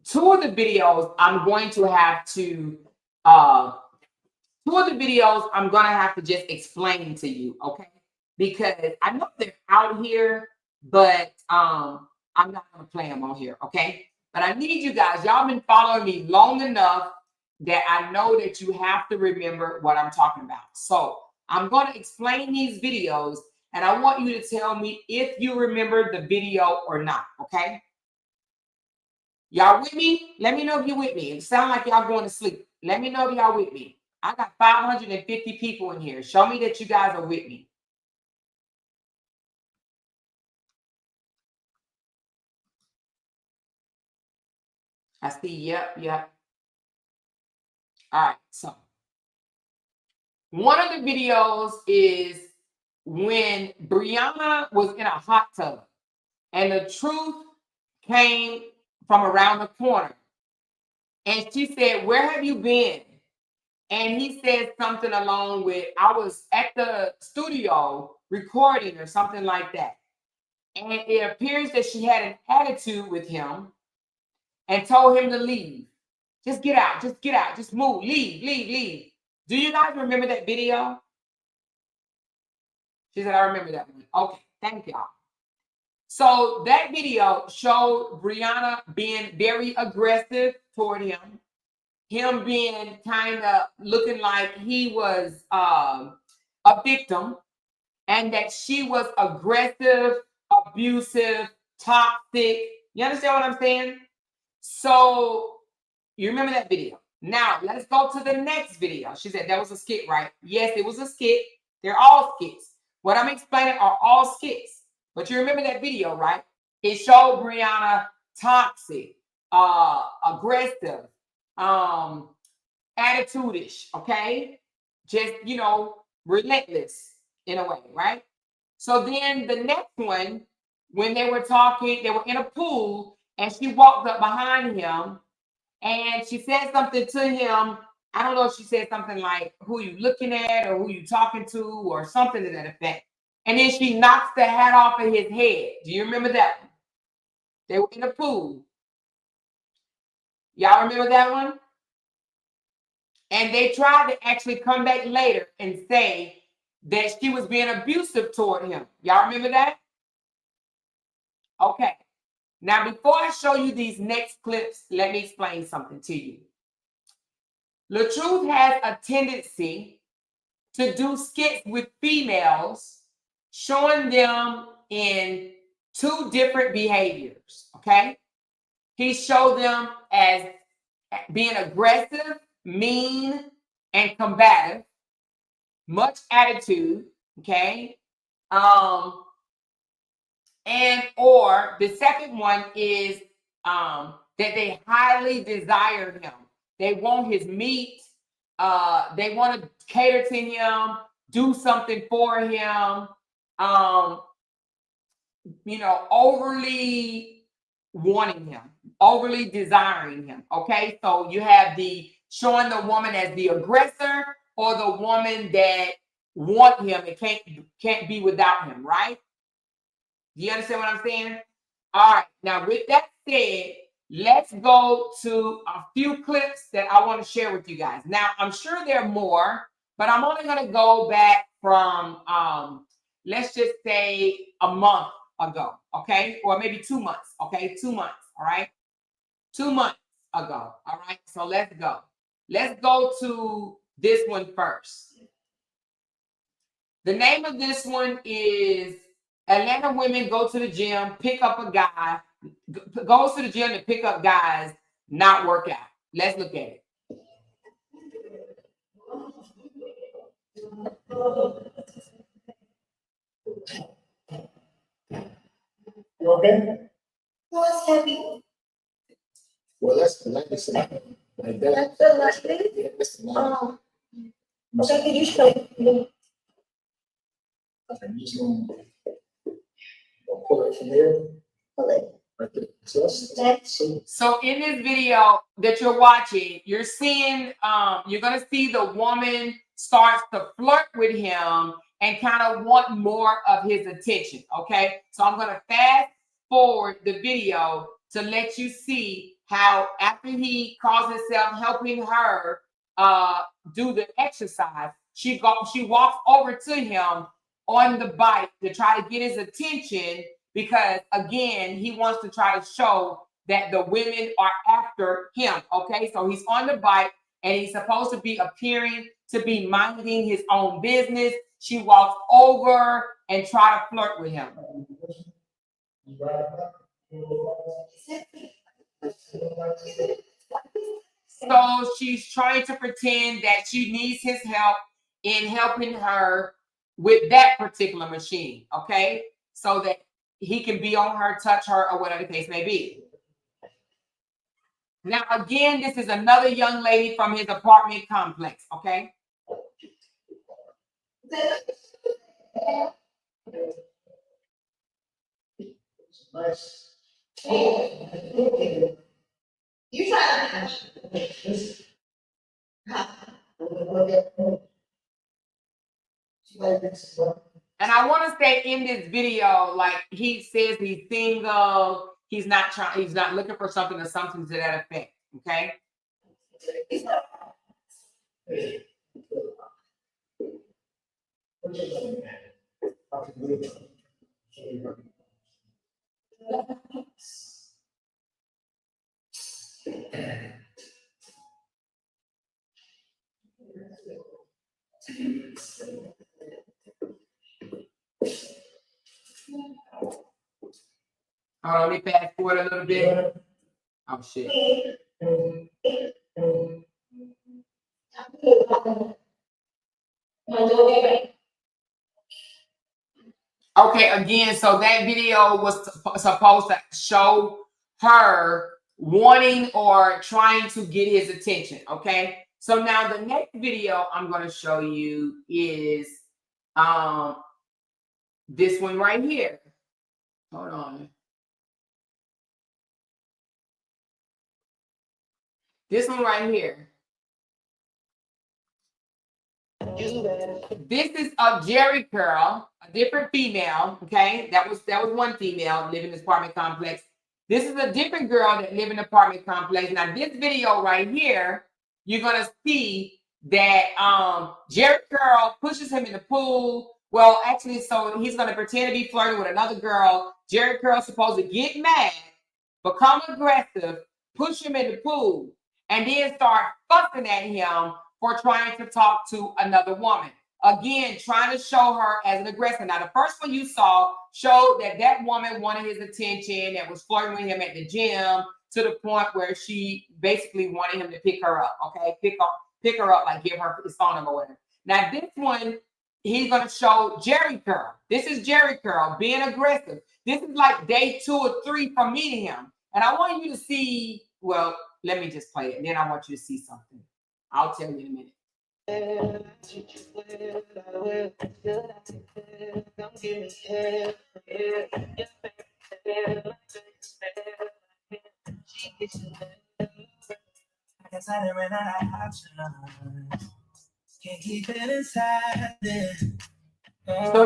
two of the videos I'm going to have to just explain to you, okay? Because I know they're out here, but I'm not going to play them on here, okay? But I need you guys. Y'all been following me long enough that I know that you have to remember what I'm talking about. So I'm going to explain these videos, and I want you to tell me if you remember the video or not, okay? Y'all with me? Let me know if you're with me. It sounds like y'all going to sleep. Let me know if y'all with me. I got 550 people in here. Show me that you guys are with me. I see, yep. All right, so one of the videos is when Briana was in a hot tub and the truth came from around the corner. And she said, "Where have you been?" And he said something along with, "I was at the studio recording," or something like that. And it appears that she had an attitude with him and told him to leave. Just get out, just move, leave. Do you guys remember that video? She said, "I remember that one." Okay, thank y'all. So that video showed Briana being very aggressive toward him being kind of looking like he was a victim, and that she was aggressive, abusive, toxic. You understand what I'm saying? So you remember that video. Now let's go to the next video. She said that was a skit, right? Yes, it was a skit. They're all skits. What I'm explaining are all skits. But you remember that video, right? It showed Briana toxic, aggressive, attitude-ish, okay? Just, relentless in a way, right? So then the next one, when they were talking, they were in a pool, and she walked up behind him, and she said something to him. I don't know if she said something like, "Who you looking at?" or "Who you talking to?" or something to that effect. And then she knocks the hat off of his head. Do you remember that one? They were in a pool. Y'all remember that one? And they tried to actually come back later and say that she was being abusive toward him. Y'all remember that? Okay. Now, before I show you these next clips, let me explain something to you. LaTruth has a tendency to do skits with females, showing them in two different behaviors, okay? He showed them as being aggressive, mean, and combative, much attitude, okay? And or the second one is that they highly desire him. They want his meat. They want to cater to him, do something for him. Overly wanting him, overly desiring him. Okay, so you have the showing the woman as the aggressor, or the woman that want him and can't be without him, right? Do you understand what I'm saying? All right, now with that said, let's go to a few clips that I want to share with you guys. Now, I'm sure there are more, but I'm only going to go back from, let's just say a month ago, okay? Or maybe 2 months, okay? 2 months, all right? 2 months ago, all right? So let's go. Let's go to this one first. The name of this one is Atlanta Women Go to the Gym, Pick Up a Guy, goes to the gym to pick up guys, not work out. Let's look at it. You okay? What's heavy? Well, that's the language like that. That's the last thing. Yeah, that's the language. Okay, can you show me? Okay, I'm just gonna pull it from here. Pull it. Right there. So that's So in this video that you're watching, you're seeing, you're gonna see the woman starts to flirt with him and kind of want more of his attention. Okay, so I'm gonna fast forward the video to let you see how after he calls himself helping her do the exercise, she walks over to him on the bike to try to get his attention, because again, he wants to try to show that the women are after him. Okay, so he's on the bike and he's supposed to be appearing to be minding his own business. She walks over and try to flirt with him. So she's trying to pretend that she needs his help in helping her with that particular machine, okay? So that he can be on her, touch her, or whatever the case may be. Now, again, this is another young lady from his apartment complex, okay? nice. You try And I want to say in this video, like he says he's single, he's not looking for something or something to that effect. Okay. Hold on, let me fast forward a little bit. Oh shit. Okay, again, so that video was supposed to show her wanting or trying to get his attention, okay? So now the next video I'm going to show you is this one right here. Hold on. This one right here. This is a Jerry girl, a different female. Okay, that was one female living in this apartment complex. This is a different girl that live in the apartment complex. Now, this video right here, you're gonna see that Jerry girl pushes him in the pool. Well, actually, so he's gonna pretend to be flirting with another girl. Jerry girl's supposed to get mad, become aggressive, push him in the pool, and then start fussing at him for trying to talk to another woman. Again, trying to show her as an aggressor. Now, the first one you saw showed that woman wanted his attention and was flirting with him at the gym to the point where she basically wanted him to pick her up, okay? Pick her up, like give her his phone number or whatever. Now, this one, he's going to show Jerry Curl. This is Jerry Curl being aggressive. This is like day 2 or 3 from meeting him. And I want you to see, well, let me just play it. And then I want you to see something. I'll tell you in a minute. So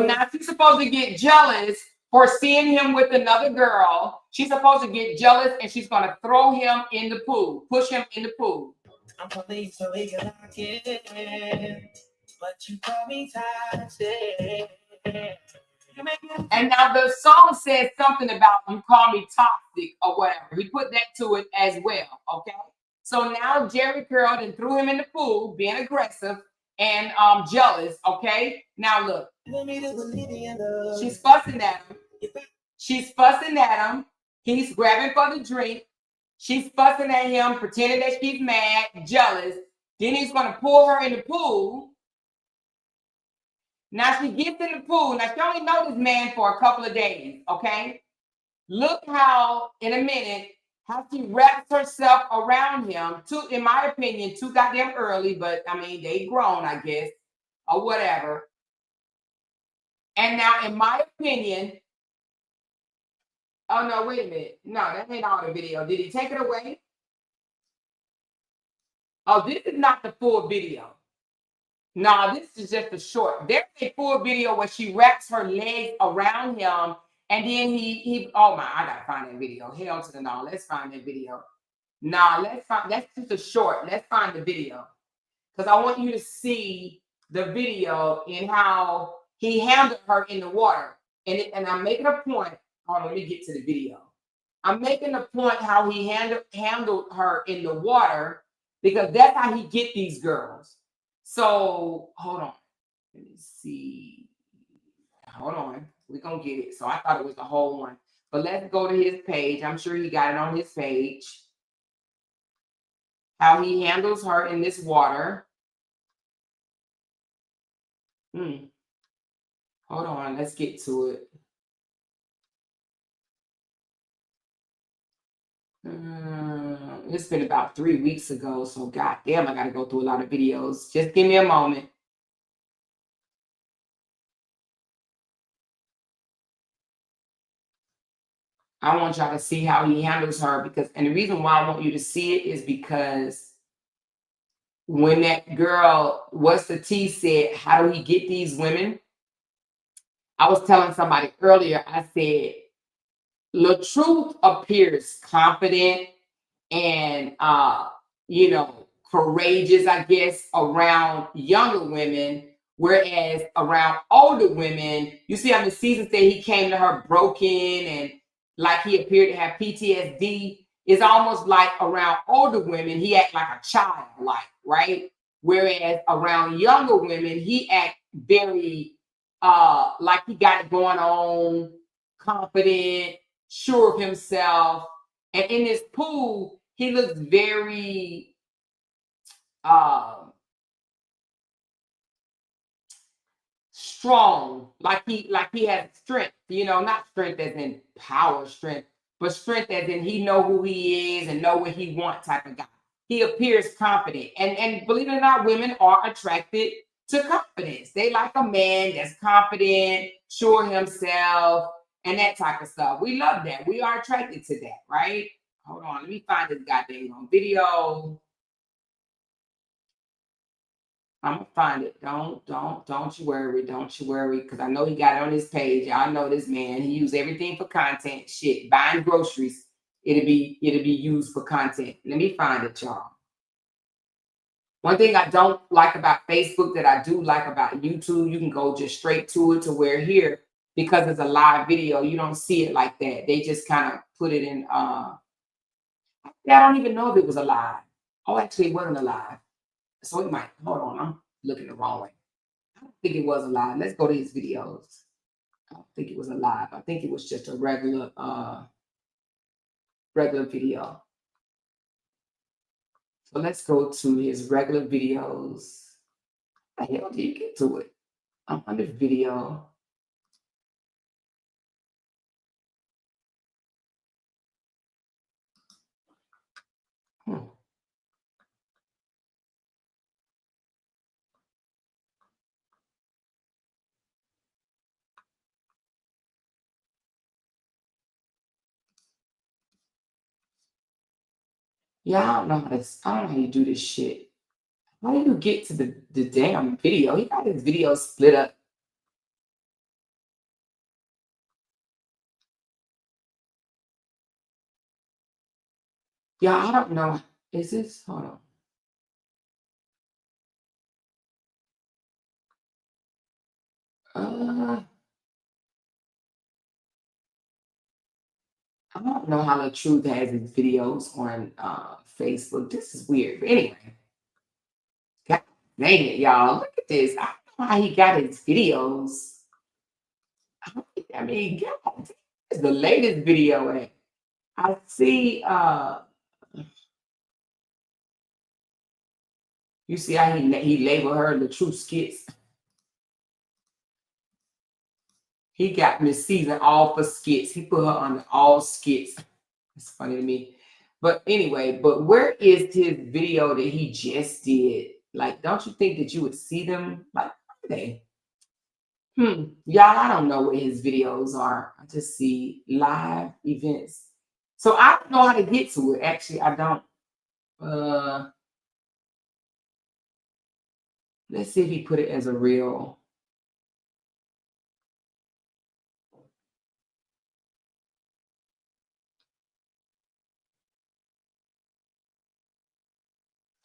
now she's supposed to get jealous for seeing him with another girl. She's supposed to get jealous and she's going to throw him in the pool, push him in the pool. I'm police, so we can lock in, but you call me toxic. And now the song says something about you call me toxic or whatever. He put that to it as well, okay? So now Jerry curled and threw him in the pool, being aggressive and jealous, okay? Now look, She's fussing at him. She's fussing at him. He's grabbing for the drink. She's fussing at him, pretending that she's mad, jealous. Then he's going to pull her in the pool. Now she gets in the pool. Now she only knows this man for a couple of days, okay? Look how, in a minute, how she wraps herself around him. In my opinion, too goddamn early, but I mean, they grown, I guess, or whatever. And now, in my opinion, oh no, wait a minute. No, that ain't all the video. Did he take it away? Oh, this is not the full video. No, this is just a short. There's a full video where she wraps her legs around him, and then he oh my, I gotta find that video. Hell to the no. Let's find that video. Nah, that's just a short. Let's find the video. Because I want you to see the video and how he handled her in the water. And I'm making a point. Hold on, let me get to the video. I'm making a point how he handled her in the water, because that's how he get these girls. So hold on. Let me see. Hold on. We're gonna get it. So I thought it was the whole one. But let's go to his page. I'm sure he got it on his page. How he handles her in this water. Hold on, let's get to it. It's been about 3 weeks ago, so goddamn, I gotta go through a lot of videos. Just give me a moment. I want y'all to see how he handles her, because, and the reason why I want you to see it is because when that girl, what's the T, said, how do he get these women? I was telling somebody earlier, I said, LaTruth appears confident and, courageous, I guess, around younger women, whereas around older women, you see how the seasons that he came to her broken and like he appeared to have PTSD. It's almost like around older women, he act like a child, right? Whereas around younger women, he act very like he got it going on, confident, sure of himself. And in this pool, he looks very strong, like he has strength, not strength as in power strength, but strength as in he know who he is and know what he wants type of guy. He appears confident. And believe it or not, women are attracted to confidence. They like a man that's confident, sure himself, and that type of stuff. We love that. We are attracted to that, right? Hold on, let me find this goddamn video. I'm gonna find it. Don't you worry. Don't you worry. Because I know he got it on his page. I know this man. He used everything for content. Shit, buying groceries. It'll be used for content. Let me find it, y'all. One thing I don't like about Facebook that I do like about YouTube, you can go just straight to it, to where here, because it's a live video, you don't see it like that. They just kind of put it in. I don't even know if it was alive. Oh, actually, it wasn't alive. So it might, hold on, I'm looking the wrong way. I don't think it was alive. Let's go to his videos. I don't think it was alive. I think it was just a regular video. So let's go to his regular videos. How the hell did you get to it? I'm on this video. Yeah, I don't know how you do this shit. How do you get to the damn video? He got his video split up. Yeah, I don't know. Is this? Hold on. I don't know how LaTruth has his videos on Facebook. This is weird. But anyway, God dang it, y'all. Look at this. I don't know how he got his videos. I mean, God, it's the latest video. I see, you see how he labeled her the true skits. He got Miss Season all for skits. He put her on all skits. It's funny to me. But anyway, but where is his video that he just did? Like, don't you think that you would see them? Like, where are they? Y'all, I don't know where his videos are. I just see live events. So I don't know how to get to it. Actually, I don't. Let's see if he put it as a reel.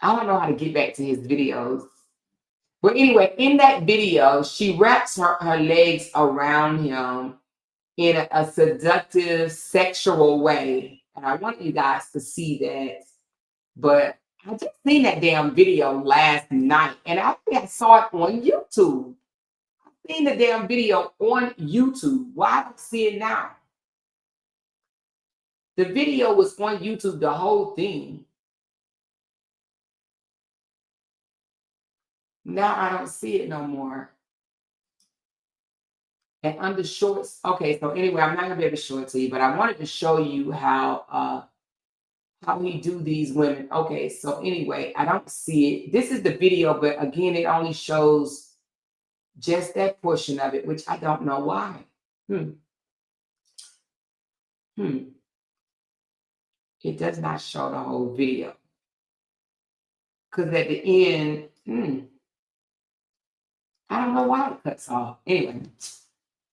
I don't know how to get back to his videos. But anyway, in that video, she wraps her legs around him in a seductive, sexual way. And I want you guys to see that. But I just seen that damn video last night. And I think I saw it on YouTube. I seen the damn video on YouTube. Why don't I see it now? The video was on YouTube, the whole thing. Now I don't see it no more. And under shorts, okay, so anyway, I'm not gonna be able to show it to you, but I wanted to show you how he do these women. Okay, so anyway, I don't see it. This is the video, but again, it only shows just that portion of it, which I don't know why. It does not show the whole video. Because at the end, I don't know why it cuts off. Anyway,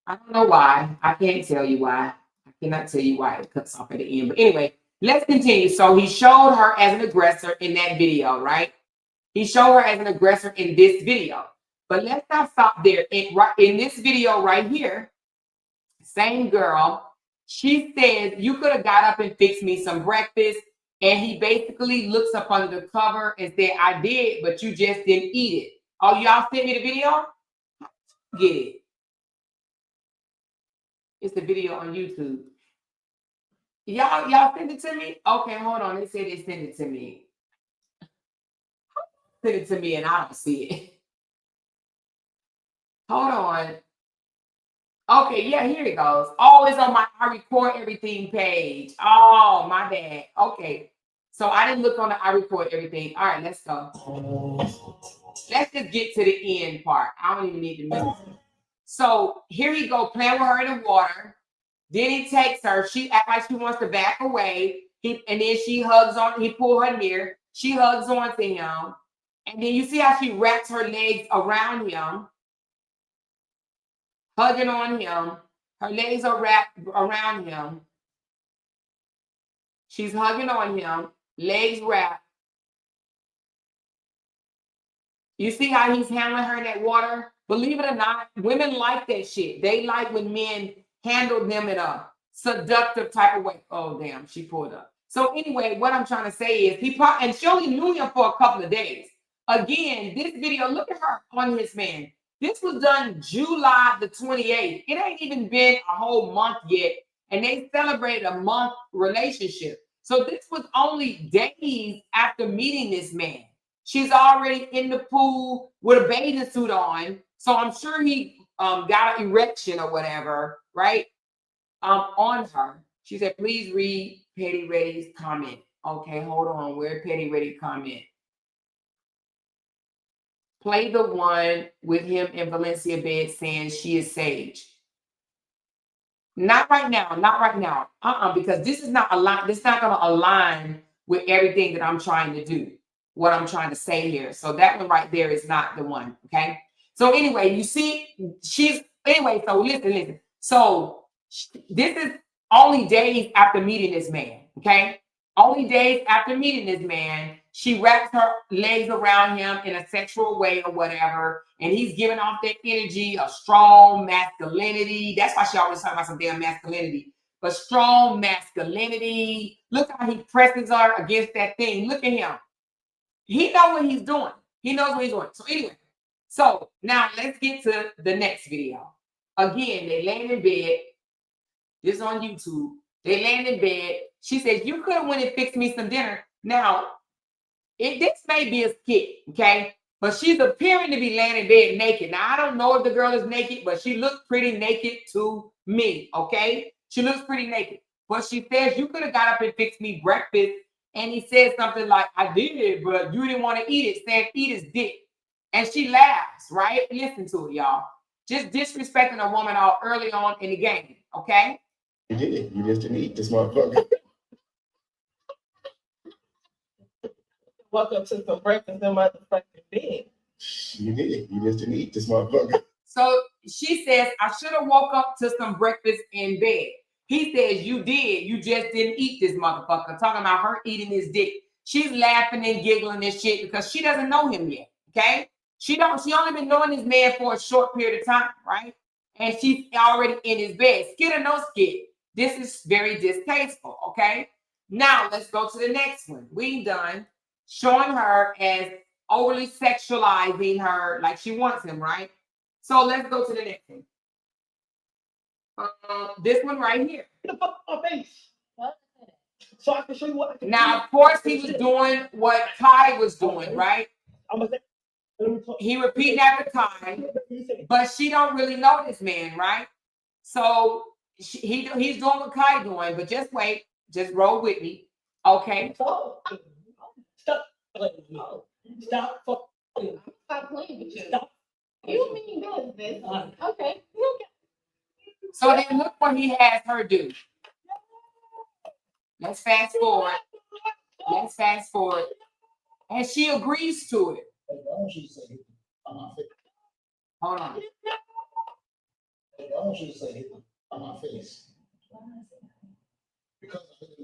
I don't know why. I can't tell you why. I cannot tell you why it cuts off at the end. But anyway, let's continue. So he showed her as an aggressor in that video, right? He showed her as an aggressor in this video. But let's not stop there. In this video right here, same girl, she says, you could have got up and fixed me some breakfast. And he basically looks up under the cover and said, I did, but you just didn't eat it. Oh, y'all sent me the video? Get it. It's the video on YouTube. Y'all send it to me? Okay, hold on. They said they sent it to me. Send it to me and I don't see it. Hold on. Okay, yeah, here it goes. Oh, it's on my I record everything page. Oh, my bad. Okay. So I didn't look on the I record everything. All right, let's go. Let's just get to the end part. I don't even need the music. So here he go, playing with her in the water. Then he takes her. She acts like she wants to back away. And then she hugs on. He pulled her near. She hugs on to him. And then you see how she wraps her legs around him, hugging on him. Her legs are wrapped around him. She's hugging on him, legs wrapped. You see how he's handling her in that water? Believe it or not, women like that shit. They like when men handle them in a seductive type of way. Oh, damn, she pulled up. So anyway, what I'm trying to say is and she only knew him for a couple of days. Again, this video, look at her on his man. This was done July the 28th. It ain't even been a whole month yet. And they celebrated a month relationship. So this was only days after meeting this man. She's already in the pool with a bathing suit on. So I'm sure he got an erection or whatever, right? On her. She said, please read Petty Reddy's comment. Okay, hold on. Where's Petty Reddy comment? Play the one with him in Valencia bed saying she is Sage. Not right now. Not right now. Because this is not align. This is not going to align with everything that I'm trying to do. What I'm trying to say here. So that one right there is not the one. Okay. So anyway, you see, so listen. So this is only days after meeting this man. Okay. Only days after meeting this man, she wraps her legs around him in a sexual way or whatever. And he's giving off that energy of strong masculinity. That's why she always talking about some damn masculinity. But strong masculinity. Look how he presses her against that thing. Look at him. He knows what he's doing. He knows what he's doing. So anyway, so now let's get to the next video. Again, they laying in bed. This is on YouTube. They laying in bed. She says, you could have went and fixed me some dinner. Now, this may be a skit, okay? But she's appearing to be laying in bed naked. Now, I don't know if the girl is naked, but she looks pretty naked to me, okay? She looks pretty naked. But she says, you could have got up and fixed me breakfast. And he says something like, I did, but you didn't want to eat it. Saying, eat his dick. And she laughs, right? Listen to it, y'all. Just disrespecting a woman all early on in the game, okay? You did it. You just didn't eat this motherfucker. Welcome to some breakfast in motherfucking bed. You did it. You just didn't eat this motherfucker. So she says, I should have woke up to some breakfast in bed. He says, you did. You just didn't eat this motherfucker. Talking about her eating his dick. She's laughing and giggling and shit because she doesn't know him yet, okay? She only been knowing this man for a short period of time, right? And she's already in his bed. Skit or no skit. This is very distasteful, okay? Now, let's go to the next one. We done showing her as overly sexualizing her like she wants him, right? So let's go to the next one. This one right here. Get the fuck off my face. So I can show you what I can Now, do. of course, he was doing what Kai was doing, right? I'm gonna say, let me talk. He repeating after Kai, but she don't really know this man, right? So he's doing what Kai doing, but just wait, just roll with me, okay? Stop. Stop playing with me. Stop fucking. Stop playing with you. Stop. You mean business. Okay. So then look what he has her do. Let's fast forward. Let's fast forward. And she agrees to it. I want you to say hit on my face. Hold on. I want you to say hit on my face. Because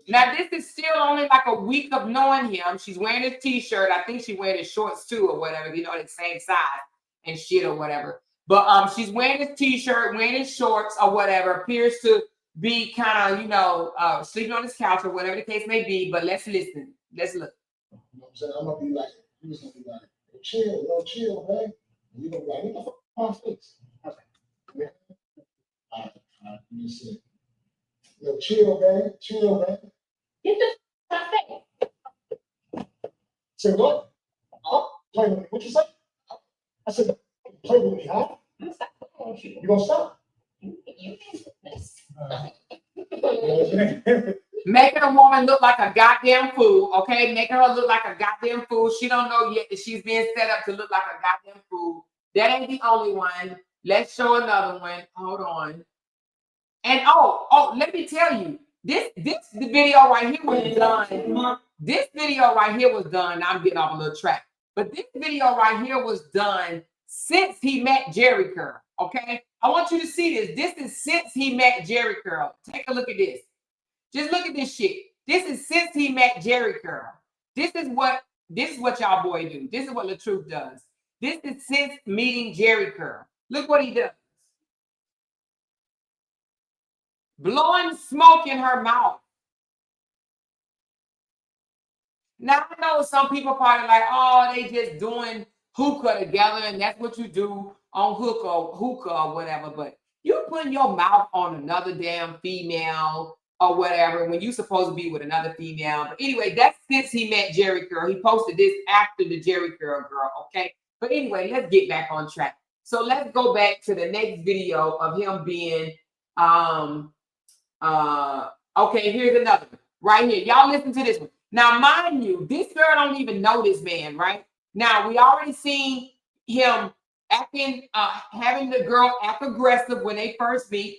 Now, this is still only like a week of knowing him. She's wearing his t-shirt. I think she's wearing his shorts too or whatever, you know, the same size and shit or whatever. But she's wearing his t-shirt, wearing his shorts or whatever, appears to be kind of, you know, sleeping on his couch or whatever the case may be. But let's listen. Let's look. you know what I'm saying? I'm gonna be like, you was gonna be like, chill, man. And you're gonna be like, hit the fuck on my face. Okay. Yeah. All right, you said, chill, man. Get the my face. Say what? Oh, play with me. What you say? I said, play with me, huh? Stop playing with you. You gonna stop? You mean business. Making a woman look like a goddamn fool, okay? Making her look like a goddamn fool. She don't know yet that she's being set up to look like a goddamn fool. That ain't the only one. Let's show another one. Hold on. And let me tell you, this video right here was done. This video right here was done. I'm getting off a little track. But this video right here was done since he met Jerry Curl, okay? I want you to see this. This is since he met Jerry Curl. Take a look at this. Just look at this shit. This is since he met Jerry Curl. This is what y'all boy do. This is what the truth does. This is since meeting Jerry Curl. Look what he does. Blowing smoke in her mouth. Now, I know some people probably like, oh, they just doing hookah together, and that's what you do on hookah or whatever. But you're putting your mouth on another damn female or whatever when you're supposed to be with another female. But anyway, that's since he met Jerry Curl. He posted this after the Jerry Curl girl, okay? But anyway, let's get back on track. So let's go back to the next video of him being, okay, here's another one right here. Y'all listen to this one. Now, mind you, this girl don't even know this man, right? Now, we already seen him acting, having the girl act aggressive when they first meet.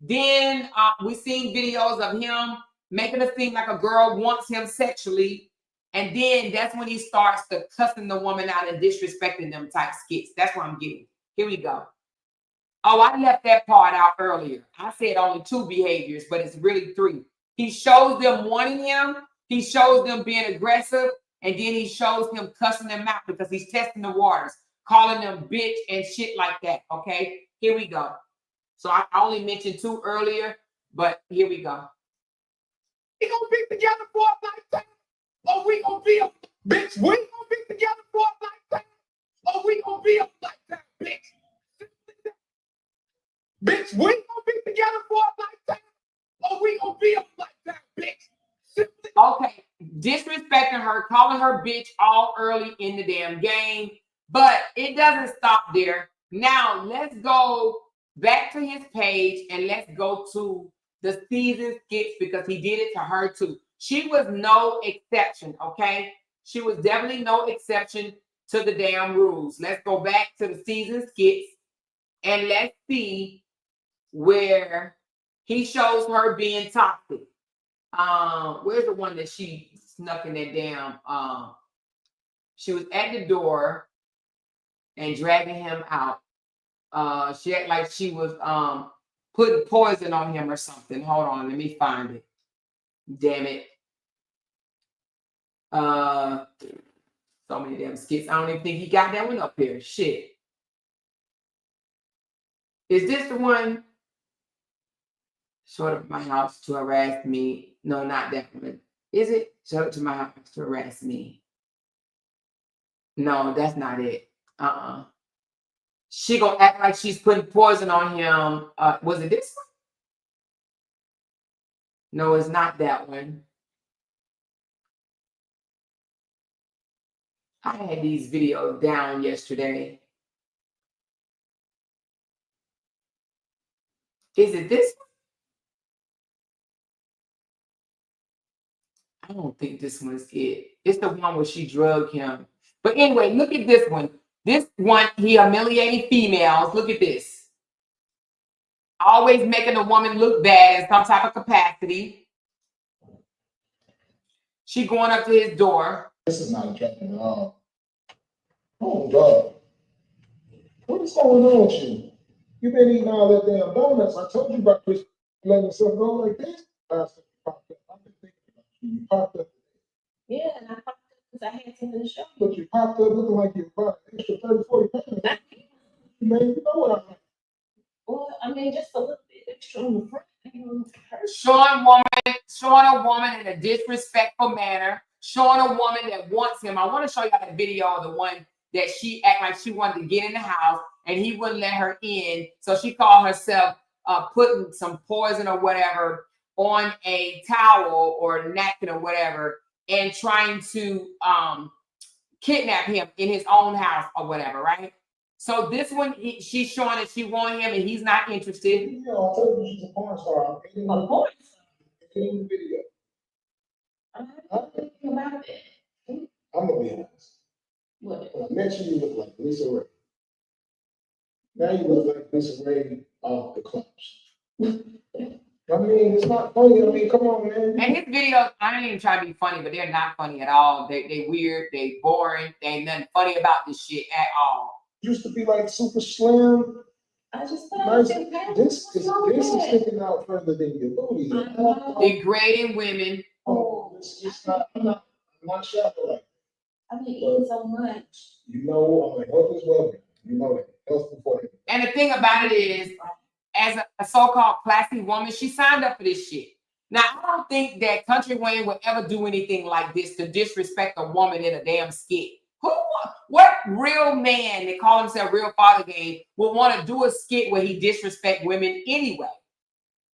Then we seen videos of him making it seem like a girl wants him sexually. And then that's when he starts to cussing the woman out and disrespecting them type skits. That's what I'm getting. Here we go. Oh, I left that part out earlier. I said only 2 behaviors, but it's really 3. He shows them wanting him. He shows them being aggressive. And then he shows him cussing them out because he's testing the waters, calling them bitch and shit like that. Okay, here we go. So I only mentioned 2 earlier, but here we go. We gonna be together for a lifetime, or we gonna be a bitch. We gonna be together for a lifetime, or we gonna be a lifetime, bitch. Bitch, calling her bitch all early in the damn game. But it doesn't stop there. Now let's go back to his page and let's go to the season skits because he did it to her too. She was no exception, okay? She was definitely no exception to the damn rules. Let's go back to the season skits and let's see where he shows her being toxic. Where's the one that she snuck in that damn she was at the door and dragging him out. She acted like she was putting poison on him or something. Hold on, let me find it. Damn it. So many damn skits. I don't even think he got that one up here. Shit. Is this the one? Showed up at my house to harass me. No, not that one. Is it? Showed up to my house to harass me. No, that's not it. She gonna act like she's putting poison on him. Was it this one? No, it's not that one. I had these videos down yesterday. Is it this one? I don't think this one's it. It's the one where she drugged him. But anyway, look at this one. This one, he humiliating females. Look at this. Always making a woman look bad in some type of capacity. She going up to his door. This is not attractive at all. Oh, God. What is going on with you? You've been eating all that damn donuts. I told you about this, letting yourself go like this. I've been thinking about you. You popped up. Yeah, and I popped up because I had something to show you. But you popped up looking like you're about an extra 30, 40 pounds. Man, you know what I mean. Well, I mean, just a little bit extra on the front. Showing a woman in a disrespectful manner, showing a woman that wants him. I want to show you that video of the one that she act like she wanted to get in the house and he wouldn't let her in. So she called herself putting some poison or whatever on a towel or a napkin or whatever and trying to kidnap him in his own house or whatever, right? So this one, she's showing that she wants him and he's not interested. Yeah, I told you she's a porn star. I'm getting A porn the video. I'm thinking about it. I'm going to be honest. What? When I met you, you look like Lisa Ray. Now you look like Lisa Ray off the clubs. I mean, it's not funny. I mean, come on, man. And his videos, I ain't even trying to be funny, but they're not funny at all. They weird, they boring, they ain't nothing funny about this shit at all. Used to be like super slim. I just Nice. This is sticking out further than your booty. Degrading women. Oh, it's just not. I'm not shallow like. I mean, eating so much. You know, I'm a health is well. You know that health before everything. And the thing about it is, as a so-called classy woman, she signed up for this shit. Now, I don't think that Country Wayne would ever do anything like this to disrespect a woman in a damn skit. What real man that call himself Real Father Game would want to do a skit where he disrespect women anyway?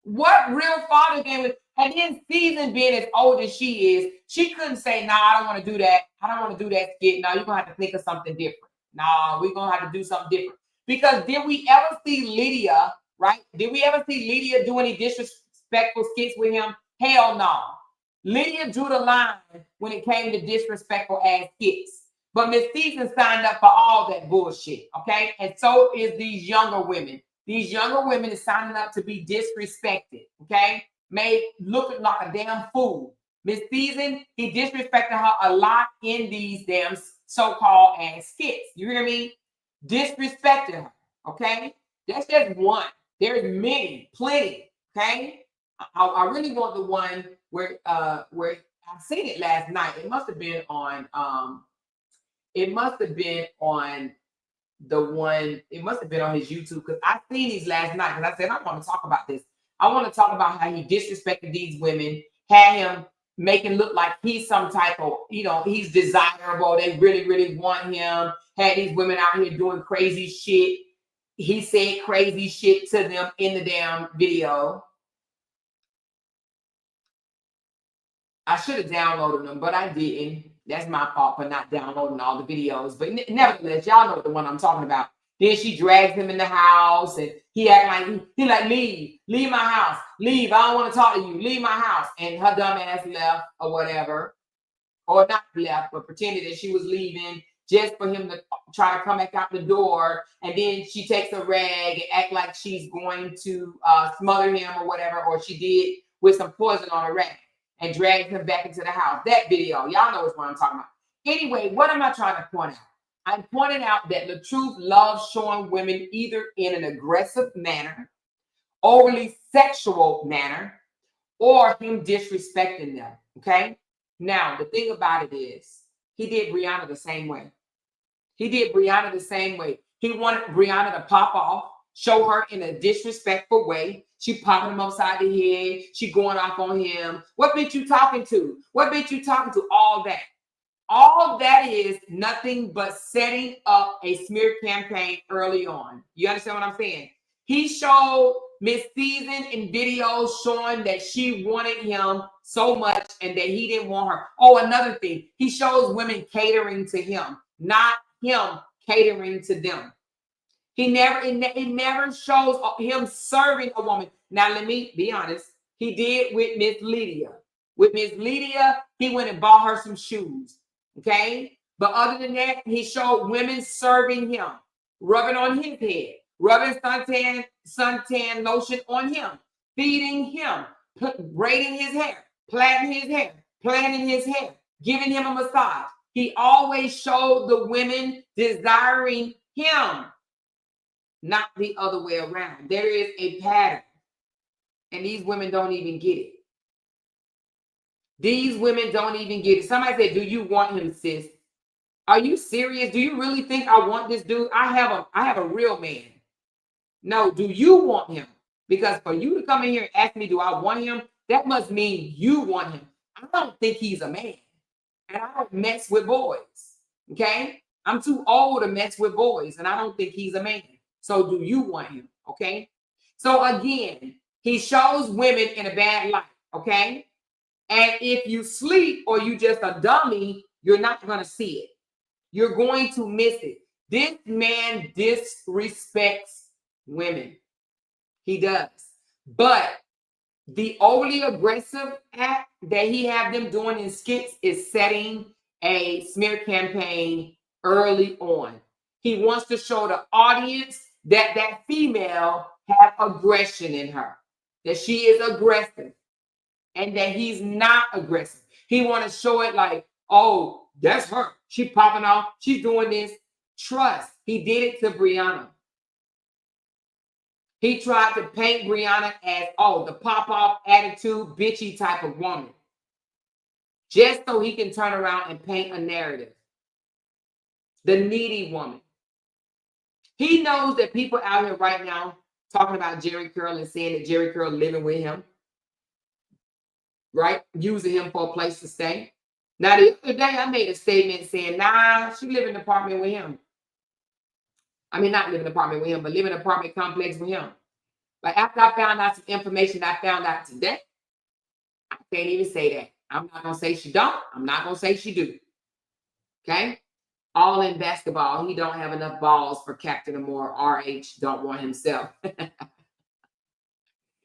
What Real Father Game would, and then Season being as old as she is, she couldn't say, nah, I don't want to do that. I don't want to do that skit. No, you're going to have to think of something different. No, we're going to have to do something different. Because did we ever see Lydia, right? Did we ever see Lydia do any disrespectful skits with him? Hell no. Lydia drew the line when it came to disrespectful ass skits. But Miss Season signed up for all that bullshit, okay? And so is these younger women. These younger women is signing up to be disrespected, okay? Made looking like a damn fool. Miss Season, he disrespected her a lot in these damn so-called ass skits. You hear me? Disrespected her, okay? That's just one. There's many, plenty, okay? I really want the one where I seen it last night. It must have been on the one, it must have been on his YouTube because I seen these last night because I said, I want to talk about this. I want to talk about how he disrespected these women, had him making look like he's some type of, he's desirable. They really, really want him. Had these women out here doing crazy shit. He said crazy shit to them in the damn video. I should have downloaded them, but I didn't. That's my fault for not downloading all the videos. But nevertheless, y'all know the one I'm talking about. Then she drags him in the house and he act like he like, leave my house, leave. I don't want to talk to you. Leave my house. And her dumb ass left or whatever. Or not left, but pretended that she was leaving just for him to try to come back out the door. And then she takes a rag and act like she's going to smother him or whatever, or she did with some poison on a rag and drags him back into the house. That video, y'all know what I'm talking about. Anyway, what am I trying to point out? I'm pointing out that the truth loves showing women either in an aggressive manner, overly sexual manner, or him disrespecting them, okay? Now, the thing about it is, he did Briana the same way. He did Briana the same way. He wanted Briana to pop off, show her in a disrespectful way. She popping him upside the head. She going off on him. What bitch you talking to? What bitch you talking to? All that. All that is nothing but setting up a smear campaign early on. You understand what I'm saying? He showed Miss Season in videos showing that she wanted him so much and that he didn't want her. Oh, another thing, he shows women catering to him, not him catering to them. It never shows him serving a woman. Now, let me be honest. He did with Miss Lydia. With Miss Lydia, he went and bought her some shoes. Okay? But other than that, he showed women serving him, rubbing on his head, rubbing suntan lotion on him, feeding him, braiding his hair, plaiting his hair, planting his hair, giving him a massage. He always showed the women desiring him, not the other way around. There is a pattern, and these women don't even get it. These women don't even get it. Somebody said, do you want him, sis? Are you serious? Do you really think I want this dude? I have a real man. No, do you want him? Because for you to come in here and ask me, do I want him? That must mean you want him. I don't think he's a man. And I don't mess with boys. Okay? I'm too old to mess with boys, and I don't think he's a man. So do you want him? Okay? So again, he shows women in a bad light. Okay? And if you sleep or you just a dummy, you're not going to see it. You're going to miss it. This man disrespects women. He does. But the overly aggressive act that he have them doing in skits is setting a smear campaign early on. He wants to show the audience that that female have aggression in her, that she is aggressive, and that he's not aggressive. He want to show it like, oh, that's her. She popping off. She's doing this. Trust. He did it to Briana. He tried to paint Briana as, oh, the pop-off attitude, bitchy type of woman. Just so he can turn around and paint a narrative. The needy woman. He knows that people out here right now talking about Jerry Curl and saying that Jerry Curl living with him. Right? Using him for a place to stay. Now, the other day, I made a statement saying, nah, she live in an apartment with him. I mean, not live in an apartment with him, but live in an apartment complex with him. But after I found out some information I found out today, I can't even say that. I'm not going to say she don't. I'm not going to say she do. Okay? All in basketball, he don't have enough balls for Captain Amore. RH don't want himself.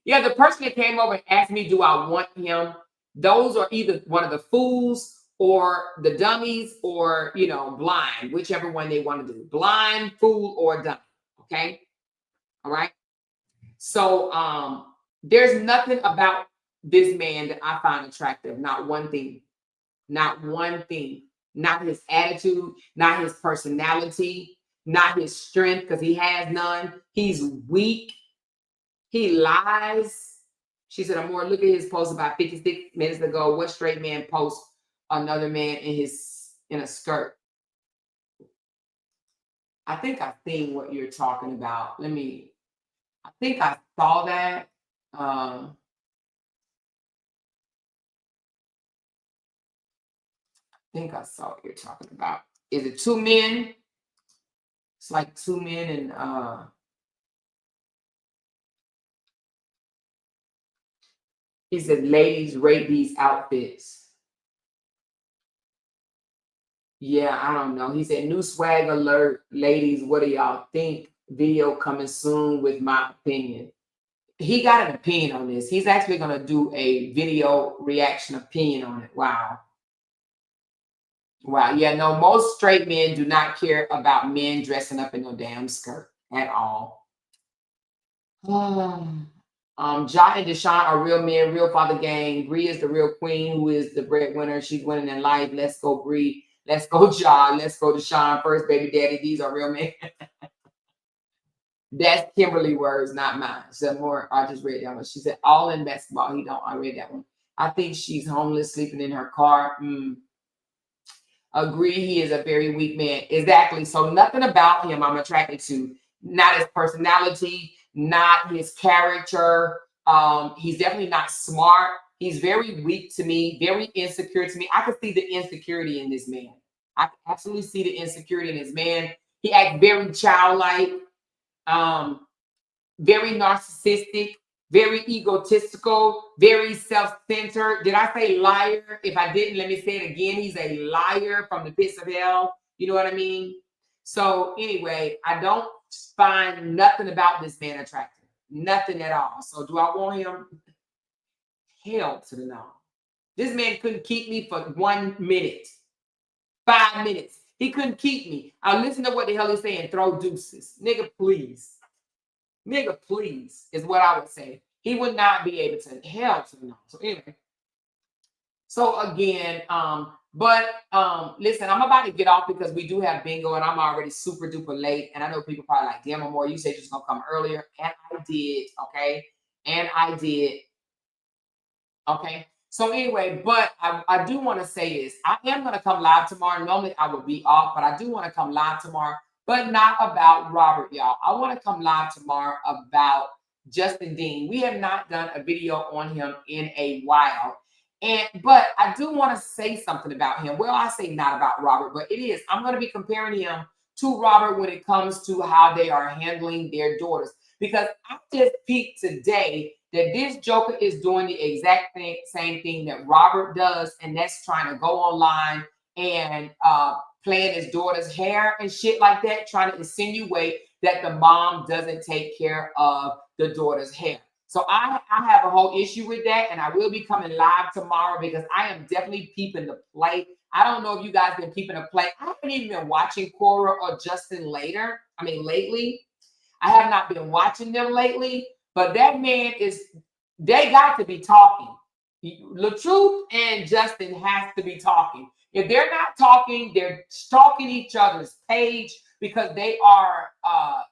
Yeah, the person that came over and asked me, do I want him? Those are either one of the fools or the dummies or, blind, whichever one they want to do. Blind, fool, or dummy. Okay? All right? So there's nothing about this man that I find attractive. Not one thing. Not one thing. Not his attitude, not his personality, not his strength, because he has none. He's weak. He lies. She said, Amore, look at his post about 56 minutes ago. What straight man posts another man in a skirt? I think I've seen what you're talking about. I think I saw that. I think I saw what you're talking about. Is it two men? It's like two men and he said, ladies rate these outfits. Yeah, I don't know. He said, new swag alert, ladies. What do y'all think? Video coming soon with my opinion. He got an opinion on this. He's actually going to do a video reaction opinion on it. Wow. Wow. Yeah, no, most straight men do not care about men dressing up in no damn skirt at all. Ja and Deshaun are real men, real father gang. Bree is the real queen who is the breadwinner. She's winning in life. Let's go, Bree. Let's go, Ja. Let's go, Deshaun. First baby daddy. These are real men. That's Kimberly words, not mine. So more, I just read that one. She said, all in basketball. He don't. I read that one. I think she's homeless, sleeping in her car. Agree, he is a very weak man. Exactly. So nothing about him I'm attracted to. Not his personality, not his character. He's definitely not smart. He's very weak to me, very insecure to me. I can see the insecurity in this man. I can absolutely see the insecurity in this man. He acts very childlike, very narcissistic, very egotistical, very self-centered. Did I say liar? If I didn't, let me say it again. He's a liar from the pits of hell. You know what I mean? So anyway, I don't find nothing about this man attractive. Nothing at all. So do I want him? Hell to the no. This man couldn't keep me for 1 minute, 5 minutes. He couldn't keep me. I listen to what the hell he's saying. Throw deuces. Nigga, please. Nigga, please, is what I would say. He would not be able to. Hell to the no. So anyway. So again, listen, I'm about to get off because we do have bingo and I'm already super duper late. And I know people probably like, damn, Amore, you said you was gonna come earlier. And I did, okay? And I did. Okay. So anyway, but I do want to say this. I am going to come live tomorrow. Normally I would be off, but I do want to come live tomorrow, but not about Robert, y'all. I want to come live tomorrow about Justin Dean. We have not done a video on him in a while. But I do want to say something about him. Well, I say not about Robert, but it is. I'm going to be comparing him to Robert when it comes to how they are handling their daughters. Because I just peeped today that this Joker is doing the exact same thing that Robert does, and that's trying to go online and playing his daughter's hair and shit like that, trying to insinuate that the mom doesn't take care of the daughter's hair. So I have a whole issue with that, and I will be coming live tomorrow because I am definitely peeping the play. I don't know if you guys been peeping the play. I haven't even been watching Cora or Justin lately. I have not been watching them lately, but that man they got to be talking. LaTruth and Justin has to be talking. If they're not talking, they're stalking each other's page because they are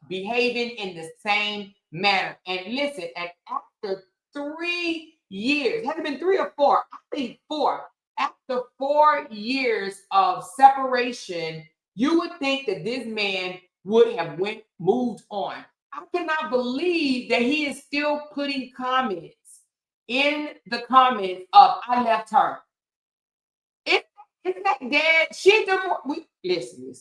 behaving in the same manner. And listen, and after 3 years, has it been 3 or 4? I think 4. After 4 years of separation, you would think that this man would have moved on. I cannot believe that he is still putting comments in the comments of I left her. Isn't that dead? Listen.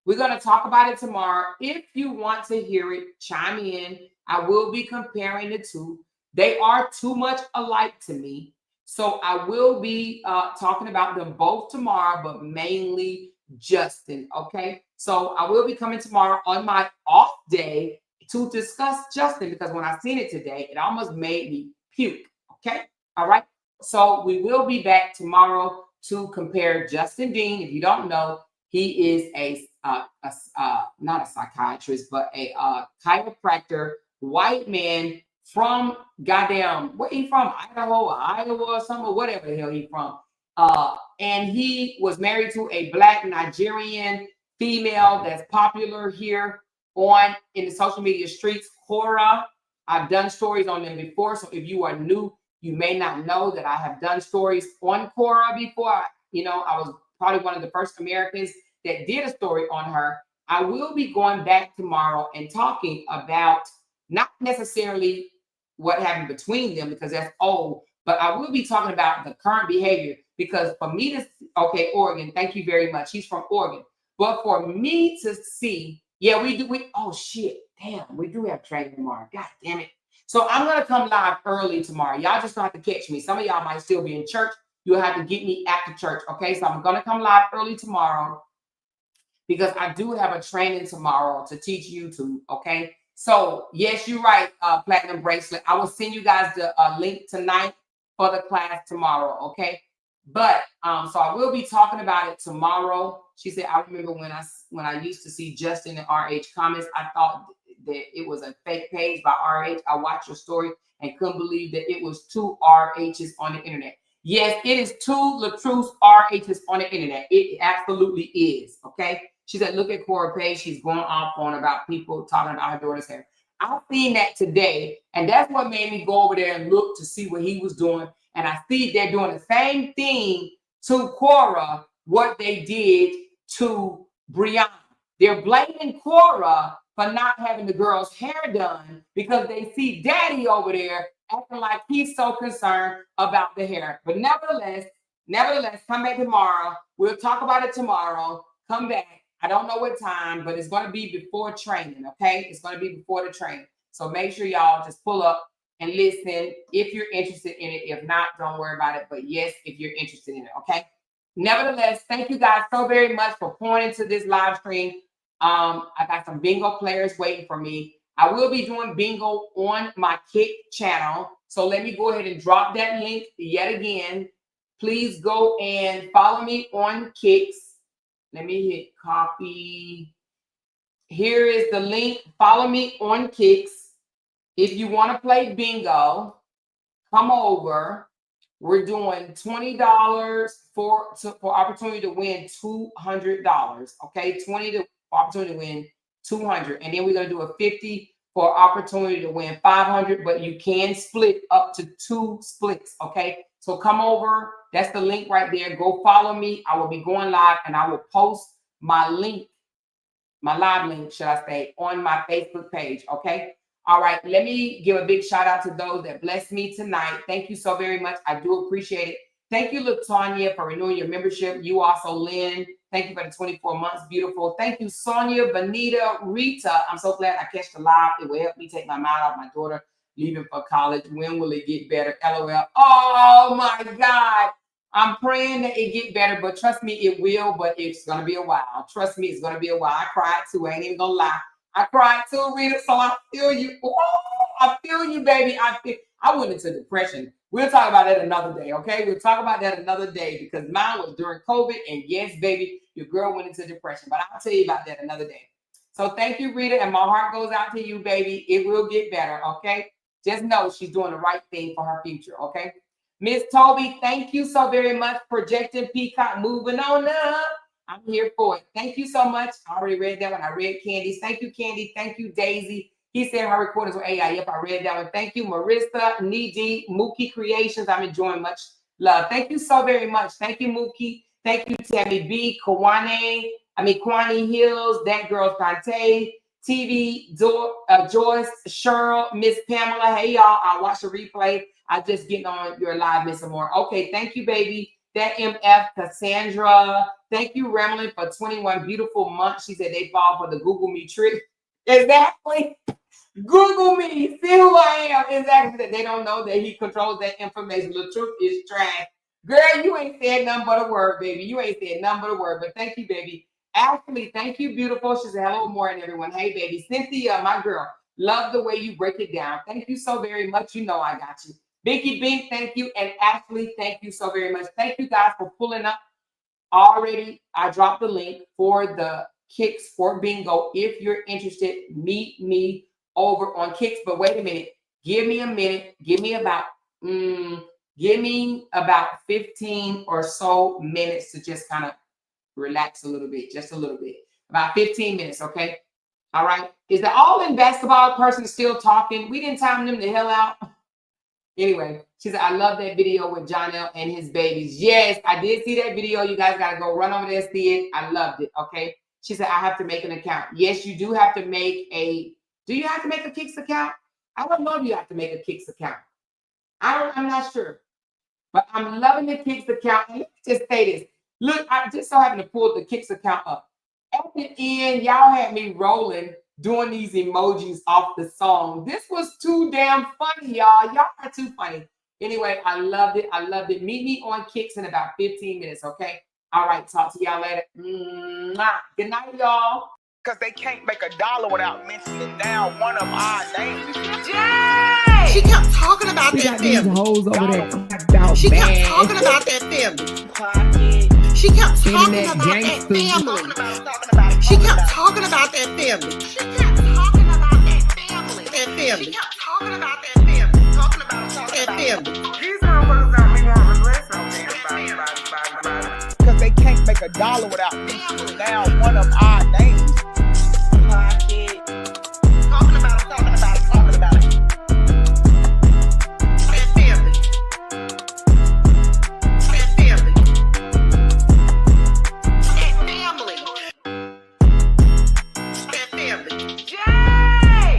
We're going to talk about it tomorrow. If you want to hear it, chime in. I will be comparing the two. They are too much alike to me. So I will be talking about them both tomorrow, but mainly Justin, okay? So I will be coming tomorrow on my off day to discuss Justin because when I seen it today, it almost made me puke, okay? All right? So we will be back tomorrow to compare Justin Dean. If you don't know, he is not a psychiatrist, but a chiropractor, white man from goddamn, where he from? Idaho or Iowa or something, whatever the hell he from. And he was married to a Black Nigerian female that's popular here in the social media streets, Cora. I've done stories on them before. So if you are new, you may not know that I have done stories on Cora before. I was probably one of the first Americans that did a story on her. I will be going back tomorrow and talking about not necessarily what happened between them because that's old, but I will be talking about the current behavior because for me to, Oregon, thank you very much. He's from Oregon. But for me to see, we do have training tomorrow. God damn it. So I'm going to come live early tomorrow. Y'all just don't have to catch me. Some of y'all might still be in church. you'll have to get me after church. Okay, so I'm gonna come live early tomorrow because I do have a training tomorrow to teach YouTube. Okay, so yes, you're right. Platinum bracelet. I will send you guys the link tonight for the class tomorrow. Okay, but so I will be talking about it tomorrow. She said, I remember when I used to see Justin and RH comments, I thought that it was a fake page by RH. I watched your story and couldn't believe that it was two RHs on the internet. Yes, it is two LaTruce RHs on the internet. It absolutely is. Okay. She said, look at Cora Page. She's going off on about people talking about her daughter's hair. I've seen that today, and that's what made me go over there and look to see what he was doing. And I see they're doing the same thing to Cora, what they did to Briana. They're blaming Cora for not having the girl's hair done because they see Daddy over there acting like he's so concerned about the hair. But nevertheless, come back tomorrow. We'll talk about it tomorrow. Come back. I don't know what time, but it's going to be before training, okay? It's going to be before the training. So make sure y'all just pull up and listen if you're interested in it. If not, don't worry about it. But yes, if you're interested in it, okay? Nevertheless, thank you guys so very much for pointing to this live stream. I got some bingo players waiting for me. I will be doing bingo on my Kick channel. So let me go ahead and drop that link yet again. Please go and follow me on Kicks. Let me hit copy. Here is the link. Follow me on Kicks. If you want to play bingo, come over. We're doing $20 for opportunity to win $200. Okay, 20 to opportunity to win 200, and then we're gonna do a 50 for opportunity to win 500. But you can split up to 2 splits. Okay, so come over. That's the link right there. Go follow me. I will be going live, and I will post my link, my live link, should I say, on my Facebook page. Okay. All right, let me give a big shout out to those that blessed me tonight. Thank you so very much. I do appreciate it. Thank you, Latonya, for renewing your membership. You also, Lynn. Thank you for the 24 months. Beautiful. Thank you, Sonia, Benita, Rita. I'm so glad I catch the live. It will help me take my mind off my daughter leaving for college. When will it get better? LOL. Oh, my God. I'm praying that it get better, but trust me, it will, but it's going to be a while. Trust me, it's going to be a while. I cried, too. I ain't even going to lie. I cried too, Rita, so I feel you. Oh, I feel you, baby. I went into depression. We'll talk about that another day, okay? We'll talk about that another day because mine was during COVID, and yes, baby, your girl went into depression. But I'll tell you about that another day. So thank you, Rita, and my heart goes out to you, baby. It will get better, okay? Just know she's doing the right thing for her future, okay? Miss Toby, thank you so very much. Projecting Peacock, moving on up. I'm here for it. Thank you so much. I already read that one. I read Candy's. Thank you, Candy. Thank you, Daisy. He said her recordings were AI. Yep, I read that one. Thank you, Marissa, Niji, Mookie Creations. I'm enjoying much love. Thank you so very much. Thank you, Mookie. Thank you, Tammy B, Kwani Hills, That Girl Sante, TV, Joyce, Cheryl, Miss Pamela. Hey, y'all. I watched the replay. I just getting on your live, Miss Amore. Okay, thank you, baby. That MF, Cassandra. Thank you, Ramlin, for 21 beautiful months. She said they fall for the Google Me trick. Exactly. Google me. See who I am. Exactly. They don't know that he controls that information. The truth is trash. Girl, you ain't said nothing but a word, baby. You ain't said nothing but a word. But thank you, baby. Ashley, thank you, beautiful. She said hello, morning, everyone. Hey, baby. Cynthia, my girl. Love the way you break it down. Thank you so very much. You know I got you. Vicky Bink, thank you. And Ashley, thank you so very much. Thank you guys for pulling up. Already, I dropped the link for the Kicks for bingo. If you're interested, meet me over on Kicks. But wait a minute. Give me a minute. Give me about 15 or so minutes to just kind of relax a little bit. Just a little bit. About 15 minutes, okay? All right. Is the all in basketball person still talking? We didn't time them the hell out. Anyway, she said, I love that video with Jonell and his babies. Yes, I did see that video. You guys got to go run over there and see it. I loved it. Okay. She said, I have to make an account. Yes, you do have to make a, do you have to make a Kicks account? I don't know if you have to make a Kicks account. I'm not sure. But I'm loving the Kicks account. And let me just say this. Look, I just so happened to pull the Kicks account up. At the end, y'all had me rolling doing these emojis off the song. This was too damn funny, y'all. Y'all are too funny. Anyway, I loved it. I loved it. Meet me on Kicks in about 15 minutes, okay? All right, talk to y'all later. Mwah. Good night, y'all. Because they can't make $1 without mentioning down one of our names. She kept talking about We that got these family. hoes over there about She kept bad. talking about that family. She kept talking Internet about that gangsters. family. She kept talking about that family. She kept talking about that family. That family. She kept talking about that family. Talking about that family. These motherfuckers don't be wanting to listen on them. Because they can't make $1 without mentioning down one of our names. Talking about it. Talking about it. Talking about it. That family. That family. That family. That family. Jay!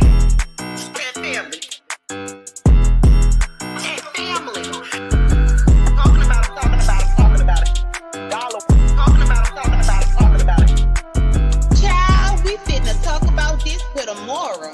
That family. That family. Talking about it. Talking about it. Talking about it. $1. Talking about it. Talking about it. Talking about it. Child, we finna talk about this with Amora.